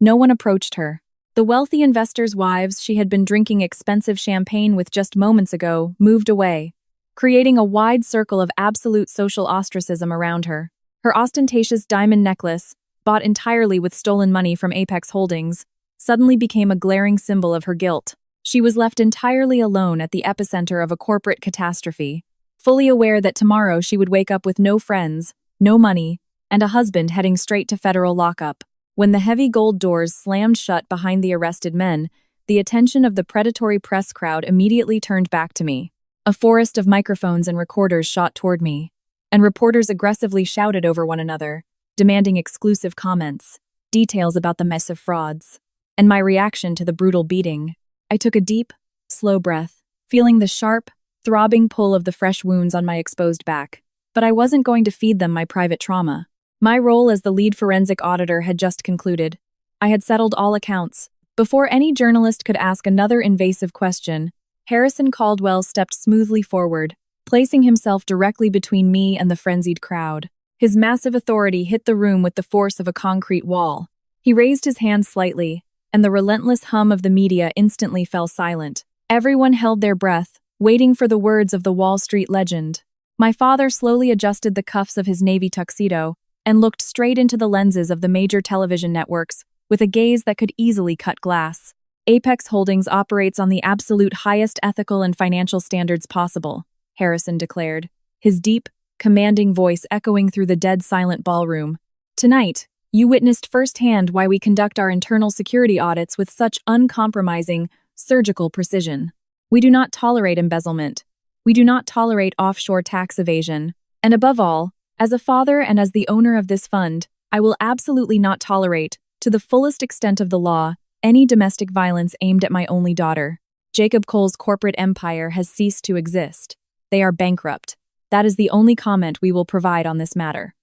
No one approached her. The wealthy investors' wives she had been drinking expensive champagne with just moments ago moved away, creating a wide circle of absolute social ostracism around her. Her ostentatious diamond necklace, bought entirely with stolen money from Apex Holdings, suddenly became a glaring symbol of her guilt. She was left entirely alone at the epicenter of a corporate catastrophe, fully aware that tomorrow she would wake up with no friends, no money, and a husband heading straight to federal lockup. When the heavy gold doors slammed shut behind the arrested men, the attention of the predatory press crowd immediately turned back to me. A forest of microphones and recorders shot toward me, and reporters aggressively shouted over one another, demanding exclusive comments, details about the mess of frauds. and my reaction to the brutal beating. I took a deep, slow breath, feeling the sharp, throbbing pull of the fresh wounds on my exposed back. But I wasn't going to feed them my private trauma. My role as the lead forensic auditor had just concluded. I had settled all accounts. Before any journalist could ask another invasive question, Harrison Caldwell stepped smoothly forward, placing himself directly between me and the frenzied crowd. His massive authority hit the room with the force of a concrete wall. He raised his hand slightly, and the relentless hum of the media instantly fell silent. Everyone held their breath, waiting for the words of the Wall Street legend. My father slowly adjusted the cuffs of his navy tuxedo and looked straight into the lenses of the major television networks with a gaze that could easily cut glass. Apex Holdings operates on the absolute highest ethical and financial standards possible, Harrison declared, his deep, commanding voice echoing through the dead-silent ballroom. Tonight, you witnessed firsthand why we conduct our internal security audits with such uncompromising, surgical precision. We do not tolerate embezzlement. We do not tolerate offshore tax evasion. And above all, as a father and as the owner of this fund, I will absolutely not tolerate, to the fullest extent of the law, any domestic violence aimed at my only daughter. Jacob Cole's corporate empire has ceased to exist. They are bankrupt. That is the only comment we will provide on this matter.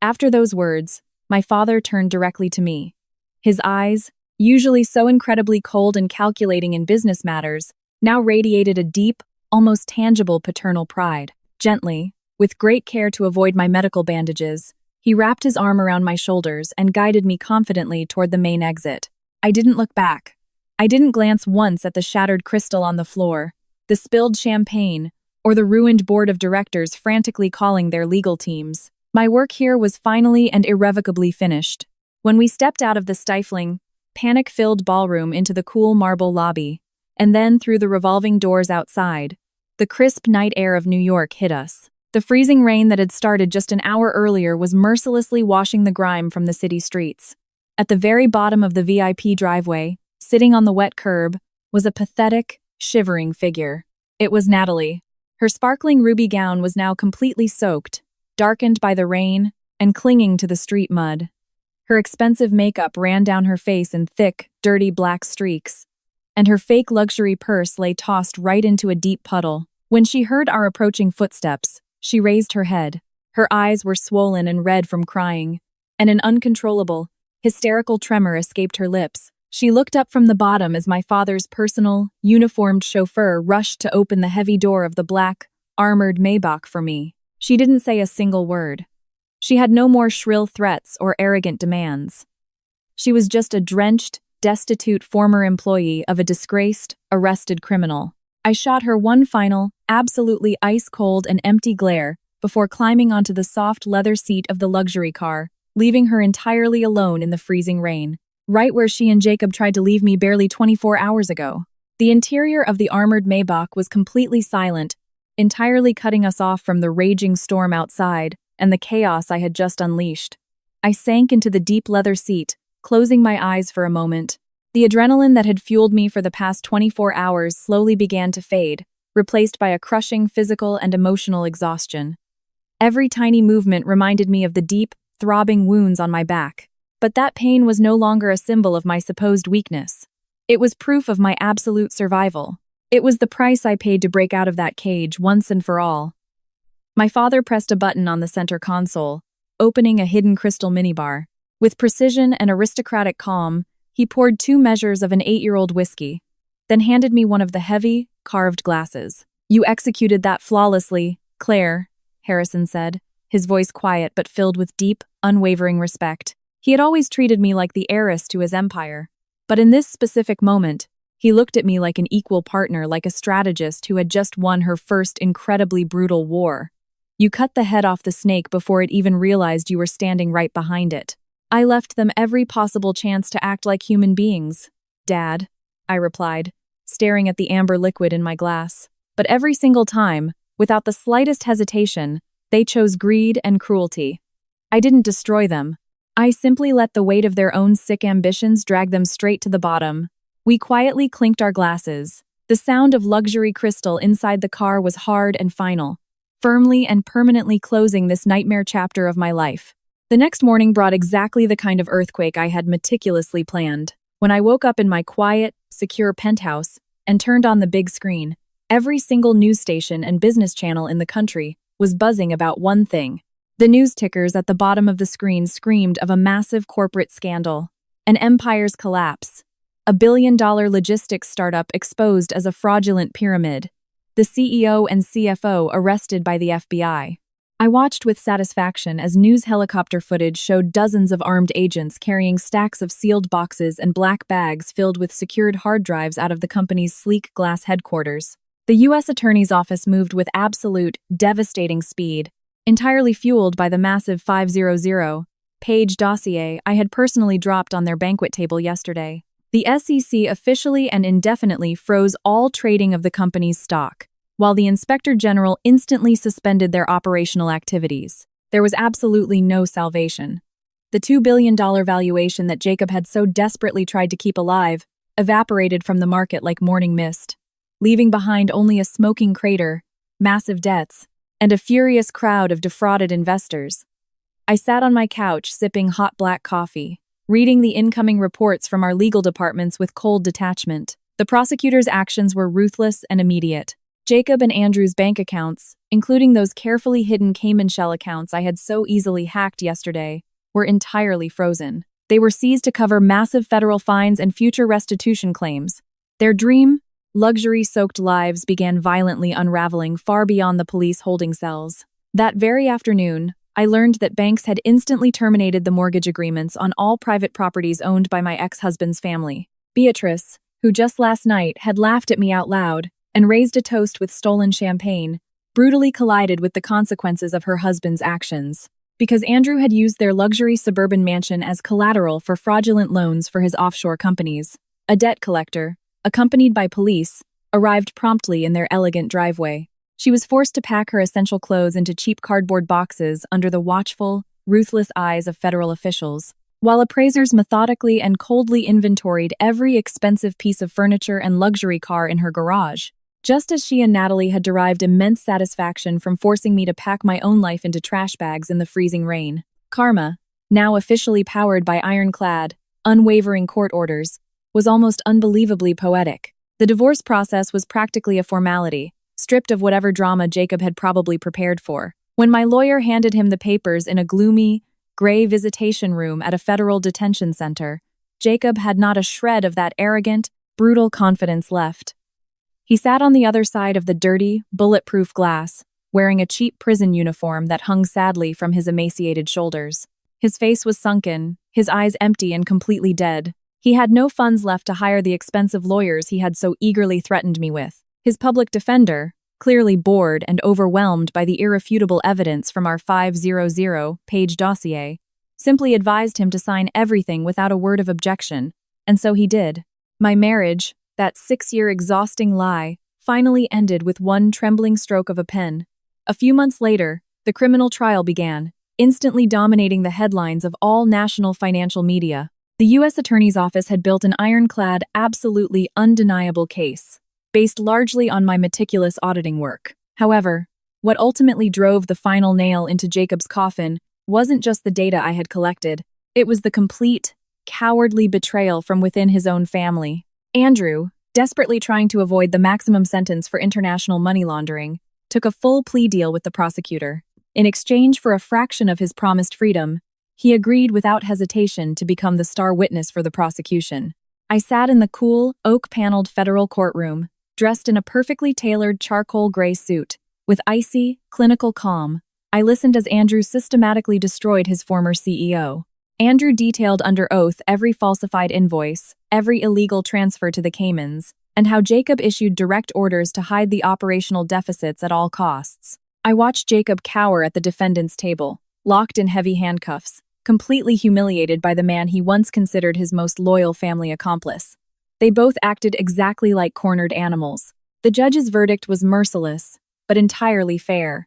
After those words, my father turned directly to me. His eyes, usually so incredibly cold and calculating in business matters, now radiated a deep, almost tangible paternal pride. Gently, with great care to avoid my medical bandages, he wrapped his arm around my shoulders and guided me confidently toward the main exit. I didn't look back. I didn't glance once at the shattered crystal on the floor, the spilled champagne, or the ruined board of directors frantically calling their legal teams. My work here was finally and irrevocably finished. When we stepped out of the stifling, panic-filled ballroom into the cool marble lobby, and then through the revolving doors outside, the crisp night air of New York hit us. The freezing rain that had started just an hour earlier was mercilessly washing the grime from the city streets. At the very bottom of the VIP driveway, sitting on the wet curb, was a pathetic, shivering figure. It was Natalie. Her sparkling ruby gown was now completely soaked, darkened by the rain, and clinging to the street mud. Her expensive makeup ran down her face in thick, dirty black streaks, and her fake luxury purse lay tossed right into a deep puddle. When she heard our approaching footsteps, she raised her head. Her eyes were swollen and red from crying, and an uncontrollable, hysterical tremor escaped her lips. She looked up from the bottom as my father's personal, uniformed chauffeur rushed to open the heavy door of the black, armored Maybach for me. She didn't say a single word. She had no more shrill threats or arrogant demands. She was just a drenched, destitute former employee of a disgraced, arrested criminal. I shot her one final, absolutely ice-cold and empty glare before climbing onto the soft leather seat of the luxury car, leaving her entirely alone in the freezing rain, right where she and Jacob tried to leave me barely 24 hours ago. The interior of the armored Maybach was completely silent, entirely cutting us off from the raging storm outside and the chaos I had just unleashed. I sank into the deep leather seat, closing my eyes for a moment. The adrenaline that had fueled me for the past 24 hours slowly began to fade, replaced by a crushing physical and emotional exhaustion. Every tiny movement reminded me of the deep, throbbing wounds on my back. But that pain was no longer a symbol of my supposed weakness. It was proof of my absolute survival. It was the price I paid to break out of that cage once and for all. My father pressed a button on the center console, opening a hidden crystal minibar. With precision and aristocratic calm, he poured 2 measures of an 8-year-old whiskey, then handed me one of the heavy, carved glasses. "You executed that flawlessly, Claire," Harrison said, his voice quiet but filled with deep, unwavering respect. He had always treated me like the heiress to his empire, but in this specific moment, he looked at me like an equal partner, like a strategist who had just won her first incredibly brutal war. "You cut the head off the snake before it even realized you were standing right behind it. I left them every possible chance to act like human beings, Dad," I replied, staring at the amber liquid in my glass. But every single time, without the slightest hesitation, they chose greed and cruelty. I didn't destroy them. I simply let the weight of their own sick ambitions drag them straight to the bottom. We quietly clinked our glasses. The sound of luxury crystal inside the car was hard and final, firmly and permanently closing this nightmare chapter of my life. The next morning brought exactly the kind of earthquake I had meticulously planned. When I woke up in my quiet, secure penthouse and turned on the big screen, every single news station and business channel in the country was buzzing about one thing. The news tickers at the bottom of the screen screamed of a massive corporate scandal, an empire's collapse, a billion-dollar logistics startup exposed as a fraudulent pyramid, the CEO and CFO arrested by the FBI. I watched with satisfaction as news helicopter footage showed dozens of armed agents carrying stacks of sealed boxes and black bags filled with secured hard drives out of the company's sleek glass headquarters. The U.S. Attorney's Office moved with absolute, devastating speed, entirely fueled by the massive 500-page dossier I had personally dropped on their banquet table yesterday. The SEC officially and indefinitely froze all trading of the company's stock, while the Inspector General instantly suspended their operational activities. There was absolutely no salvation. The $2 billion valuation that Jacob had so desperately tried to keep alive evaporated from the market like morning mist, leaving behind only a smoking crater, massive debts, and a furious crowd of defrauded investors. I sat on my couch sipping hot black coffee, reading the incoming reports from our legal departments with cold detachment. The prosecutor's actions were ruthless and immediate. Jacob and Andrew's bank accounts, including those carefully hidden Cayman shell accounts I had so easily hacked yesterday, were entirely frozen. They were seized to cover massive federal fines and future restitution claims. Their dream, luxury-soaked lives began violently unraveling far beyond the police holding cells. That very afternoon, I learned that banks had instantly terminated the mortgage agreements on all private properties owned by my ex-husband's family. Beatrice, who just last night had laughed at me out loud and raised a toast with stolen champagne, brutally collided with the consequences of her husband's actions. Because Andrew had used their luxury suburban mansion as collateral for fraudulent loans for his offshore companies, a debt collector, accompanied by police, arrived promptly in their elegant driveway. She was forced to pack her essential clothes into cheap cardboard boxes under the watchful, ruthless eyes of federal officials, while appraisers methodically and coldly inventoried every expensive piece of furniture and luxury car in her garage. Just as she and Natalie had derived immense satisfaction from forcing me to pack my own life into trash bags in the freezing rain. Karma, now officially powered by ironclad, unwavering court orders, was almost unbelievably poetic. The divorce process was practically a formality, stripped of whatever drama Jacob had probably prepared for. When my lawyer handed him the papers in a gloomy, gray visitation room at a federal detention center, Jacob had not a shred of that arrogant, brutal confidence left. He sat on the other side of the dirty, bulletproof glass, wearing a cheap prison uniform that hung sadly from his emaciated shoulders. His face was sunken, his eyes empty and completely dead. He had no funds left to hire the expensive lawyers he had so eagerly threatened me with. His public defender, clearly bored and overwhelmed by the irrefutable evidence from our 500-page dossier, simply advised him to sign everything without a word of objection, and so he did. My marriage, that 6-year exhausting lie, finally ended with one trembling stroke of a pen. A few months later, the criminal trial began, instantly dominating the headlines of all national financial media. The U.S. Attorney's Office had built an ironclad, absolutely undeniable case, based largely on my meticulous auditing work. However, what ultimately drove the final nail into Jacob's coffin wasn't just the data I had collected, it was the complete, cowardly betrayal from within his own family. Andrew, desperately trying to avoid the maximum sentence for international money laundering, took a full plea deal with the prosecutor. In exchange for a fraction of his promised freedom, he agreed without hesitation to become the star witness for the prosecution. I sat in the cool, oak-paneled federal courtroom, dressed in a perfectly tailored charcoal gray suit, with icy, clinical calm. I listened as Andrew systematically destroyed his former CEO. Andrew detailed under oath every falsified invoice, every illegal transfer to the Caymans, and how Jacob issued direct orders to hide the operational deficits at all costs. I watched Jacob cower at the defendant's table, locked in heavy handcuffs, completely humiliated by the man he once considered his most loyal family accomplice. They both acted exactly like cornered animals. The judge's verdict was merciless, but entirely fair.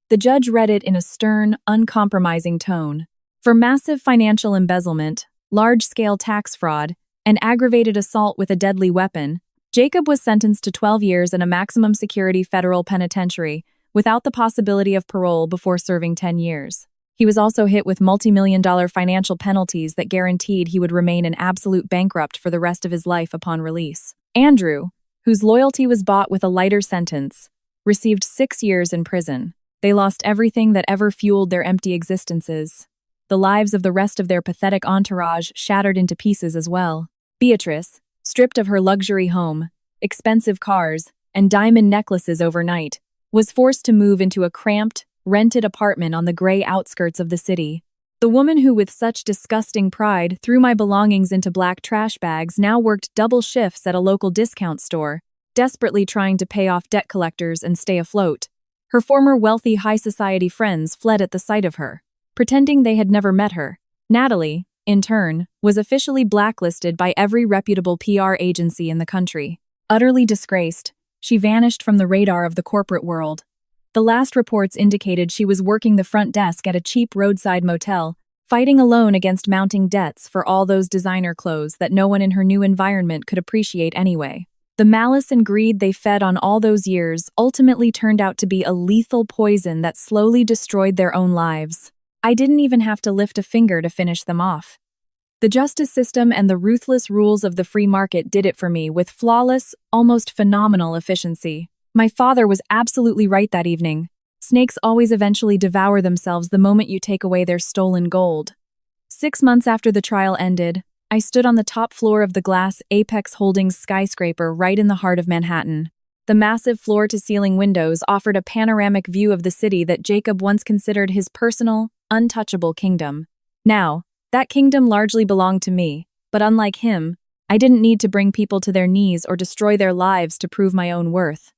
The judge read it in a stern, uncompromising tone. For massive financial embezzlement, large-scale tax fraud, and aggravated assault with a deadly weapon, Jacob was sentenced to 12 years in a maximum security federal penitentiary, without the possibility of parole before serving 10 years. He was also hit with multi-million-dollar financial penalties that guaranteed he would remain an absolute bankrupt for the rest of his life upon release. Andrew, whose loyalty was bought with a lighter sentence, received 6 years in prison. They lost everything that ever fueled their empty existences. The lives of the rest of their pathetic entourage shattered into pieces as well. Beatrice, stripped of her luxury home, expensive cars, and diamond necklaces overnight, was forced to move into a cramped, rented apartment on the gray outskirts of the city. The woman who with such disgusting pride threw my belongings into black trash bags now worked double shifts at a local discount store, desperately trying to pay off debt collectors and stay afloat. Her former wealthy high society friends fled at the sight of her, pretending they had never met her. Natalie, in turn, was officially blacklisted by every reputable PR agency in the country. Utterly disgraced, she vanished from the radar of the corporate world. The last reports indicated she was working the front desk at a cheap roadside motel, fighting alone against mounting debts for all those designer clothes that no one in her new environment could appreciate anyway. The malice and greed they fed on all those years ultimately turned out to be a lethal poison that slowly destroyed their own lives. I didn't even have to lift a finger to finish them off. The justice system and the ruthless rules of the free market did it for me with flawless, almost phenomenal efficiency. My father was absolutely right that evening. Snakes always eventually devour themselves the moment you take away their stolen gold. 6 months after the trial ended, I stood on the top floor of the glass Apex Holdings skyscraper right in the heart of Manhattan. The massive floor-to-ceiling windows offered a panoramic view of the city that Jacob once considered his personal, untouchable kingdom. Now, that kingdom largely belonged to me, but unlike him, I didn't need to bring people to their knees or destroy their lives to prove my own worth.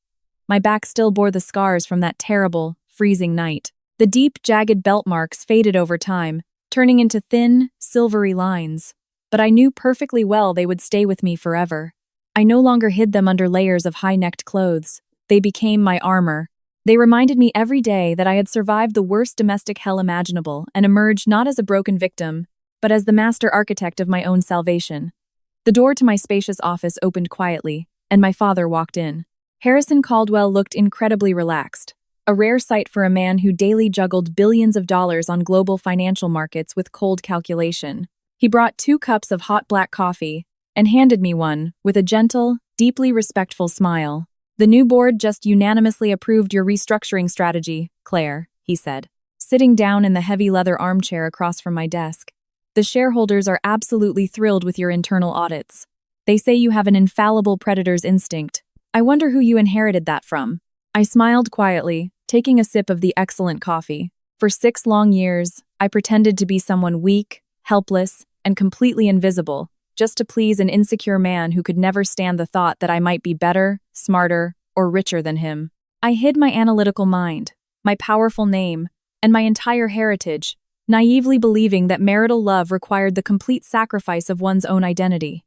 My back still bore the scars from that terrible, freezing night. The deep, jagged belt marks faded over time, turning into thin, silvery lines. But I knew perfectly well they would stay with me forever. I no longer hid them under layers of high-necked clothes. They became my armor. They reminded me every day that I had survived the worst domestic hell imaginable and emerged not as a broken victim, but as the master architect of my own salvation. The door to my spacious office opened quietly, and my father walked in. Harrison Caldwell looked incredibly relaxed, a rare sight for a man who daily juggled billions of dollars on global financial markets with cold calculation. He brought 2 cups of hot black coffee and handed me one with a gentle, deeply respectful smile. "The new board just unanimously approved your restructuring strategy, Claire," he said, sitting down in the heavy leather armchair across from my desk. "The shareholders are absolutely thrilled with your internal audits. They say you have an infallible predator's instinct. I wonder who you inherited that from." I smiled quietly, taking a sip of the excellent coffee. For 6 long years, I pretended to be someone weak, helpless, and completely invisible, just to please an insecure man who could never stand the thought that I might be better, smarter, or richer than him. I hid my analytical mind, my powerful name, and my entire heritage, naively believing that marital love required the complete sacrifice of one's own identity.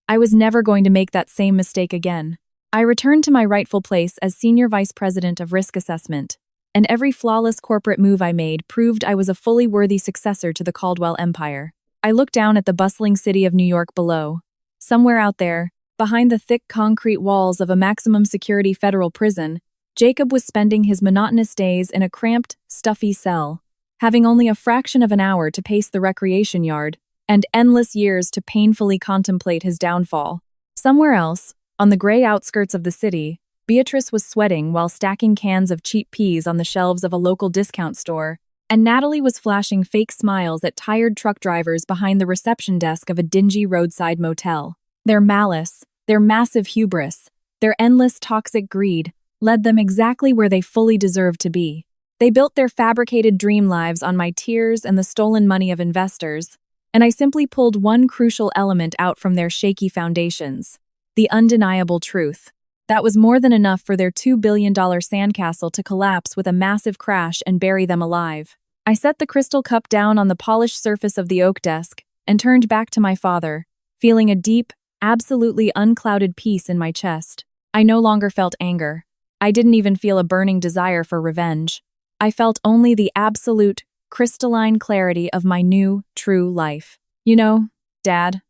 I was never going to make that same mistake again. I returned to my rightful place as Senior Vice President of Risk Assessment, and every flawless corporate move I made proved I was a fully worthy successor to the Caldwell Empire. I looked down at the bustling city of New York below. Somewhere out there, behind the thick concrete walls of a maximum security federal prison, Jacob was spending his monotonous days in a cramped, stuffy cell, having only a fraction of an hour to pace the recreation yard, and endless years to painfully contemplate his downfall. Somewhere else, on the gray outskirts of the city, Beatrice was sweating while stacking cans of cheap peas on the shelves of a local discount store, and Natalie was flashing fake smiles at tired truck drivers behind the reception desk of a dingy roadside motel. Their malice, their massive hubris, their endless toxic greed led them exactly where they fully deserved to be. They built their fabricated dream lives on my tears and the stolen money of investors, and I simply pulled one crucial element out from their shaky foundations: the undeniable truth. That was more than enough for their $2 billion sandcastle to collapse with a massive crash and bury them alive. I set the crystal cup down on the polished surface of the oak desk and turned back to my father, feeling a deep, absolutely unclouded peace in my chest. I no longer felt anger. I didn't even feel a burning desire for revenge. I felt only the absolute, crystalline clarity of my new, true life. "You know, Dad,"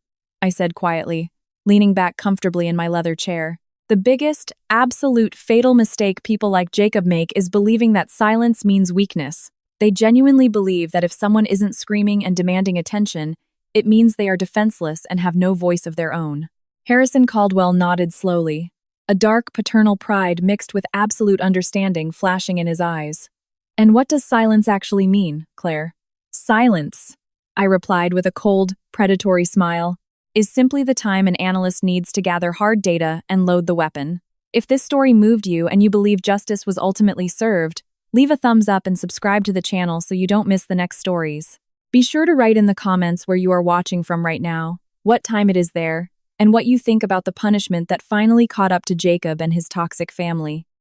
I said quietly, leaning back comfortably in my leather chair, "the biggest, absolute fatal mistake people like Jacob make is believing that silence means weakness. They genuinely believe that if someone isn't screaming and demanding attention, it means they are defenseless and have no voice of their own. Harrison Caldwell nodded slowly, a dark paternal pride mixed with absolute understanding flashing in his eyes. And what does silence actually mean, Claire? Silence, I replied with a cold, predatory smile, is simply the time an analyst needs to gather hard data and load the weapon. If this story moved you and you believe justice was ultimately served, leave a thumbs up and subscribe to the channel so you don't miss the next stories. Be sure to write in the comments where you are watching from right now, what time it is there, and what you think about the punishment that finally caught up to Jacob and his toxic family.